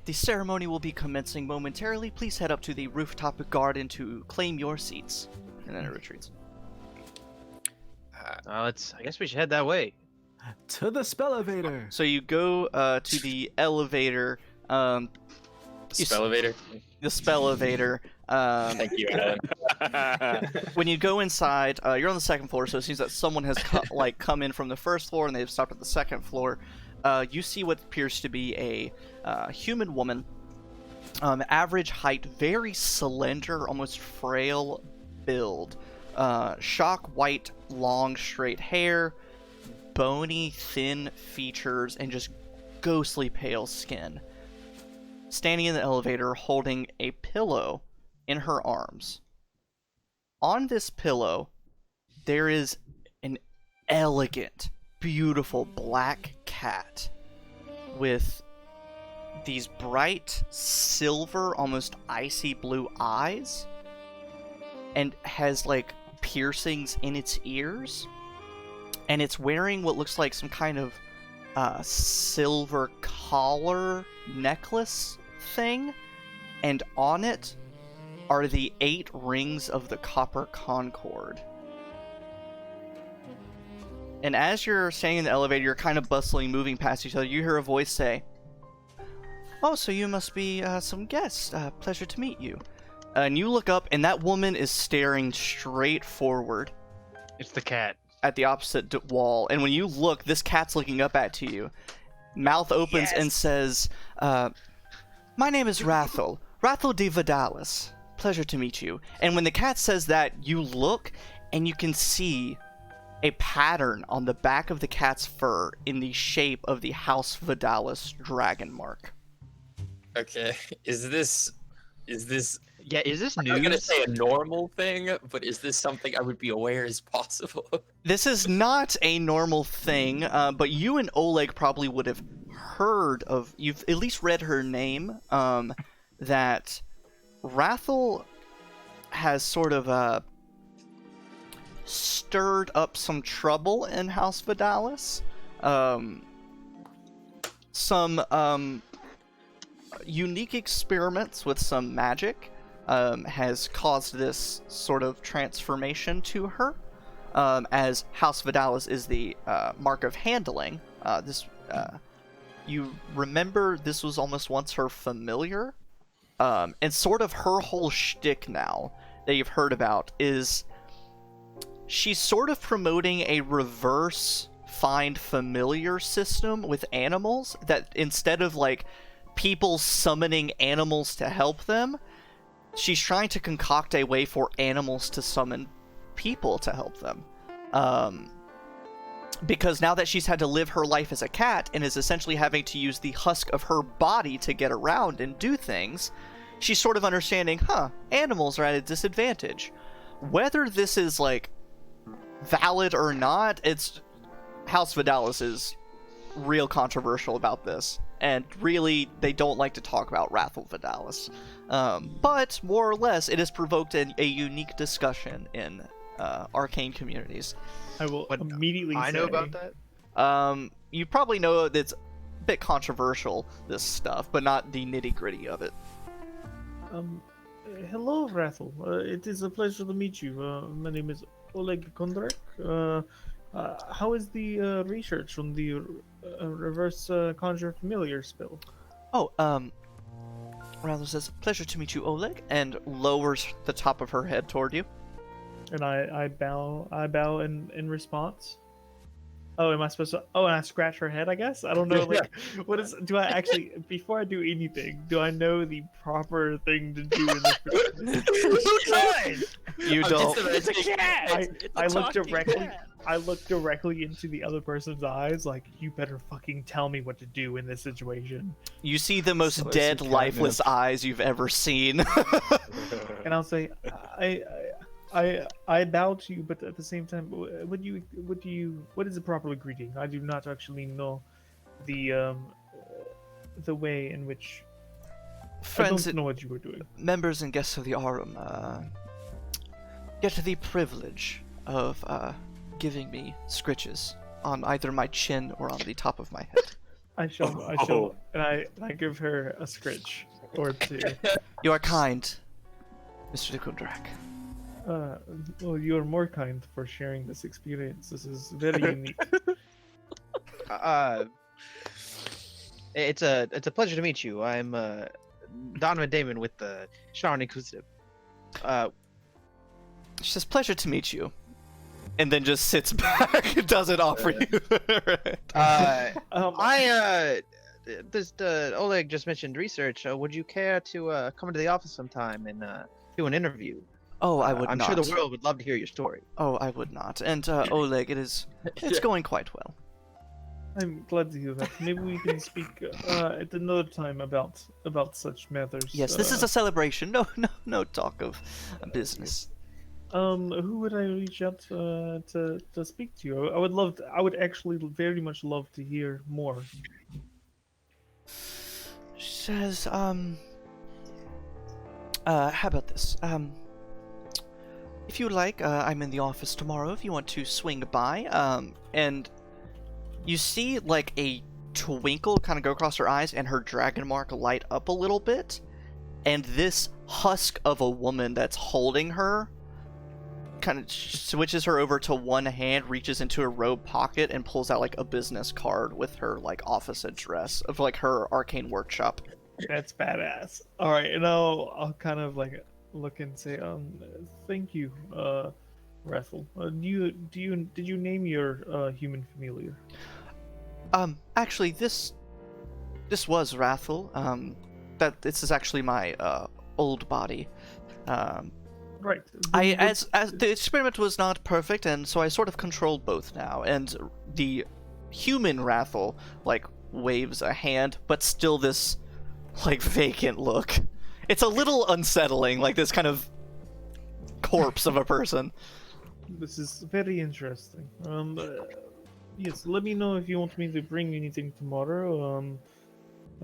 the ceremony will be commencing momentarily. Please head up to the rooftop garden to claim your seats. And then it retreats. I guess we should head that way. To the spell-elevator. So you go to the elevator, Spell-elevator? the spell-elevator. Thank you, Alan. When you go inside, you're on the second floor, so it seems that someone has come in from the first floor and they've stopped at the second floor. You see what appears to be a human woman, average height, very slender, almost frail build, shock white, long, straight hair, bony, thin features, and just ghostly pale skin. standing in the elevator holding a pillow in her arms. On this pillow, there is an elegant, beautiful black cat with these bright silver, almost icy blue eyes, and has like piercings in its ears, and it's wearing what looks like some kind of silver collar necklace thing, and on it are the 8 rings of the Copper Concord. And as you're standing in the elevator, you're kind of bustling, moving past each other, you hear a voice say, "Oh, so you must be some guest. Pleasure to meet you." And you look up, and that woman is staring straight forward. It's the cat. At the opposite wall. And when you look, this cat's looking up at you. Mouth opens and says, "My name is Rathel. Rathel de Vidalis. Pleasure to meet you." And when the cat says that, you look, and you can see a pattern on the back of the cat's fur in the shape of the House Vidalis dragon mark. Okay, is this Yeah, is this I'm not gonna news? say a normal thing, but is this something I would be aware is possible? This is not a normal thing, but you and Oleg probably would have heard of, you've at least read her name, that Rathel has sort of stirred up some trouble in House Vidalis. Some unique experiments with some magic has caused this sort of transformation to her. As House Vidalis is the mark of handling, you remember this was almost once her familiar, and sort of her whole shtick now that you've heard about is she's sort of promoting a reverse find familiar system with animals, that instead of like people summoning animals to help them, she's trying to concoct a way for animals to summon people to help them. Because now that she's had to live her life as a cat and is essentially having to use the husk of her body to get around and do things, she's sort of understanding, animals are at a disadvantage. Whether this is like valid or not, it's House Vidalis is real controversial about this, and really they don't like to talk about Rathel Vidalis. But more or less, it has provoked a unique discussion in arcane communities. I will immediately I say, know about that. You probably know that it's a bit controversial, this stuff, but not the nitty-gritty of it. Hello, Rathel. It is a pleasure to meet you. My name is Oleg Kondrak. How is the research on the reverse conjure familiar spell? Rathel says, "Pleasure to meet you, Oleg," and lowers the top of her head toward you. And I bow in response. Oh, am I supposed to? Oh, and I scratch her head, I guess? I don't know, like, what is, do I actually, before I do anything, do I know the proper thing to do in this? You don't. It's a cat. I look directly into the other person's eyes, like, you better fucking tell me what to do in this situation. You see the most Slice dead, of lifeless catnip. eyes you've ever seen. And I'll say, I bow to you, but at the same time, what is the proper greeting? I do not actually know the way in which. Friends, I don't know what you were doing. members and guests of the Aurum, get the privilege of giving me scritches on either my chin or on the top of my head. I shall, and I give her a scritch or two. You are kind, Mr. de Kundrak. Well, you are more kind for sharing this experience. This is very unique. It's a pleasure to meet you. I'm Donavan Damon with the Sharn Nights. She says, "Pleasure to meet you," and then just sits back and doesn't offer you. Oleg just mentioned research. Would you care to come into the office sometime and do an interview? Oh, I would I'm not. sure the world would love to hear your story. Oh, I would not. And Oleg, it's going quite well. I'm glad to hear that. Maybe we can speak at another time about such matters. Yes, this is a celebration. No talk of business. Who would I reach out to speak to? I would actually very much love to hear more. She says, how about this? If you like, I'm in the office tomorrow if you want to swing by. And you see, like, a twinkle kind of go across her eyes and her dragon mark light up a little bit. And this husk of a woman that's holding her kind of switches her over to one hand, reaches into a robe pocket, and pulls out, like, a business card with her, like, office address of, like, her arcane workshop. That's badass. All right, and I'll kind of, like, look and say, thank you, Rathel. Did you name your human familiar? Actually, this was Rathel. This is actually my old body. Right. As the experiment was not perfect, and so I sort of control both now. And the human Rathel, like, waves a hand, but still this, like, vacant look. It's a little unsettling, like this kind of corpse of a person. This is very interesting. Yes, let me know if you want me to bring anything tomorrow.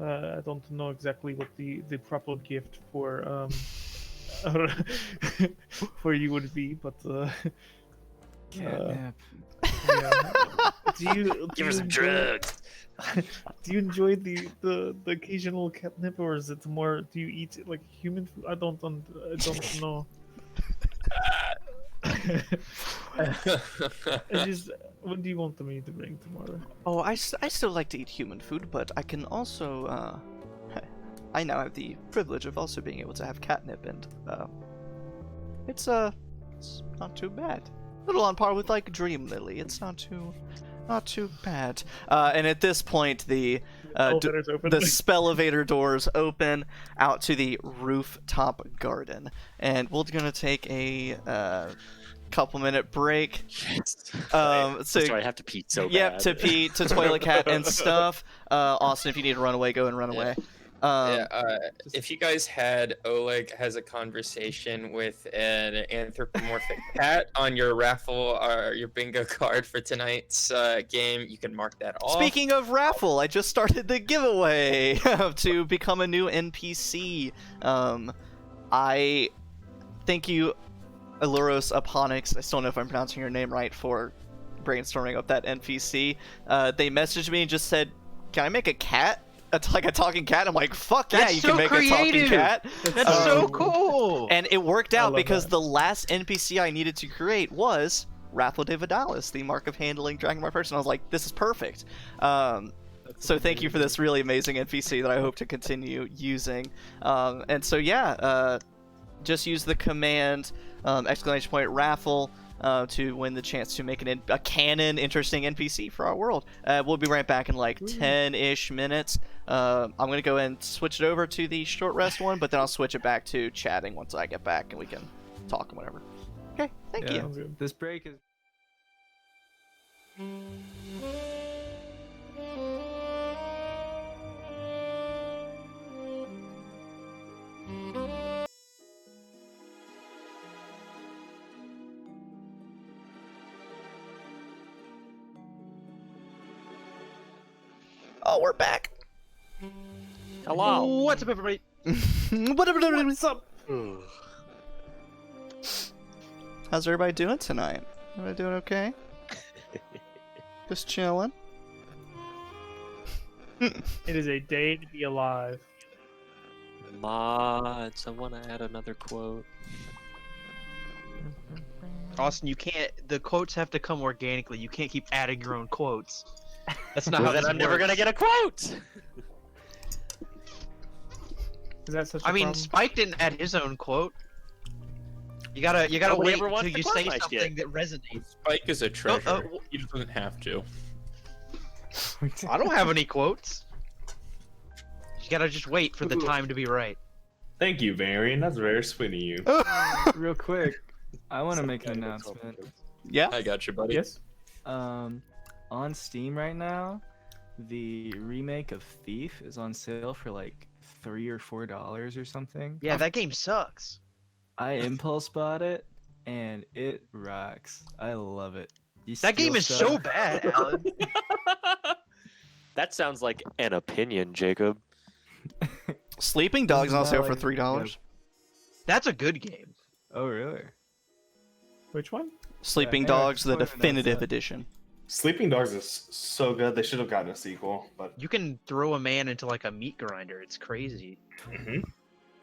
I don't know exactly what the proper gift for for you would be, but Catnip. yeah. Give her some drugs. Do you enjoy the occasional catnip, or is it more? Do you eat like human food? I don't know. What do you want me to bring tomorrow? Oh, I still like to eat human food, but I can also, I now have the privilege of also being able to have catnip, and, it's not too bad. A little on par with, like, Dream Lily. It's not too bad. And at this point, the spell-evator doors open out to the rooftop garden. And we're going to take a couple-minute break. So I have to pee so bad. Yep, to pee, to toilet cat and stuff. Austin, if you need to run away, go and run away. If you guys had Oleg has a conversation with an anthropomorphic cat on your raffle or your bingo card for tonight's game, you can mark that off. Speaking of raffle, I just started the giveaway to become a new NPC. I thank you, Aluros Aponix. I still don't know if I'm pronouncing your name right for brainstorming up that NPC. They messaged me and just said, "Can I make a cat?" Like a talking cat. I'm like, fuck yeah, you can make a talking cat. That's so cool. And it worked out because that. the last NPC I needed to create was Rathel de Vidalis, the Mark of Handling Dragonmark person. I was like, this is perfect. So thank you for this really amazing NPC that I hope to continue using. And so yeah, just use the command !Raffle to win the chance to make a canon interesting NPC for our world. We'll be right back in like 10-ish minutes. I'm going to go and switch it over to the short rest one, but then I'll switch it back to chatting once I get back and we can talk and whatever. Okay, thank you. This break is... Oh, we're back. Hello. What's up, everybody? What's up? How's everybody doing tonight? Everybody doing okay? Just chilling. It is a day to be alive. Mods, I want to add another quote. Austin, you can't. The quotes have to come organically. You can't keep adding your own quotes. That's not Well, how then this I'm never works. gonna get a quote. Is that such a I mean, problem? Spike didn't add his own quote. You gotta Nobody wait ever wants till the you quote say nice something yet. that resonates. Spike is a treasure. oh, He doesn't have to. I don't have any quotes. You gotta just wait for the time to be right. Thank you, Varian. That's very sweet of you. Real quick, I want to make an announcement. Yeah? I got you, buddy. Yes. On Steam right now, the remake of Thief is on sale for like $3 or $4 or something. Yeah, that game sucks. I impulse bought it, and it rocks. I love it. You That game steal is stuff. so bad, Alan. That sounds like an opinion, Jacob. Sleeping Dogs on Isn't sale that for like- $3. That's a good game. Oh, really? Which one? Sleeping anyway, Dogs, just the wanted to announce definitive that. edition. Sleeping Dogs is so good. They should have gotten a sequel, but You can throw a man into like a meat grinder. It's crazy.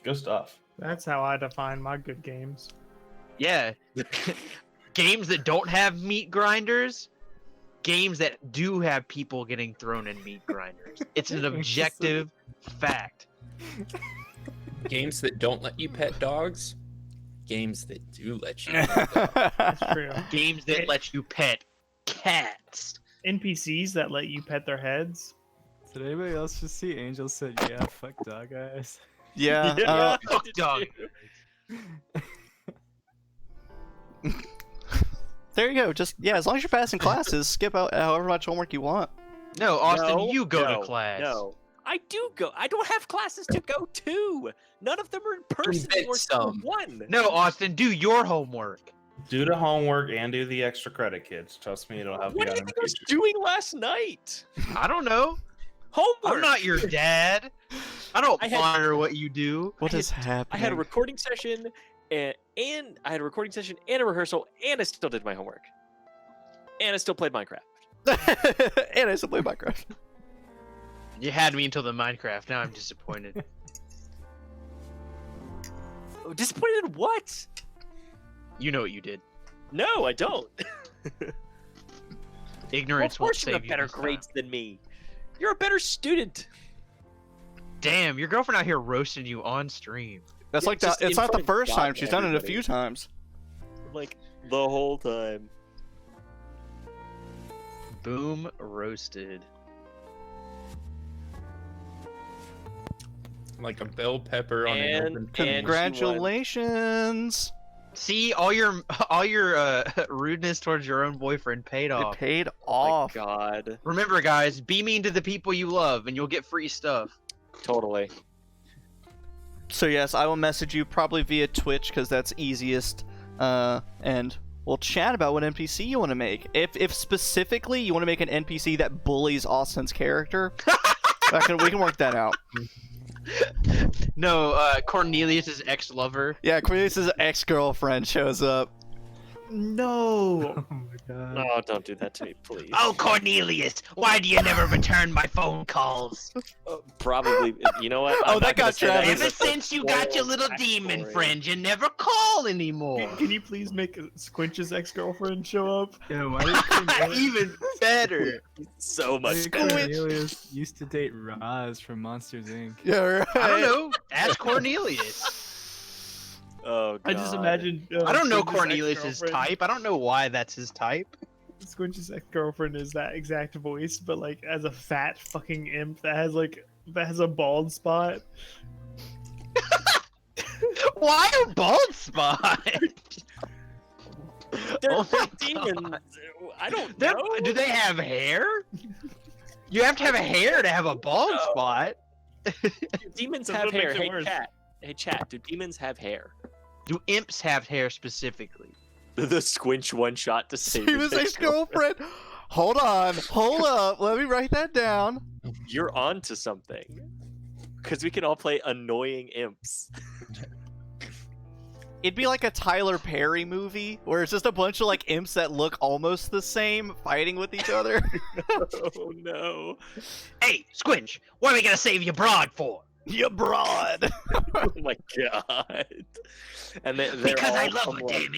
good stuff. That's how I define my good games. Yeah. Games that don't have meat grinders, games that do have people getting thrown in meat grinders. It's an objective fact. Games that don't let you pet dogs. Games that do let you. That's true. Games that let you pet cats. NPCs that let you pet their heads. Did anybody else just see Angel said, yeah, fuck dog eyes? Yeah. Fuck dog. There you go. Just as long as you're passing classes, skip out however much homework you want. No, Austin, No, you go no, to class. No, I do go. I don't have classes to go to. None of them are in person or Convince some. one. No, Austin, do your homework. Do the homework and do the extra credit, kids. Trust me, it'll help What you do out you in the think I was future. doing last night? I don't know. Homework. I'm not your dad. I don't I had- monitor what you do. What I is happening? I had a recording session, and I had a recording session and a rehearsal, and I still did my homework, and I still played Minecraft. And I still play Minecraft. You had me until the Minecraft. Now I'm disappointed. Oh, disappointed in what? You know what you did. No, I don't. Ignorance Of will course you save have you better this time. grades than me. You're a better student. Damn, your girlfriend out here roasting you on stream. That's Yeah, like the, just it's in not the front of first God time. and She's done it a everybody. few times. Like the whole time. Boom roasted. Like a bell pepper on an And- open and- flame. Congratulations. See, all your rudeness towards your own boyfriend paid It off. paid Oh off. my God. Remember, guys, be mean to the people you love, and you'll get free stuff. Totally. So yes, I will message you probably via Twitch because that's easiest, and we'll chat about what NPC you want to make. If specifically you want to make an NPC that bullies Austin's character, we can work that out. No, Cornelius's ex-lover. Yeah, Cornelius' ex-girlfriend shows up. No. Oh my god. No, don't do that to me, please. Oh, Cornelius, why do you never return my phone calls? Probably. You know what? Oh, I'm that not gonna got say that. Travis. Ever since you got your little demon friend, you never call anymore. Can you please make Squinch's ex-girlfriend show up? Yeah, why did Cornelius, Even better. So why much did better. Cornelius used to date Roz from Monsters Inc. Yeah, right. I don't know. Ask Cornelius. Oh, God. I just imagine. I don't know Squinch's Cornelius's ex-girlfriend- type. I don't know why that's his type. Squinch's ex-girlfriend is that exact voice, but like as a fat fucking imp that has a bald spot. Why a bald spot? They're Oh my demons. I don't They're- know. Do they have hair? You have to have a hair to have a bald No. spot. Demons That's have what makes hair. it Hey, worse. chat. Hey, chat. Do demons have hair? Do imps have hair specifically? The squinch one shot to save He your was ex-girlfriend. ex-girlfriend. Hold on, hold up. Let me write that down. You're on to something. Because we can all play annoying imps. It'd be like a Tyler Perry movie where it's just a bunch of like imps that look almost the same fighting with each other. Oh, no. Hey, Squinch, what are we gonna save you broad for? You broad. Oh, my God. And they're Because I all love from, her, like, damn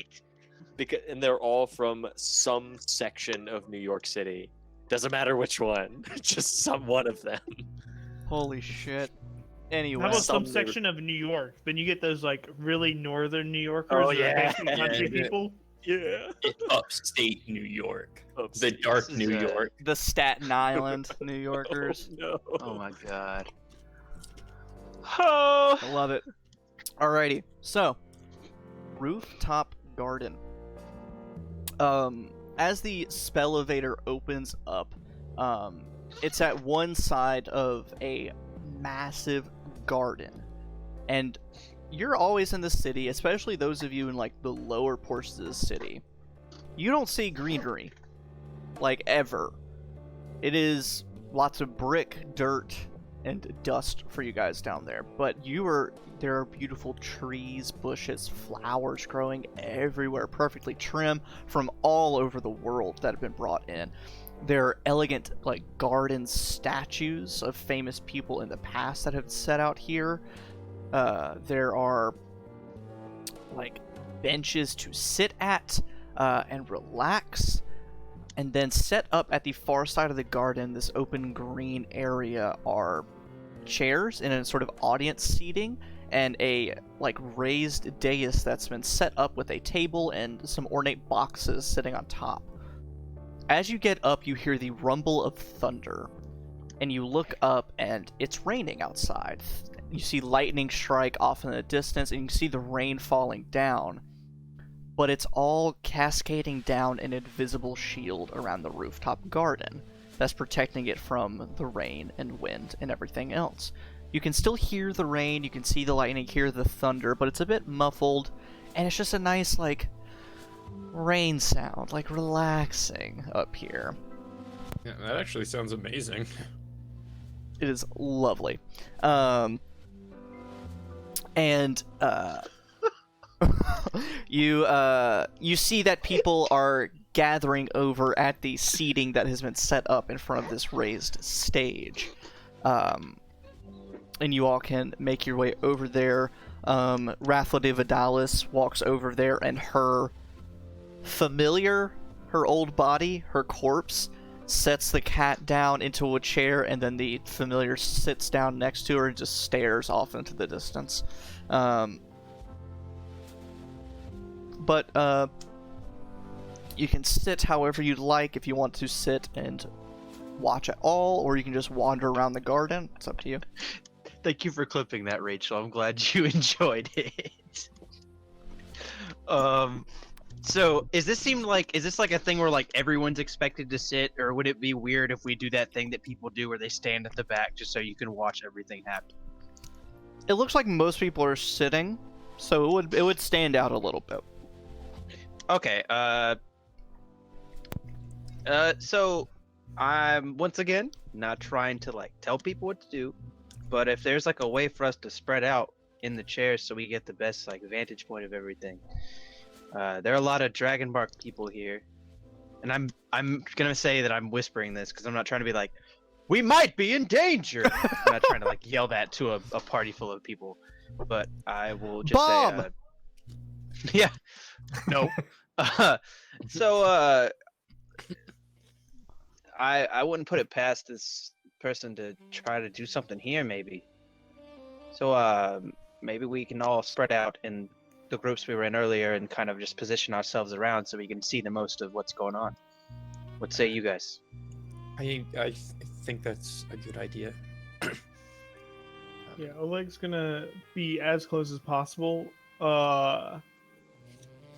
it. and they're all from some section of New York City. Doesn't matter which one. Just some one of them. Holy shit. How Anyway, about some Some section of New York? Then you get those like really northern New Yorkers. Oh, that are yeah. basically country Yeah. people. Yeah. Upstate New York. The dark This is, New uh, York. the Staten Island New Yorkers. No. Oh my god. Oh. I love it. Alrighty, so rooftop garden. As the spell elevator opens up, It's at one side of a massive garden. And you're always in the city, especially those of you in like the lower portions of the city. You don't see greenery, like ever. It is lots of brick, dirt, and dust for you guys down there. But there are beautiful trees, bushes, flowers growing everywhere, perfectly trimmed from all over the world that have been brought in. There are elegant, like, garden statues of famous people in the past that have set out here. There are, like, benches to sit at and relax. And then set up at the far side of the garden, this open green area, are chairs in a sort of audience seating and a, like, raised dais that's been set up with a table and some ornate boxes sitting on top. As you get up, you hear the rumble of thunder, and you look up, and it's raining outside. You see lightning strike off in the distance, and you see the rain falling down, but it's all cascading down an invisible shield around the rooftop garden that's protecting it from the rain and wind and everything else. You can still hear the rain, you can see the lightning, hear the thunder, but it's a bit muffled, and it's just a nice, like, rain sound, like, relaxing up here. Yeah, that actually sounds amazing. It is lovely. You see that people are gathering over at the seating that has been set up in front of this raised stage. And you all can make your way over there. Rathla de Vidalis walks over there, and her familiar, her old body, her corpse, sets the cat down into a chair, and then the familiar sits down next to her and just stares off into the distance. But you can sit however you'd like if you want to sit and watch at all, or you can just wander around the garden. It's up to you. Thank you for clipping that, Rachel. I'm glad you enjoyed it. So is this like a thing where like everyone's expected to sit, or would it be weird if we do that thing that people do where they stand at the back just so you can watch everything happen? It looks like most people are sitting, so it would stand out a little bit. Okay, so I'm once again not trying to like tell people what to do, but if there's like a way for us to spread out in the chairs so we get the best like vantage point of everything. There are a lot of Dragonbark people here, and I'm gonna say that I'm whispering this because I'm not trying to be like, we might be in danger. I'm not trying to like yell that to a party full of people, but I will just Bob! say, yeah, no. So I wouldn't put it past this person to try to do something here, maybe. So maybe we can all spread out in the groups we were in earlier and kind of just position ourselves around so we can see the most of what's going on. What say you guys? I think that's a good idea. Yeah, Oleg's gonna be as close as possible.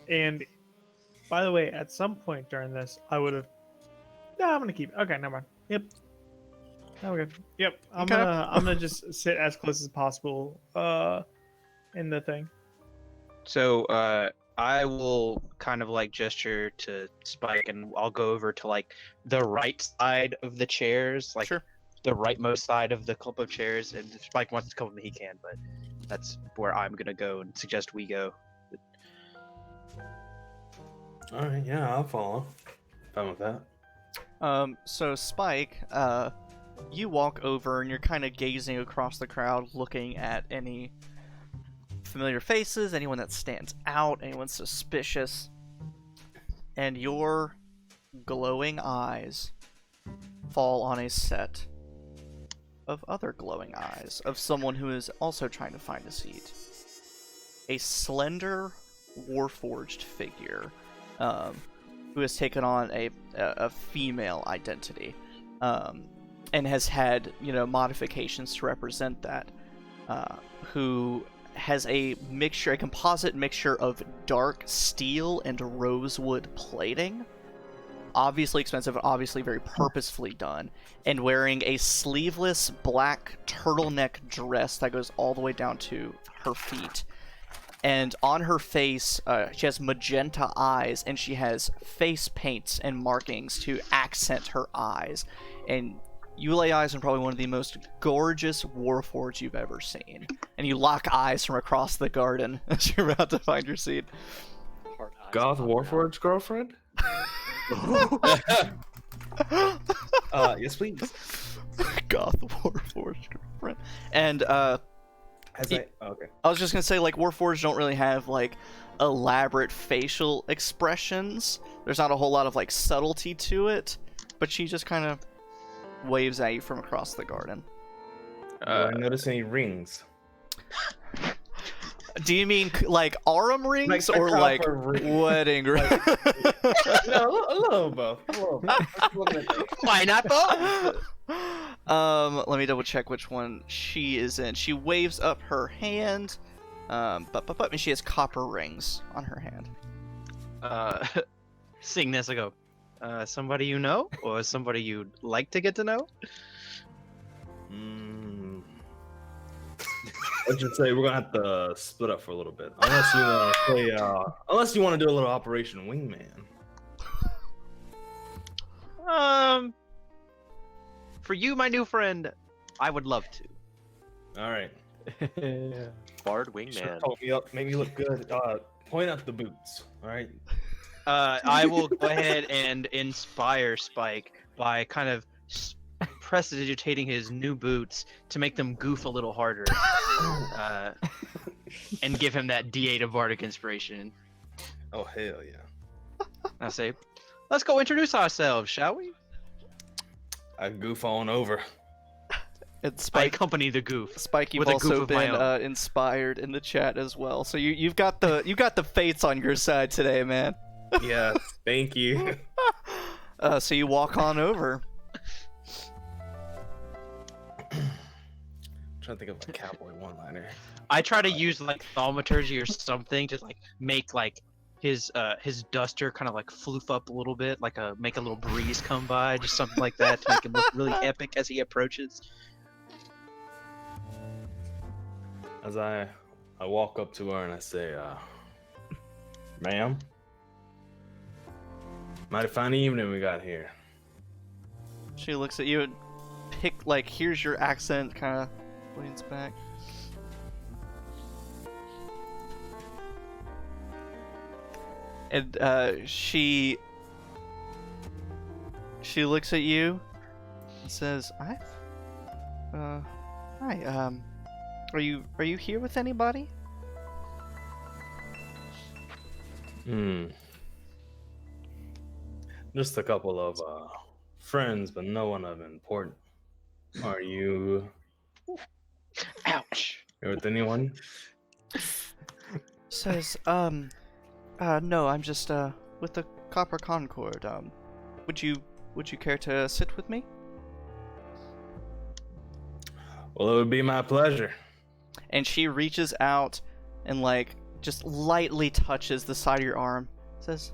And by the way, at some point during this, I would have. No, I'm gonna keep it. Okay, never mind. Yep. No, we're good. Yep. I'm gonna just sit as close as possible. In the thing. So I will kind of like gesture to Spike, and I'll go over to like the right side of the chairs, like Sure. the rightmost side of the clump of chairs. And if Spike wants to come with me, he can, but that's where I'm gonna go and suggest we go. All right, yeah, I'll follow. Fine with that. So Spike, you walk over and you're kind of gazing across the crowd, looking at any familiar faces, anyone that stands out, anyone suspicious, and your glowing eyes fall on a set of other glowing eyes of someone who is also trying to find a seat. A slender, warforged figure who has taken on a female identity and has had, modifications to represent that, who has a composite mixture of dark steel and rosewood plating, obviously expensive, obviously very purposefully done, and wearing a sleeveless black turtleneck dress that goes all the way down to her feet. And on her face, she has magenta eyes, and she has face paints and markings to accent her eyes. And you lay eyes on probably one of the most gorgeous warforged you've ever seen. And you lock eyes from across the garden as you're about to find your seat. Goth Warforged girlfriend? Yes, please. Goth Warforged girlfriend. And, Okay. I was just gonna say, like, Warforged don't really have, like, elaborate facial expressions. There's not a whole lot of, like, subtlety to it. But she just kind of waves at you from across the garden. Do I notice any rings? Do you mean, like, arm rings Like or, like, ring. wedding rings? No, a little both. Why not both? Let me double check which one she is in. She waves up her hand, and she has copper rings on her hand. Seeing this, I go, somebody you know, or somebody you'd like to get to know? Let's just say we're gonna have to split up for a little bit, unless you want to play. Unless you want to do a little Operation Wingman. For you, my new friend, I would love to. All right. Bard Sure, wingman. talk me up, make me look good. Point out the boots. All right. I will go ahead and inspire Spike by kind of prestidigitating his new boots to make them goof a little harder, and give him that D8 of Bardic Inspiration. Oh hell yeah! I say, let's go introduce ourselves, shall we? I goof on over. And I Spike, accompany the goof. Spike, you've with a goof also of my been own. inspired in the chat as well. So you've got the fates on your side today, man. Yes, thank you. So you walk on over. Trying to think of a cowboy one-liner. I try to use like thaumaturgy or something to like make like his duster kind of like floof up a little bit, like make a little breeze come by, just something like that to make him look really epic as he approaches. As I walk up to her and I say, ma'am, mighty fine evening we got here. She looks at you and here's your accent, kind of leans back. And she looks at you and says, hi, are you here with anybody? Just a couple of friends, but no one of important. Are you Ouch. here with anyone? Says, no, I'm just with the Copper Concord. Would you care to sit with me? Well, it would be my pleasure. And she reaches out and just lightly touches the side of your arm. Says,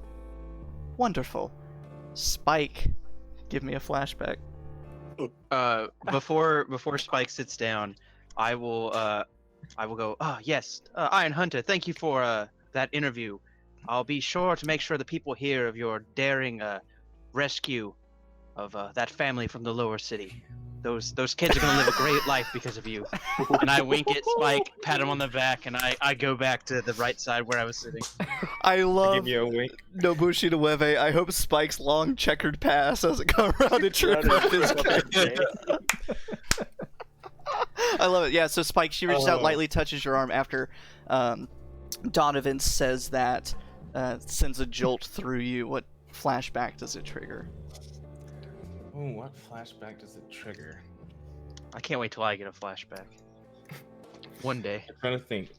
wonderful. Spike, give me a flashback. Before Spike sits down, I will go, yes, Iron Hunter, thank you for that interview. I'll be sure to make sure the people hear of your daring rescue of that family from the lower city. Those kids are gonna live a great life because of you. And I wink at Spike, pat him on the back, and I go back to the right side where I was sitting. I love Give you a wink. Nobushi Nueve. I hope Spike's long checkered pass doesn't come around and trip up his character. I love it. Yeah, so Spike, she reaches out, lightly touches your arm after Donavan says that, sends a jolt through you. What flashback does it trigger? Ooh, what flashback does it trigger? I can't wait till I get a flashback. One day. I'm trying to think.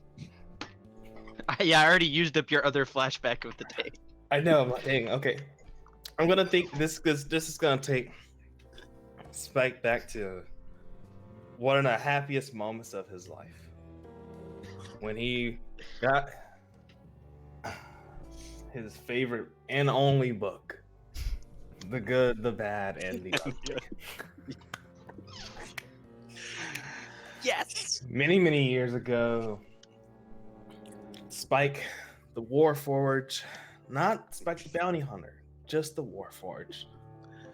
Yeah, I already used up your other flashback of the day. I know, I'm like, dang, okay. I'm gonna think this, because this is gonna take Spike back to one of the happiest moments of his life. When he got his favorite and only book The good, the bad, and the ugly. Yes. Many years ago, Spike, the Warforged, not Spike the Bounty Hunter, just the Warforged,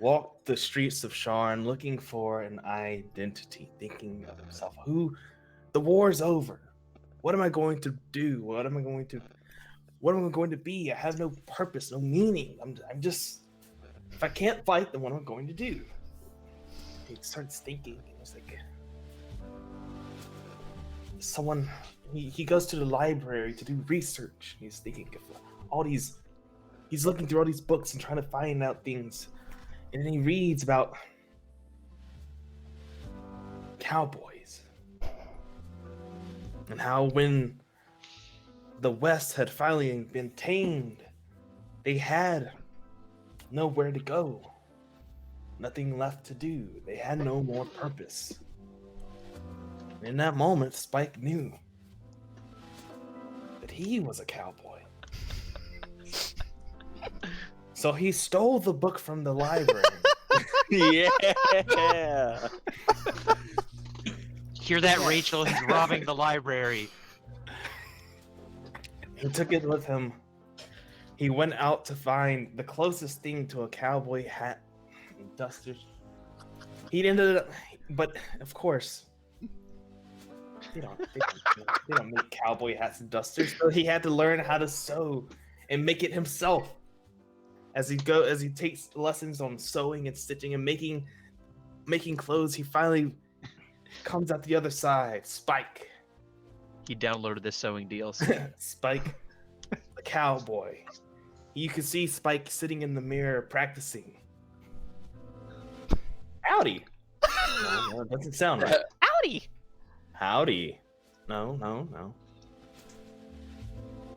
walked the streets of Sharn looking for an identity, thinking of himself, the war's over. What am I going to do? What am I going to be? I have no purpose, no meaning. I'm just, if I can't fight, then what am I going to do? He starts thinking, and it's like, he goes to the library to do research. He's thinking of he's looking through all these books and trying to find out things. And then he reads about cowboys and how when the West had finally been tamed, they had nowhere to go, nothing left to do. They had no more purpose. In that moment, Spike knew that he was a cowboy. So he stole the book from the library. Yeah. Hear that, Rachel? He's robbing the library. He took it with him. He went out to find the closest thing to a cowboy hat and dusters. He ended up, but of course, they don't make cowboy hats and dusters. So he had to learn how to sew and make it himself. As he takes lessons on sewing and stitching and making clothes, he finally comes out the other side. Spike. He downloaded the sewing deals. Spike, the cowboy. You can see Spike sitting in the mirror practicing. Howdy. No, it doesn't sound right. Howdy. Howdy. No.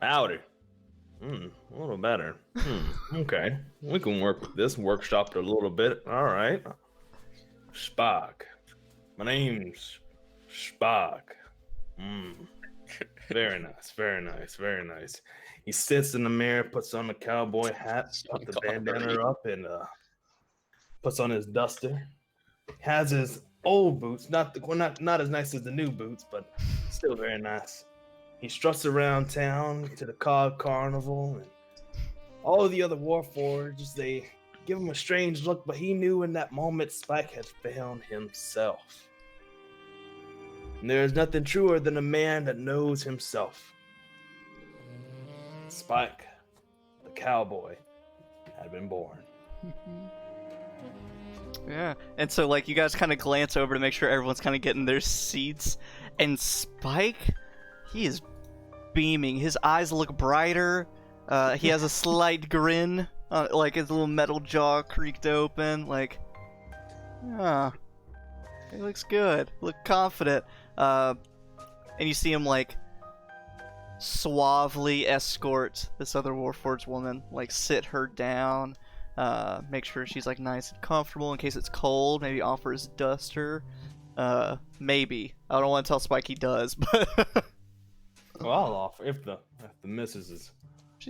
Howdy. A little better. Okay. We can work with this, workshop it a little bit. All right. Spock. My name's Spock. Very nice. He sits in the mirror, puts on the cowboy hat, puts the bandana up, and puts on his duster. Has his old boots, not as nice as the new boots, but still very nice. He struts around town to the Cog Carnival, and all of the other Warforged, they give him a strange look, but he knew in that moment Spike had found himself. And there is nothing truer than a man that knows himself. Spike, the cowboy, had been born. Yeah, and so like you guys kind of glance over to make sure everyone's kind of getting their seats, and Spike, he is beaming. His eyes look brighter. He has a slight grin, like his little metal jaw creaked open. Like, he looks good. Look confident. And you see him like suavely escort this other Warforged woman, like sit her down, make sure she's like nice and comfortable in case it's cold. Maybe offer his duster. Maybe I don't want to tell Spike he does, but. Well, I'll offer if the missus is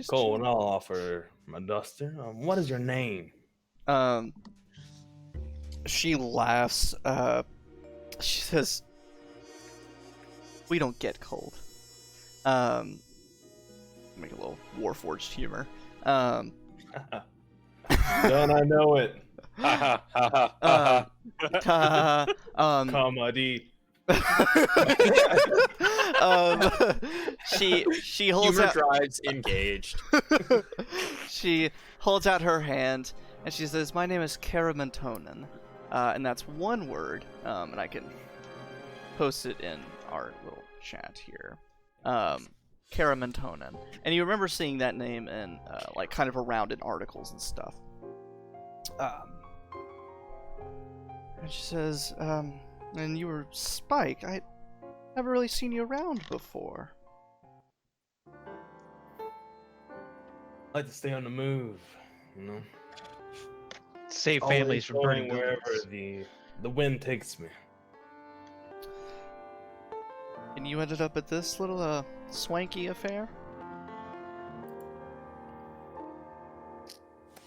cold, I'll offer my duster. What is your name? She laughs. She says, "We don't get cold." Make a little Warforged humor. Don't I know it? Comedy. She holds Humor out. drives engaged. She holds out her hand and she says, "My name is Karamantonen," and that's one word. And I can post it in our little chat here. Karamantonen, and you remember seeing that name in like kind of around in articles and stuff. And she says, "And you were Spike. I never really seen you around before." I like to stay on the move, you know. Save Always families from going burning wherever buildings. the wind takes me. And you ended up at this little swanky affair?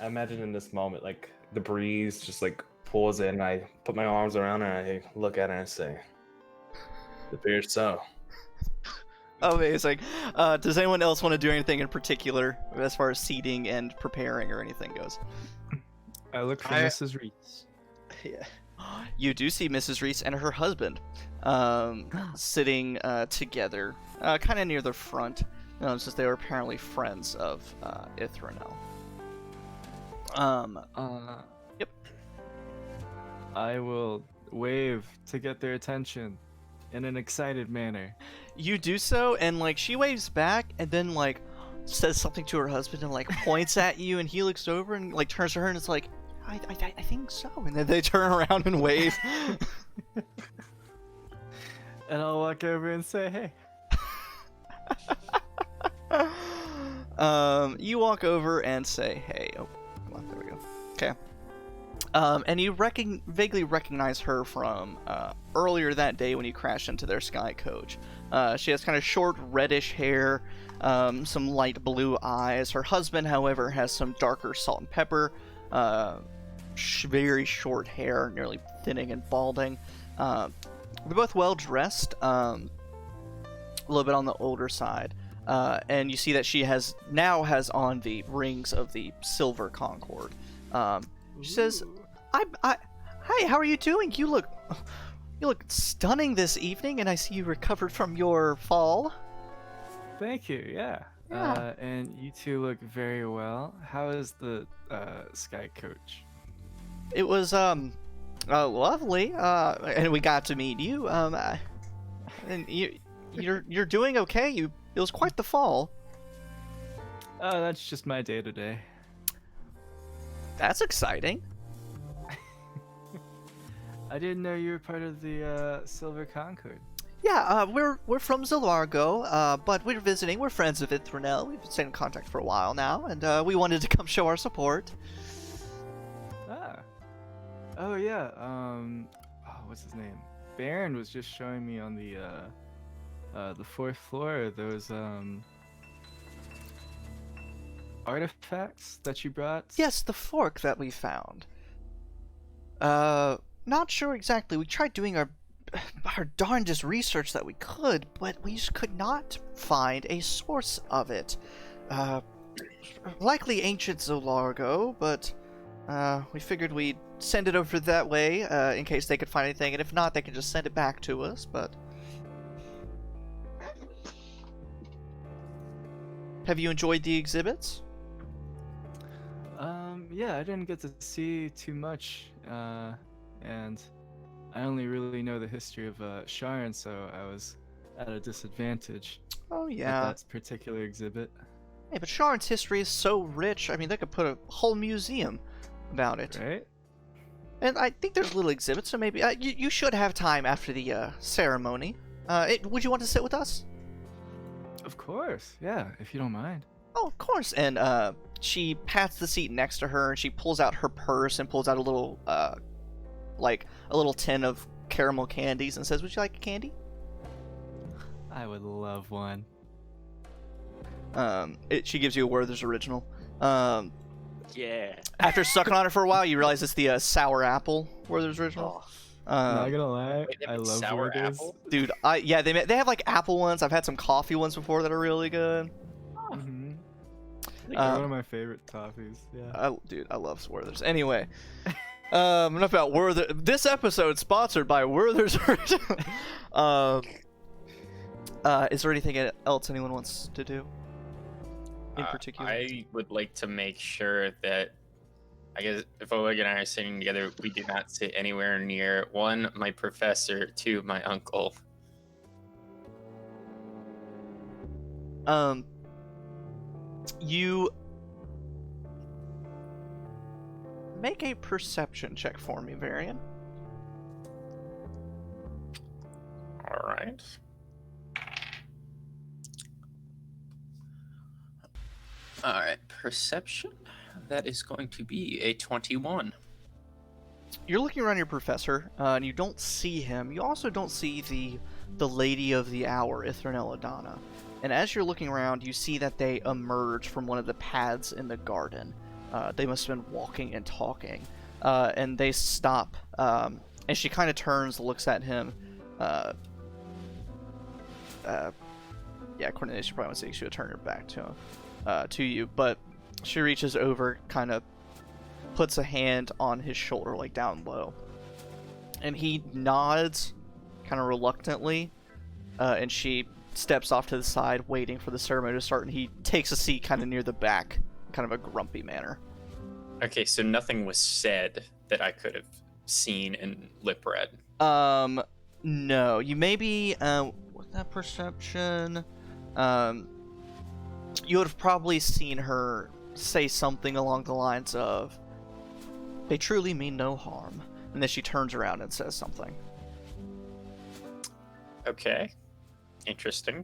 I imagine in this moment, like the breeze just like pulls in. I put my arms around her and I look at her and I say, "The beer's so." Amazing. Does anyone else want to do anything in particular as far as seating and preparing or anything goes? I look for Mrs. Reese. Yeah. You do see Mrs. Reese and her husband sitting together, kind of near the front, since they were apparently friends of Ithranel. Yep. I will wave to get their attention in an excited manner. You do so, and like she waves back, and then like says something to her husband, and like points at you, and he looks over and like turns to her, and it's like, I think so, and then they turn around and wave. And I'll walk over and say, hey. You walk over and say, hey. Oh, come on, there we go. Okay. And you vaguely recognize her from earlier that day when you crashed into their sky coach. She has kind of short reddish hair, some light blue eyes. Her husband, however, has some darker salt and pepper, very short hair, nearly thinning and balding. They're both well dressed, a little bit on the older side. And you see that she now has on the rings of the Silver Concord. She says, "Hey, how are you doing? You look stunning this evening, and I see you recovered from your fall." Thank you, yeah. And you two look very well. How is the sky coach? It was lovely, and we got to meet you. And you're doing okay. It was quite the fall. Oh, that's just my day to day. That's exciting. I didn't know you were part of the Silver Concord. Yeah, we're from Zilargo, but we're visiting. We're friends with Ithranel. We've stayed in contact for a while now, and we wanted to come show our support. Oh yeah. What's his name? Baron was just showing me on the 4th floor those artifacts that you brought. Yes, the fork that we found. Not sure exactly. We tried doing our darndest research that we could, but we just could not find a source of it. Likely ancient Zolargo, but we figured we'd send it over that way in case they could find anything, and if not, they could just send it back to us, but... Have you enjoyed the exhibits? Yeah, I didn't get to see too much, and I only really know the history of Sharn, so I was at a disadvantage. Oh yeah. With that particular exhibit. Hey, but Sharn's history is so rich. I mean, they could put a whole museum about it. Right. And I think there's little exhibits, so maybe you should have time after the ceremony. Would you want to sit with us? Of course, yeah, if you don't mind. Oh, of course. And she pats the seat next to her, and she pulls out her purse and pulls out a little, like a little tin of caramel candies, and says, "Would you like a candy?" I would love one. She gives you a Werther's original. Yeah. After sucking on it for a while, you realize it's the sour apple Werther's original. I'm not gonna lie, Wait, I love sour Werther's. apple? Dude, they have like apple ones. I've had some coffee ones before that are really good. Mm-hmm. They're one of my favorite toffees. Yeah. Dude, I love Werther's. Anyway, enough about Werther. This episode sponsored by Werther's original. Is there anything else anyone wants to do? In particular, I would like to make sure that, I guess, if Oleg and I are sitting together, we do not sit anywhere near, 1, my professor, 2, my uncle. You make a perception check for me, Varian. All right. All right, perception. That is going to be a 21. You're looking around your professor, and you don't see him. You also don't see the Lady of the Hour, Ithranel Adana. And as you're looking around, you see that they emerge from one of the paths in the garden. They must have been walking and talking. And they stop. And she kind of turns, looks at him. Yeah, Cornelius, you probably want to say she would turn her back to you. But she reaches over, kind of puts a hand on his shoulder, like down low. And he nods, kind of reluctantly. And she steps off to the side, waiting for the ceremony to start. And he takes a seat kind of near the back, kind of a grumpy manner. Okay, so nothing was said that I could have seen and lip read. No. You maybe, with that perception, you would have probably seen her say something along the lines of, "They truly mean no harm." And then she turns around and says something. Okay. Interesting.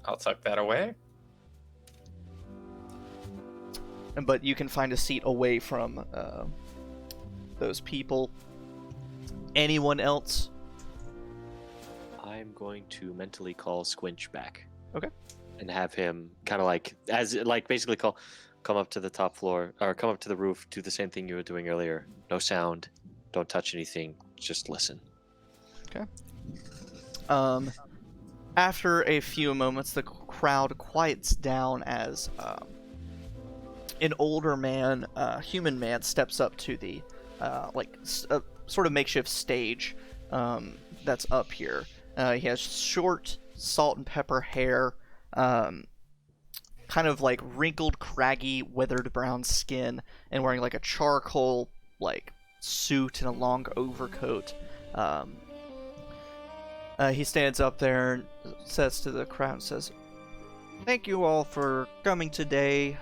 I'll tuck that away. But you can find a seat away from those people. Anyone else? I'm going to mentally call Squinch back. Okay. And have him kind of basically come up to the top floor, or come up to the roof, do the same thing you were doing earlier. No sound, don't touch anything, just listen. Okay. After a few moments, the crowd quiets down as an older man, human man, steps up to the sort of makeshift stage that's up here. He has short salt and pepper hair, kind of like wrinkled, craggy, weathered brown skin, and wearing like a charcoal like suit and a long overcoat. He stands up there and says to the crowd and says, "Thank you all for coming today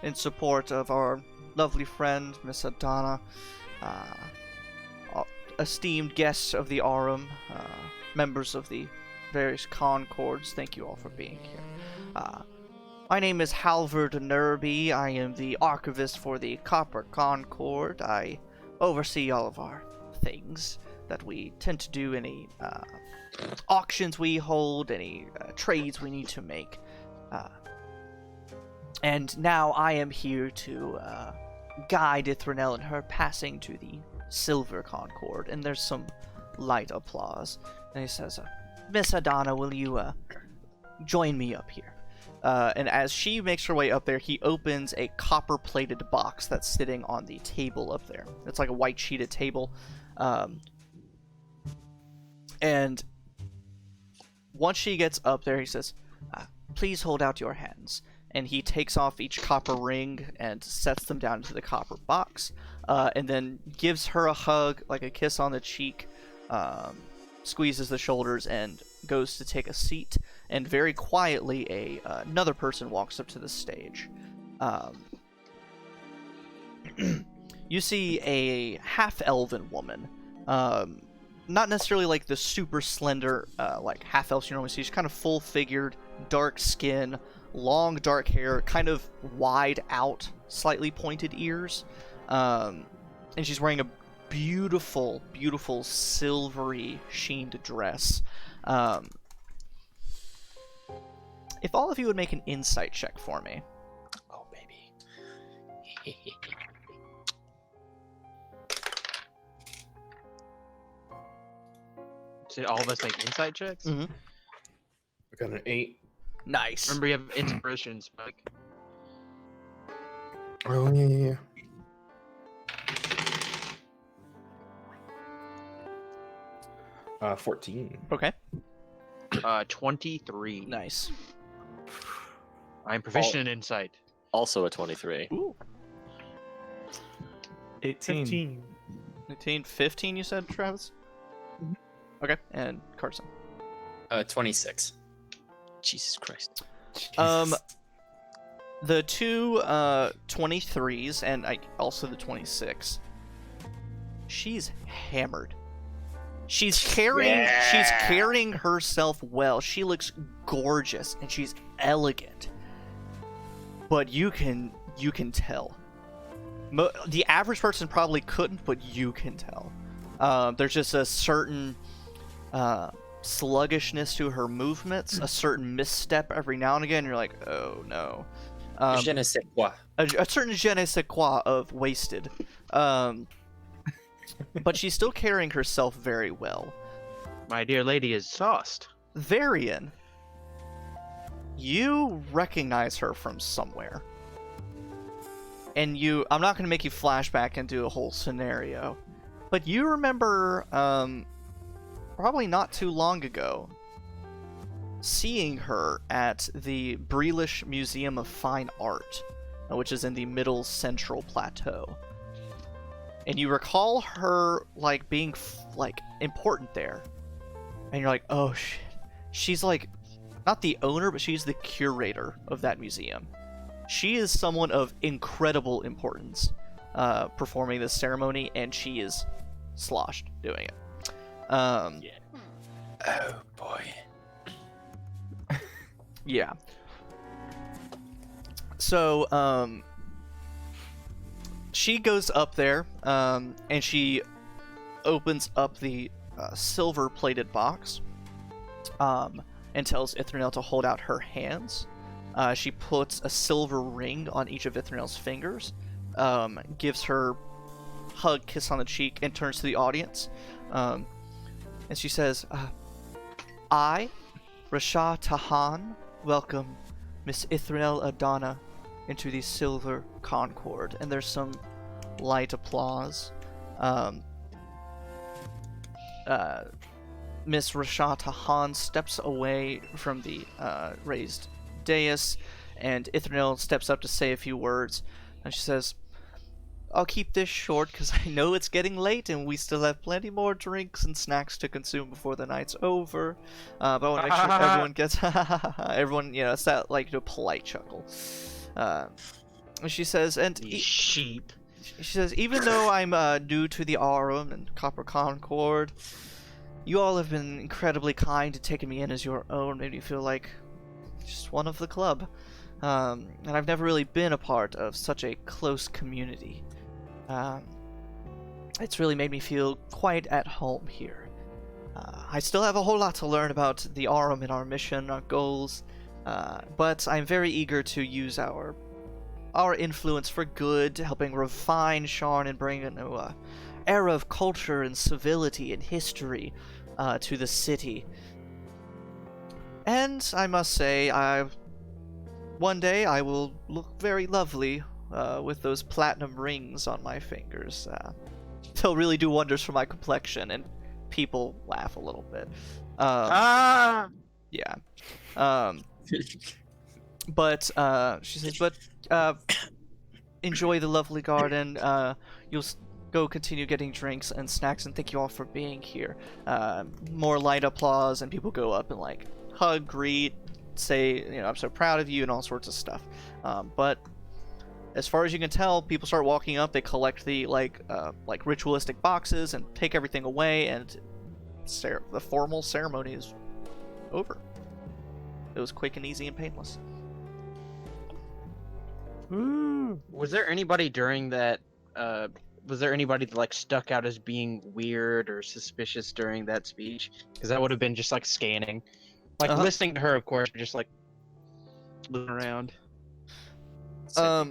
in support of our lovely friend, Miss Adana, esteemed guests of the Aurum, members of the various Concords. Thank you all for being here. My name is Halvard Nerby. I am the archivist for the Copper Concord. I oversee all of our things that we tend to do, any auctions we hold, any trades we need to make. And now I am here to guide Ithranel in her passing to the Silver Concord." And there's some light applause. And he says, "Miss Adana, will you join me up here?" And as she makes her way up there, he opens a copper-plated box that's sitting on the table up there. It's like a white sheeted table. And once she gets up there, he says, "Please hold out your hands." And he takes off each copper ring and sets them down into the copper box, and then gives her a hug, like a kiss on the cheek, squeezes the shoulders, and goes to take a seat. And very quietly, another person walks up to the stage. You see a half-elven woman. Not necessarily like the super slender, like half-elves you normally see. She's kind of full-figured, dark skin, long dark hair, kind of wide out, slightly pointed ears. And she's wearing a beautiful, beautiful silvery sheened dress. If all of you would make an insight check for me. Oh, baby. Did all of us make insight checks? Mm-hmm. I got an 8. Nice. Remember, you have inspiration, Spike. Oh, yeah. 14. Okay. 23. Nice. I'm proficient in insight. Also a 23. Ooh. 18. 15. 15, you said, Travis? Mhm. Okay, and Carson. 26. Jesus Christ. The two 23s and also the 26. She's hammered. She's carrying herself well. She looks gorgeous and she's elegant. But you can tell. The average person probably couldn't, but you can tell. There's just a certain sluggishness to her movements, a certain misstep every now and again. You're like, oh no. Je ne sais quoi. A certain je ne sais quoi of wasted. But she's still carrying herself very well. My dear lady is sauced. Varian, you recognize her from somewhere. And I'm not going to make you flashback and do a whole scenario, but you remember, probably not too long ago, seeing her at the Breelish Museum of Fine Art, which is in the Middle Central Plateau. And you recall her, like, being, like, important there. And you're like, oh shit. She's, like, not the owner, but she's the curator of that museum. She is someone of incredible importance performing this ceremony, and she is sloshed doing it. Yeah. Oh boy. Yeah. So, she goes up there, and she opens up the silver-plated box, and tells Ithranel to hold out her hands. She puts a silver ring on each of Ithranel's fingers, gives her hug, kiss on the cheek, and turns to the audience. And she says, I, Rasha Tahan, welcome Miss Ithranel Adana into the Silver Concord. And there's some light applause. Miss Rasha Tahan steps away from the raised dais, and Ithranel steps up to say a few words, and she says, I'll keep this short because I know it's getting late and we still have plenty more drinks and snacks to consume before the night's over, but I want to make sure everyone gets everyone, it's that, like, a polite chuckle. And she says, and sheep. She says, even though I'm new to the Aurum and Copper Concord, you all have been incredibly kind to taking me in as your own, made me feel like just one of the club. And I've never really been a part of such a close community. It's really made me feel quite at home here. I still have a whole lot to learn about the Aurum and our mission, our goals, but I'm very eager to use our influence for good, helping refine Sharn and bring a new era of culture and civility and history to the city. And I must say, one day I will look very lovely with those platinum rings on my fingers. They'll really do wonders for my complexion, and people laugh a little bit. Yeah. But she says, but enjoy the lovely garden. You'll go continue getting drinks and snacks, and thank you all for being here. More light applause, and people go up and, like, hug, greet, say, I'm so proud of you, and all sorts of stuff. But as far as you can tell, people start walking up. They collect the like ritualistic boxes and take everything away, and the formal ceremony is over. It was quick and easy and painless. Was there anybody during that? Was there anybody that, like, stuck out as being weird or suspicious during that speech? Because that would have been just like scanning. Like, listening to her, of course, but just, like, looking around. Excuse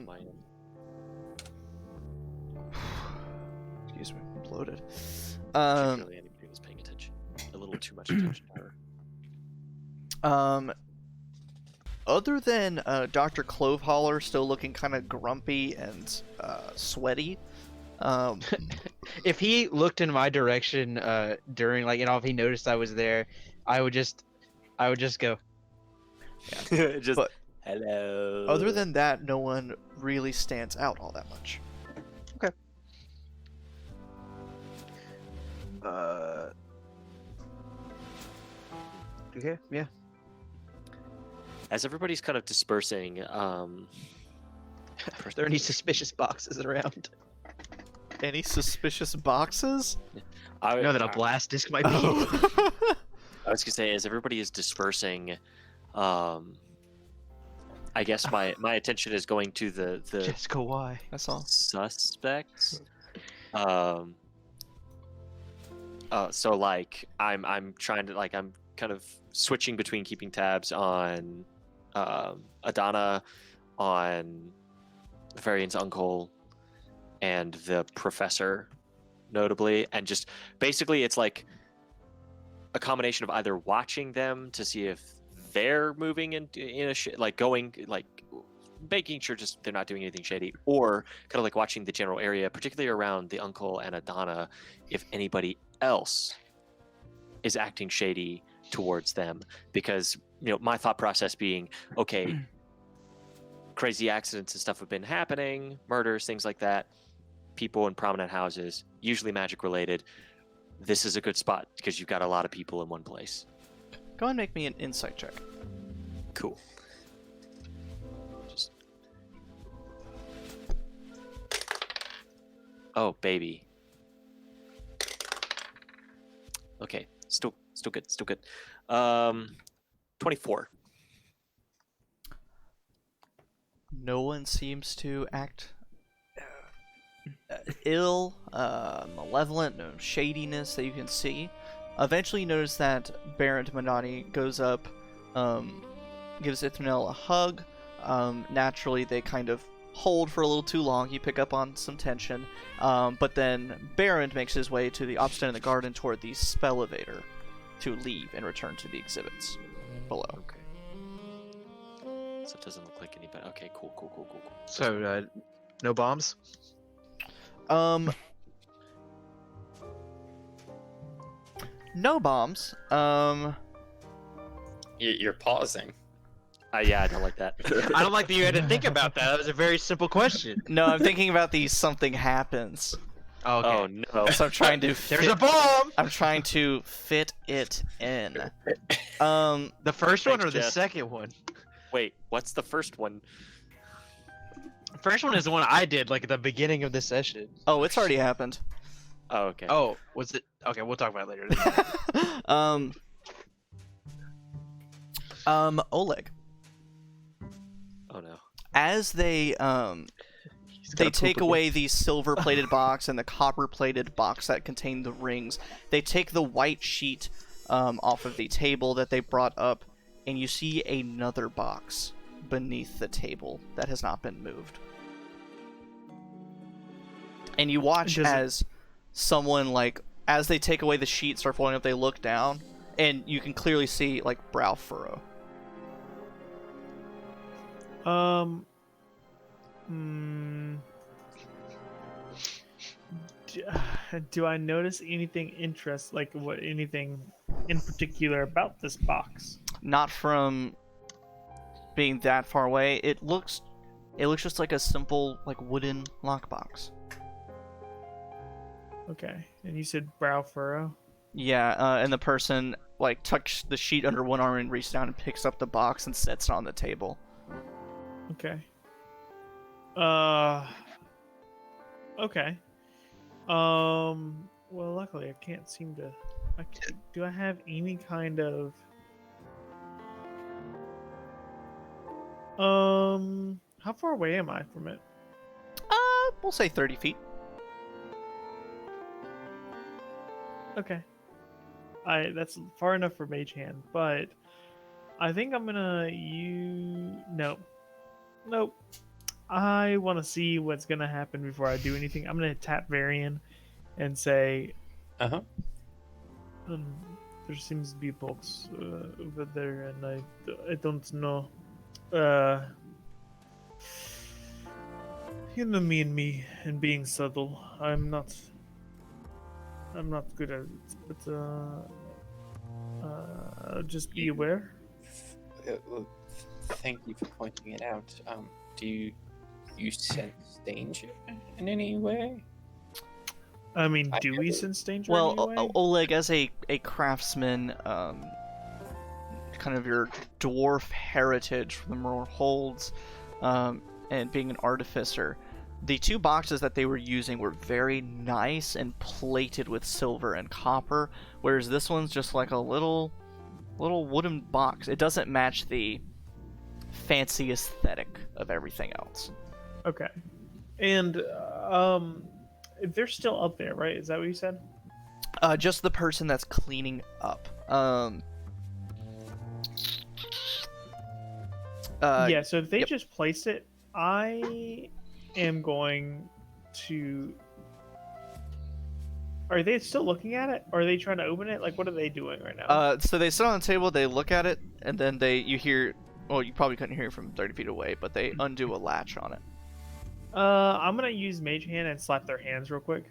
me, I'm bloated. Really, anybody was paying attention. A little too much attention to her. Other than Dr. Cloveholler still looking kind of grumpy and sweaty, if he looked in my direction during, like, if he noticed I was there, I would just go. Yeah. Just but hello. Other than that, no one really stands out all that much. Okay. Okay. Yeah. As everybody's kind of dispersing, Are there any suspicious boxes around? Any suspicious boxes? I know that a blast disc might be. Oh. I was gonna say, as everybody is dispersing, I guess my attention is going to the Jessica, why? That's all. suspects. So, like, I'm trying to, like, I'm kind of switching between keeping tabs on Adana, on Varian's uncle and the professor, notably, and just basically it's like a combination of either watching them to see if they're moving in a like going like making sure just they're not doing anything shady, or kind of like watching the general area, particularly around the uncle and Adana, if anybody else is acting shady towards them. Because, you know, my thought process being, okay, crazy accidents and stuff have been happening, murders, things like that, people in prominent houses, usually magic related. This is a good spot because you've got a lot of people in one place. Go ahead and make me an insight check. Cool. Just... Oh, baby. Okay, still good. 24. No one seems to act ill, malevolent, no shadiness that you can see. Eventually you notice that Baron Manani goes up, gives Ithranel a hug. Naturally they kind of hold for a little too long. You pick up on some tension. But then Baron makes his way to the opposite end of the garden toward the spell elevator to leave and return to the exhibits below. Okay. So it doesn't look like any better. Okay, cool. So, no bombs? No bombs. You're pausing. Yeah, I don't like that. I don't like that you had to think about that. That was a very simple question. No, I'm thinking about the something happens. Oh, okay. Oh no. So I'm trying to There's a bomb! I'm trying to fit it in. The first one Thanks, or the Jeff. second one? Wait, what's the first one? The first one is the one I did, like, at the beginning of the session. Oh, it's already happened. Oh, okay. Oh, was it? Okay, we'll talk about it later. Oleg. Oh no. As they take away the silver-plated box and the copper-plated box that contained the rings, they take the white sheet off of the table that they brought up, and you see another box beneath the table that has not been moved. And you watch as someone, like, as they take away the sheet, start folding up, they look down, and you can clearly see, like, brow furrow. Do I notice anything anything in particular about this box? Not from being that far away. It looks just like a simple, like, wooden lockbox. Okay, and you said brow furrow? Yeah, and the person, like, tucks the sheet under one arm and reaches down and picks up the box and sets it on the table. Okay. Okay. Well, luckily I can't seem to... do I have any kind of... How far away am I from it? We'll say 30 feet. Okay. That's far enough for Mage Hand, but I think I'm gonna Nope. I want to see what's gonna happen before I do anything. I'm gonna tap Varian and say, Uh-huh. there seems to be bolts over there, and I don't know. You know me and being subtle. I'm not good at it, but just be aware. Well, thank you for pointing it out. Do you sense danger in any way? I mean, do we sense danger? Well, anyway? Oleg, as a craftsman, kind of your dwarf heritage from the Merle Holds, and being an artificer, the two boxes that they were using were very nice and plated with silver and copper, whereas this one's just like a little wooden box. It doesn't match the fancy aesthetic of everything else. Okay. And they're still up there, right? Is that what you said? Just the person that's cleaning up. Yeah, so if they just place it, I am going to. Are they still looking at it? Or are they trying to open it? Like, what are they doing right now? So they sit on the table, they look at it, and then you hear. Well, you probably couldn't hear it from 30 feet away, but they undo a latch on it. I'm gonna use Mage Hand and slap their hands real quick.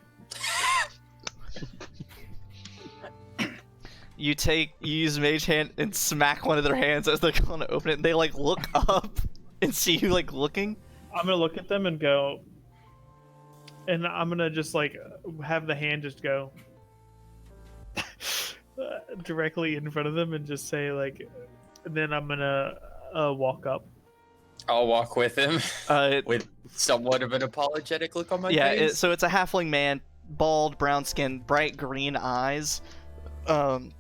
You use Mage Hand and smack one of their hands as they're going to open it, and they like look up and see you like looking. I'm gonna look at them and go, and I'm gonna just like have the hand just go directly in front of them and just say like, and then I'm gonna walk up. I'll walk with him with somewhat of an apologetic look on my face. Yeah, so it's a halfling man, bald, brown skin, bright green eyes, and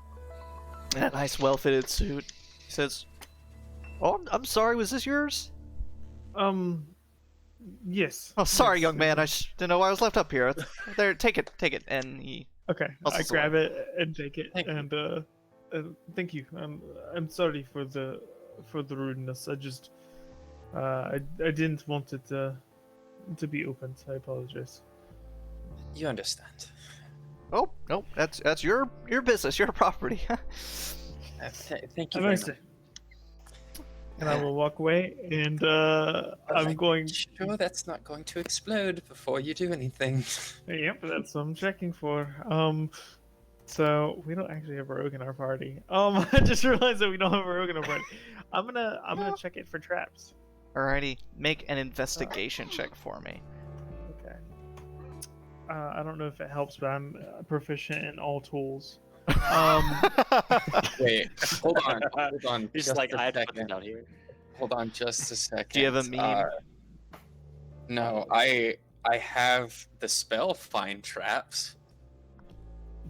a nice, well-fitted suit. He says, "Oh, I'm sorry. Was this yours?" Yes. Oh, sorry, yes. young man. I didn't know why I was left up here. There, take it. And he. Okay, Also I grab it and take it, and thank you. I'm sorry for the rudeness. I just I didn't want it to be opened. I apologize. You understand. Oh no, that's your business, your property. Thank you. Have a nice day. And I will walk away, and I'm going. Sure, that's not going to explode before you do anything. Yep, that's what I'm checking for. So we don't actually have a rogue in our party. I just realized that we don't have a rogue in our party. I'm gonna check it for traps. Alrighty, make an investigation check for me. Okay. I don't know if it helps, but I'm proficient in all tools. Wait, hold on. He's just like, a I had to put second. it down here. Hold on, just a second. Do you have a meme? No, I have the spell find traps.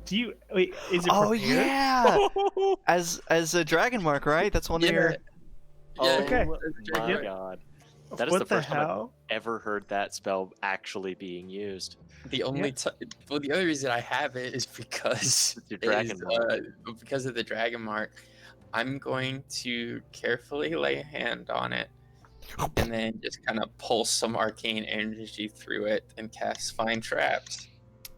Do you wait? Is it Oh prepared? yeah, as a dragon mark, right? That's one of your. Yeah, Okay. My Yep. god. That is What the first time I've hell? ever heard that spell actually being used. The only the only reason I have it is because Your dragon because of the dragon mark. I'm going to carefully lay a hand on it, and then just kind of pulse some arcane energy through it and cast find traps.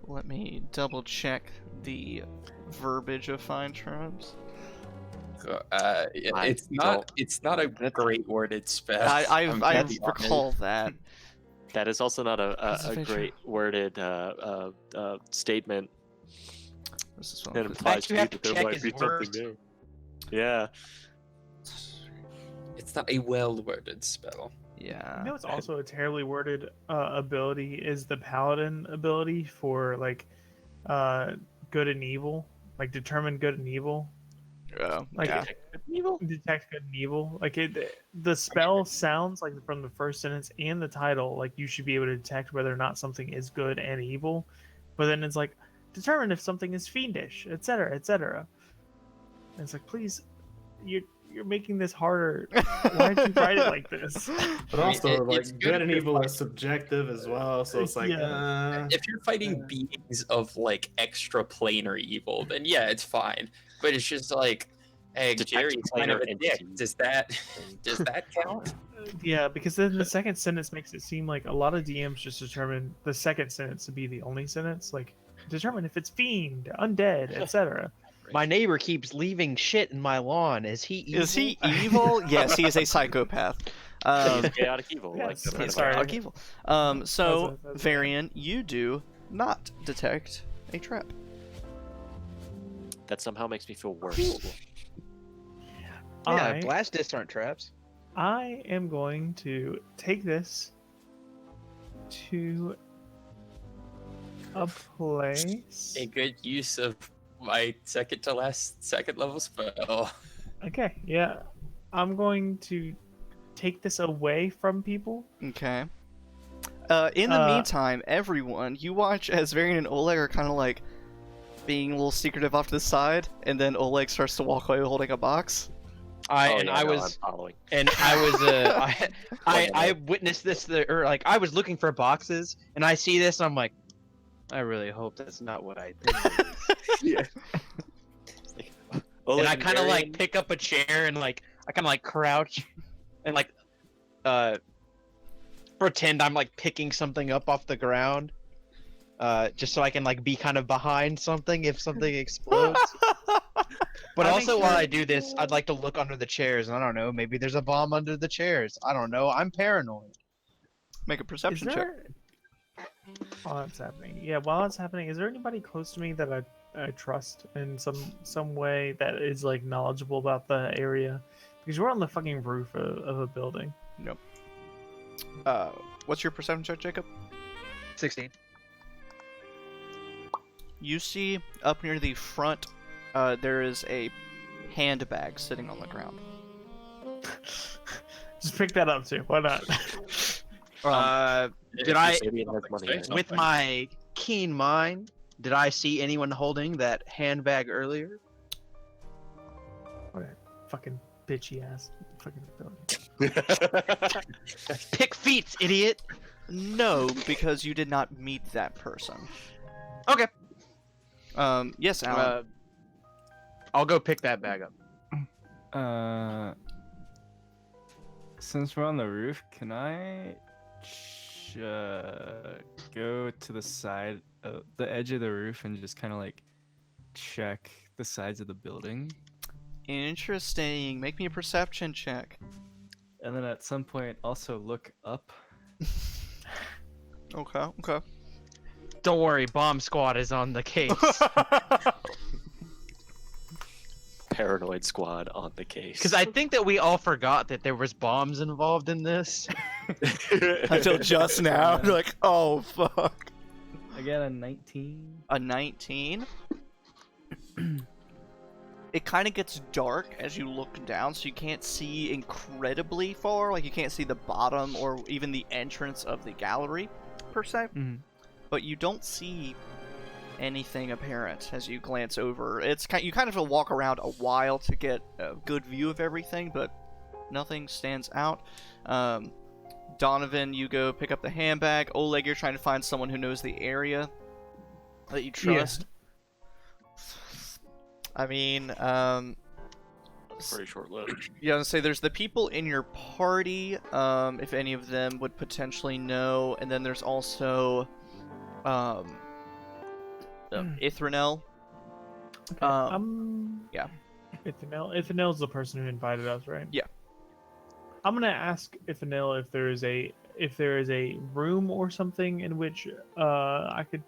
Let me double check the verbiage of find traps. It's not a great worded spell. I honest. recall that. That is also not a Concentration. great worded statement. This is It one. implies to you you have that to there check might his be something words. new. Yeah. It's not a well worded spell. Yeah. You know, it's also a terribly worded ability is the paladin ability for like good and evil, like determine good and evil. Like yeah. detect good and evil. Like the spell sounds like from the first sentence and the title, like you should be able to detect whether or not something is good and evil. But then it's like determine if something is fiendish, etc., etc. And it's like, please, you're making this harder. Why did you write it like this? But also, it's like, good good and if evil you're is subjective as well, so it's like, If you're fighting beings of like extra planar evil, then yeah, it's fine. But it's just like, hey, Detect Jerry's kind of planar a dick. entities. Does that count? Yeah, because then the second sentence makes it seem like a lot of DMs just determine the second sentence to be the only sentence. Like, determine if it's fiend, undead, etc. My neighbor keeps leaving shit in my lawn. Is he evil? Is he evil? Yes, he is a psychopath. He's chaotic evil. yes, Like, yes, the sorry. Chaotic evil. So, That's a- Varian, you do not detect a trap. That somehow makes me feel worse. Yeah, blast discs aren't traps. I am going to take this to a place. A good use of my second to last second level spell. Okay, yeah. I'm going to take this away from people. Okay. In the meantime, everyone, you watch as Varian and Oleg are kind of like being a little secretive off to the side, and then Oleg starts to walk away holding a box. I'm following. I witnessed this I was looking for boxes and I see this and I'm like, I really hope that's not what I think it is. And I kind of like pick up a chair and like I kind of like crouch and like pretend I'm like picking something up off the ground, just so I can like be kind of behind something if something explodes. But also while I do this, I'd like to look under the chairs. I don't know, maybe there's a bomb under the chairs. I don't know. I'm paranoid. Make a perception check. While it's happening, while it's happening, is there anybody close to me that I trust in some way that is like knowledgeable about the area? Because we're on the fucking roof of a building. Nope. What's your perception check, Jacob? 16. You see up near the front, there is a handbag sitting on the ground. Just pick that up too. Why not? Did I, with my keen mind, did I see anyone holding that handbag earlier? Okay. Fucking bitchy ass. Fucking Pick feet, idiot. No, because you did not meet that person. Okay. Yes, Alan. I'll go pick that bag up. Since we're on the roof, can I go to the side, the edge of the roof, and just kind of like check the sides of the building? Interesting. Make me a perception check. And then at some point, also look up. Okay. Don't worry, bomb squad is on the case. Paranoid squad on the case. Because I think that we all forgot that there was bombs involved in this. Until just now. Like, oh, fuck. I got a 19. A 19? It kind of gets dark as you look down, so you can't see incredibly far. Like, you can't see the bottom or even the entrance of the gallery, per se. Mm-hmm. But you don't see anything apparent as you glance over. You kind of have to walk around a while to get a good view of everything, but nothing stands out. Donavan, you go pick up the handbag. Oleg, you're trying to find someone who knows the area that you trust. Yeah. I mean, Pretty short lived. yeah, I was gonna say there's the people in your party, if any of them would potentially know, and then there's also, Ithranel. Okay. Yeah. Ithanel's the person who invited us, right? Yeah. I'm gonna ask Ithanel if there is a room or something in which I could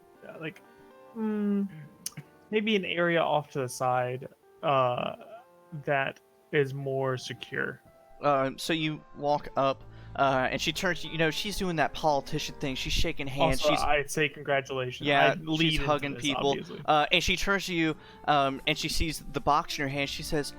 maybe an area off to the side that is more secure. So you walk up, and she turns. She's doing that politician thing. She's shaking hands. Also, I'd say congratulations. Yeah, I lead she's into hugging this, people. obviously. And she turns to you, and she sees the box in your hand. She says,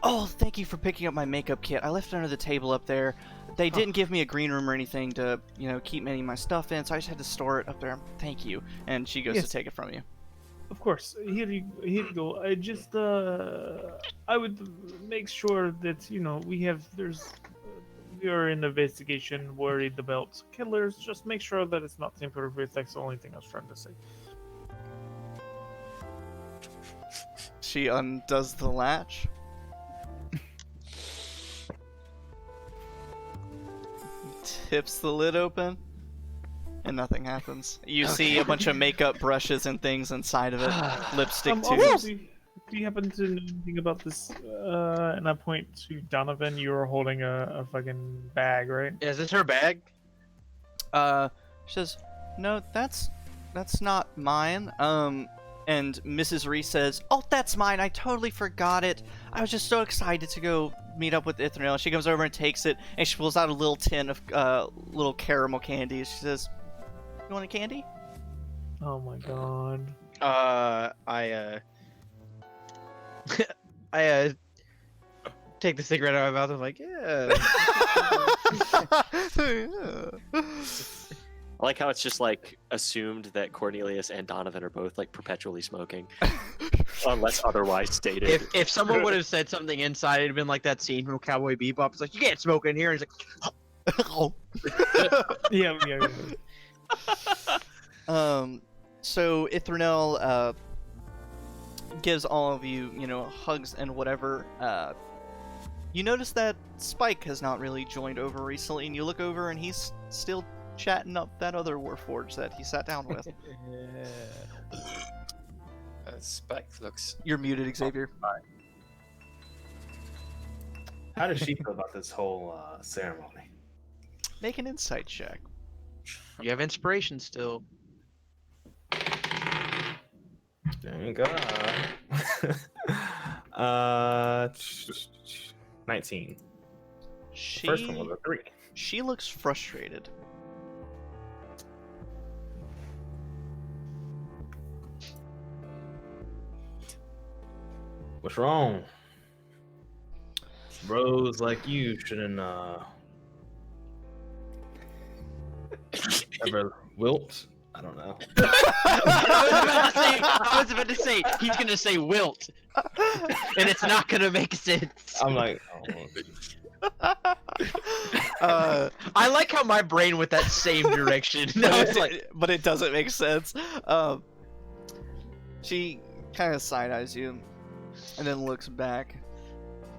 "Oh, thank you for picking up my makeup kit. I left it under the table up there. They didn't give me a green room or anything to, keep any of my stuff in, so I just had to store it up there. Thank you." And she goes to take it from you. Of course. Here you go. I just I would make sure that we are in investigation, worried about killers. Just make sure that it's not tamper-proof. That's the only thing I was trying to say. She undoes the latch. Tips the lid open. And nothing happens. You see a bunch of makeup brushes and things inside of it. Lipstick tubes. Do you happen to know anything about this? And I point to Donavan. You were holding a fucking bag, right? Is this her bag? She says, "No, that's not mine." And Mrs. Reese says, "Oh, that's mine. I totally forgot it. I was just so excited to go meet up with Ithranel." She comes over and takes it, and she pulls out a little tin of little caramel candies. She says, "You want a candy?" Oh my god. I take the cigarette out of my mouth. I'm like, yeah. I like how it's just like assumed that Cornelius and Donovan are both like perpetually smoking, unless otherwise stated. If someone would have said something inside, it'd have been like that scene from Cowboy Bebop. It's like, you can't smoke in here. And it's like, Yeah. So Ithranel gives all of you, hugs and whatever. You notice that Spike has not really joined over recently, and you look over and he's still chatting up that other Warforged that he sat down with. Spike looks. You're muted, Xavier. How does she feel about this whole ceremony? Make an insight check. You have inspiration still. Thank God. 19. First one was a 3. She looks frustrated. What's wrong? Bros like you shouldn't ever wilt. I don't know. I was about to say he's gonna say wilt, and it's not gonna make sense. I'm like, I like how my brain went that same direction. I was like, but it doesn't make sense. She kind of side-eyes you, and then looks back.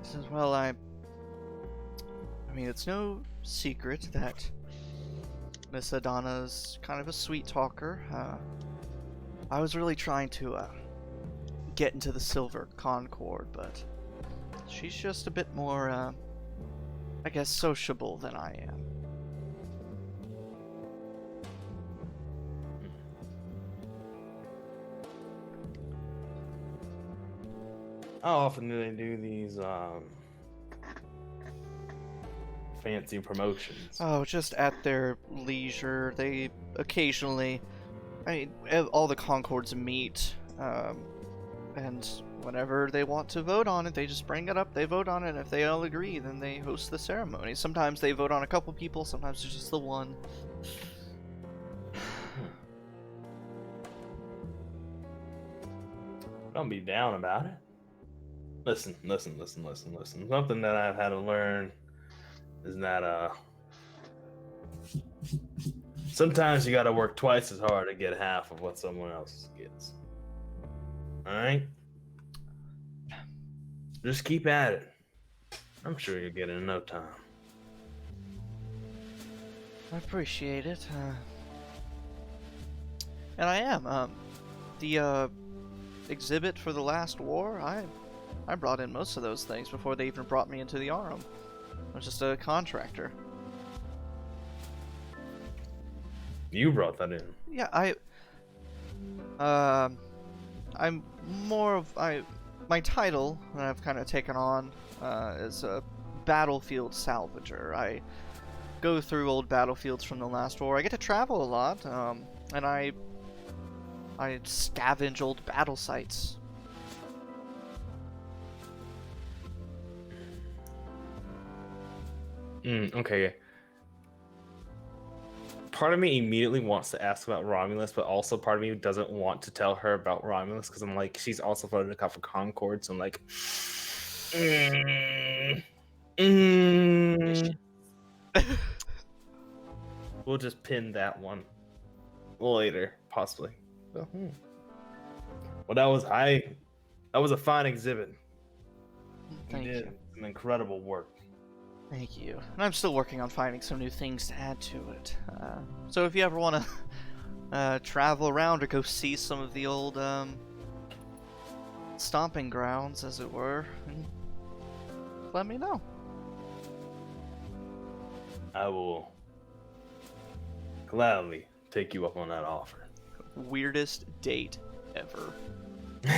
She says, "Well, I mean, it's no secret that Miss Adana's kind of a sweet talker. I was really trying to get into the Silver Concord, but she's just a bit more, I guess, sociable than I am." how often do they do these fancy promotions? Oh, just at their leisure. They occasionally, I mean, all the Concords meet, and whenever they want to vote on it, they just bring it up, they vote on it, and if they all agree, then they host the ceremony. Sometimes they vote on a couple people, sometimes it's just the one. Don't be down about it. Listen. Something that I've had to learn is that sometimes you gotta work twice as hard to get half of what someone else gets. Alright? Just keep at it. I'm sure you'll get it in no time. I appreciate it. And I am. The exhibit for the last war, I brought in most of those things before they even brought me into the Arum. I was just a contractor. You brought that in. Yeah, I'm more of my title that I've kind of taken on is a battlefield salvager. I go through old battlefields from the last war. I get to travel a lot, and I scavenge old battle sites. Okay. Part of me immediately wants to ask about Romulus, but also part of me doesn't want to tell her about Romulus because I'm like, she's also voted a couple for Concord, so I'm like, we'll just pin that one later, possibly. So, well, that was a fine exhibit. Thank You did you. some incredible work. Thank you. And I'm still working on finding some new things to add to it. So if you ever want to travel around or go see some of the old stomping grounds, as it were, let me know. I will gladly take you up on that offer. Weirdest date ever. Do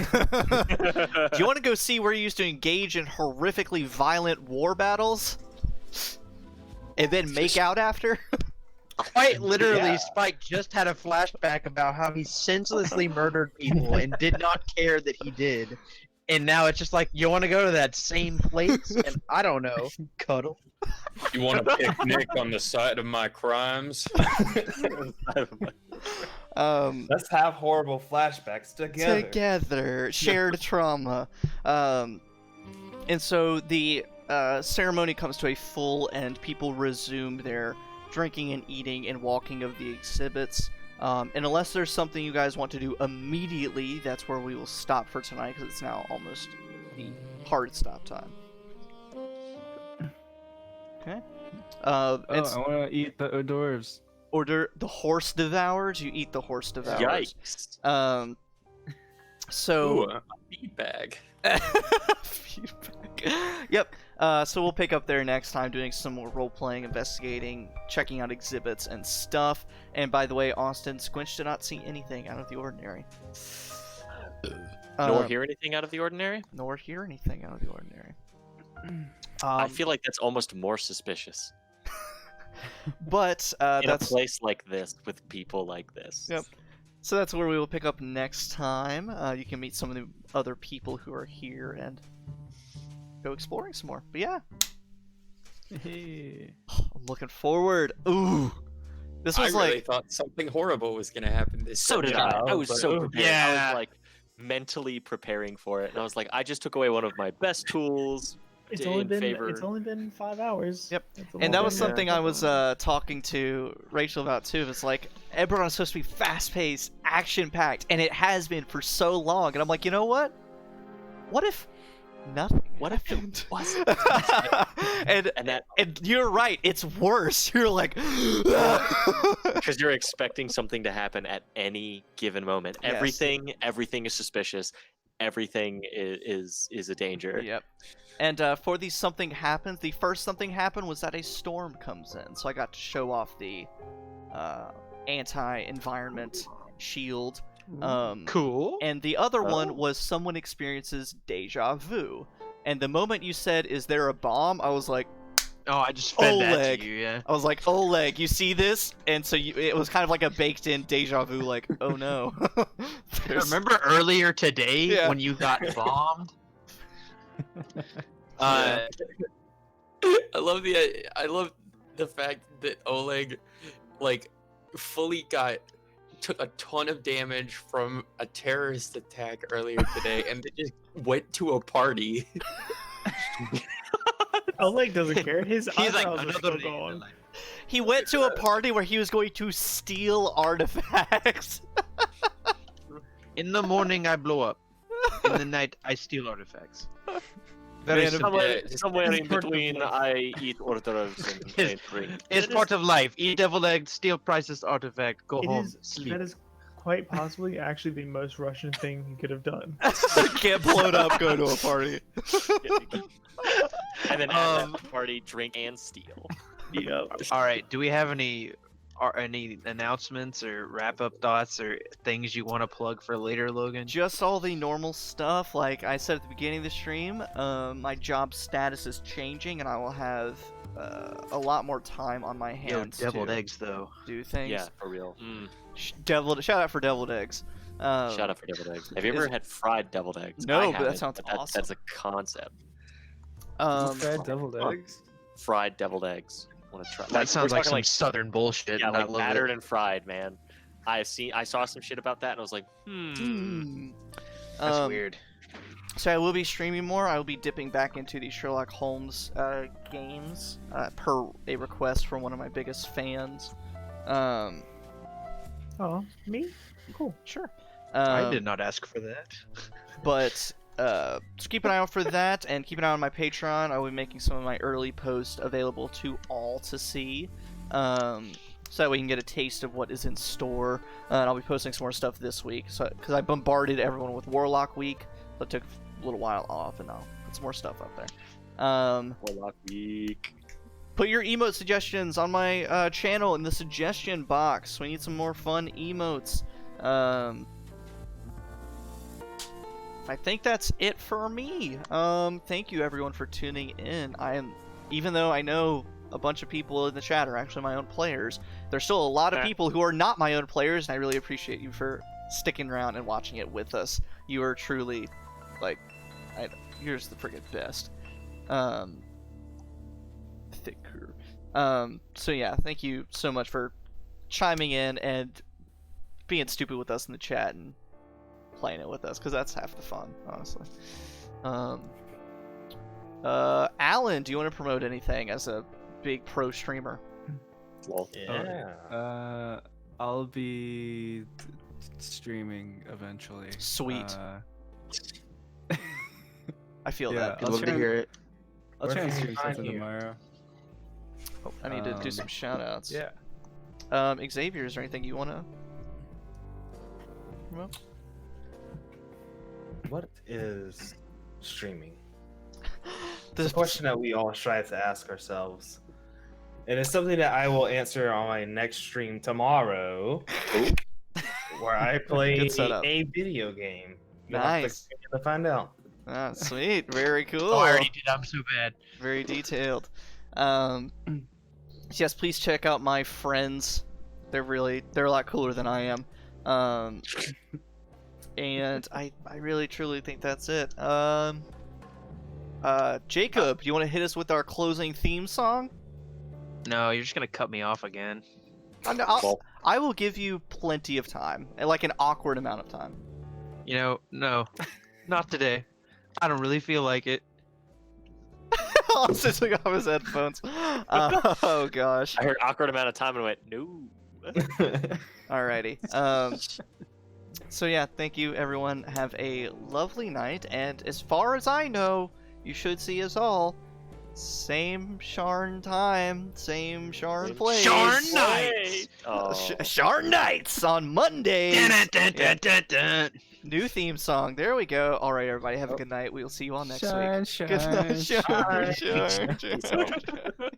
you want to go see where you used to engage in horrifically violent war battles? And then make out after? Quite literally, Yeah. Spike just had a flashback about how he senselessly murdered people and did not care that he did. And now it's just like, you want to go to that same place? And I don't know, cuddle. You want a picnic on the site of my crimes? Let's have horrible flashbacks together. Shared trauma. And so the ceremony comes to a full end. People resume their drinking and eating and walking of the exhibits. And unless there's something you guys want to do immediately, that's where we will stop for tonight because it's now almost the hard stop time. Okay. Oh, It's I want to eat the hors d'oeuvres. order the horse devours. You eat the horse devours. Yikes. So. Ooh, a feed bag. Feedback. Yep. So we'll pick up there next time, doing some more role-playing, investigating, checking out exhibits and stuff. And by the way, Austin, Squinch did not see anything out of the ordinary. Nor hear anything out of the ordinary? Nor hear anything out of the ordinary. I feel like that's almost more suspicious. But In that's a place like this, with people like this. Yep. So that's where we will pick up next time. You can meet some of the other people who are here and go exploring some more. But yeah, Hey. I'm looking forward. Ooh, this was I really like thought something horrible was gonna happen this So did session. I. I was so prepared. I Yeah. was like mentally preparing for it, and I was like, I just took away one of my best tools. It's in only been favor. it's only been 5 hours. Yep. That's a And that long was time. something I was talking to Rachel about too. It's like Eberron is supposed to be fast-paced, action-packed, and it has been for so long. And I'm like, you know what? What if nothing? What if happened? it wasn't? and you're right. It's worse. You're like, Because you're expecting something to happen at any given moment. Yes. Everything is suspicious. Everything is a danger. Yep. And for these something happens, the first something happened was that a storm comes in. So I got to show off the anti-environment shield. Cool. And the other one was someone experiences deja vu. And the moment you said, "Is there a bomb?" I was like, Oh, I just fed that Oleg. to you, yeah. I was like, Oleg, you see this? And so it was kind of like a baked-in deja vu, like, oh no. Remember earlier today Yeah. when you got bombed? I love the fact that Oleg like fully took a ton of damage from a terrorist attack earlier today and then just went to a party. Oleg doesn't care. His He's like, eyebrows are another still day. going. He went to a party where he was going to steal artifacts. In the morning, I blow up. In the night, I steal artifacts. Very Man, simple. Somewhere in part of between, life. I eat hors d'oeuvres and drink. It's part of life. Eat deviled egg, steal priceless artifact, go It home, is sleep. that is quite possibly actually the most Russian thing he could have done. Get blown up, go to a party. And then at that party, drink and steal. Yeah. All right. Do we have any announcements or wrap-up thoughts or things you want to plug for later, Logan? Just all the normal stuff. Like I said at the beginning of the stream, my job status is changing, and I will have a lot more time on my Yo, hands deviled to eggs though. do things. Yeah, for real. Shout out for deviled eggs. Shout out for deviled eggs. Have you ever had fried deviled eggs? No, I but that haven't, sounds but awesome. That's a concept. Fried deviled eggs. Fried deviled eggs. Want to try? That sounds we're like talking some southern bullshit. yeah, and I like love battered it. and fried, man. I saw some shit about that, and I was like, That's Um, weird. So I will be streaming more. I will be dipping back into the Sherlock Holmes games per a request from one of my biggest fans. Oh, me? Cool. Sure. I did not ask for that. But just keep an eye out for that, and keep an eye on my Patreon. I will be making some of my early posts available to all to see, so that we can get a taste of what is in store. And I'll be posting some more stuff this week, because I bombarded everyone with Warlock Week, so it took a little while off, and I'll put some more stuff up there. Warlock Week. Put your emote suggestions on my channel in the suggestion box. We need some more fun emotes. I think that's it for me. Thank you everyone for tuning in. Even though I know a bunch of people in the chat are actually my own players, there's still a lot of people who are not my own players, and I really appreciate you for sticking around and watching it with us. You are truly, you're just the friggin' best. Thick crew. So yeah, thank you so much for chiming in and being stupid with us in the chat and playing it with us, because that's half the fun, honestly. Alan, do you want to promote anything as a big pro streamer? Yeah. I'll be streaming eventually. Sweet. I feel yeah, that. I'd love to hear it. I'll try and stream Find something you. tomorrow. Oh, I need to do some shout outs. Yeah. Xavier, is there anything you want to? Well, What is streaming? the It's a question that we all strive to ask ourselves. And it's something that I will answer on my next stream tomorrow, where I play Good setup. a video game. You'll have Nice. to find out. Ah, sweet. Very cool. Oh, I already did. I'm so bad. Very detailed. Yes, please check out my friends. They're a lot cooler than I am. And I really truly think that's it. Jacob, you want to hit us with our closing theme song? No, you're just gonna cut me off again. I will give you plenty of time, like an awkward amount of time. You know, no, not today. I don't really feel like it. Austin took off his headphones. Oh gosh. I heard awkward amount of time and I went, no. Alrighty. So yeah, thank you everyone. Have a lovely night, and as far as I know, you should see us all same Sharn time, same Sharn place. Sharn Nights! Oh. Sharn Nights on Monday. Dun-dun-dun-dun-dun. New theme song. There we go. All right, everybody, have a good night. We will see you all next week. Shine, Good night. shine, Sharn.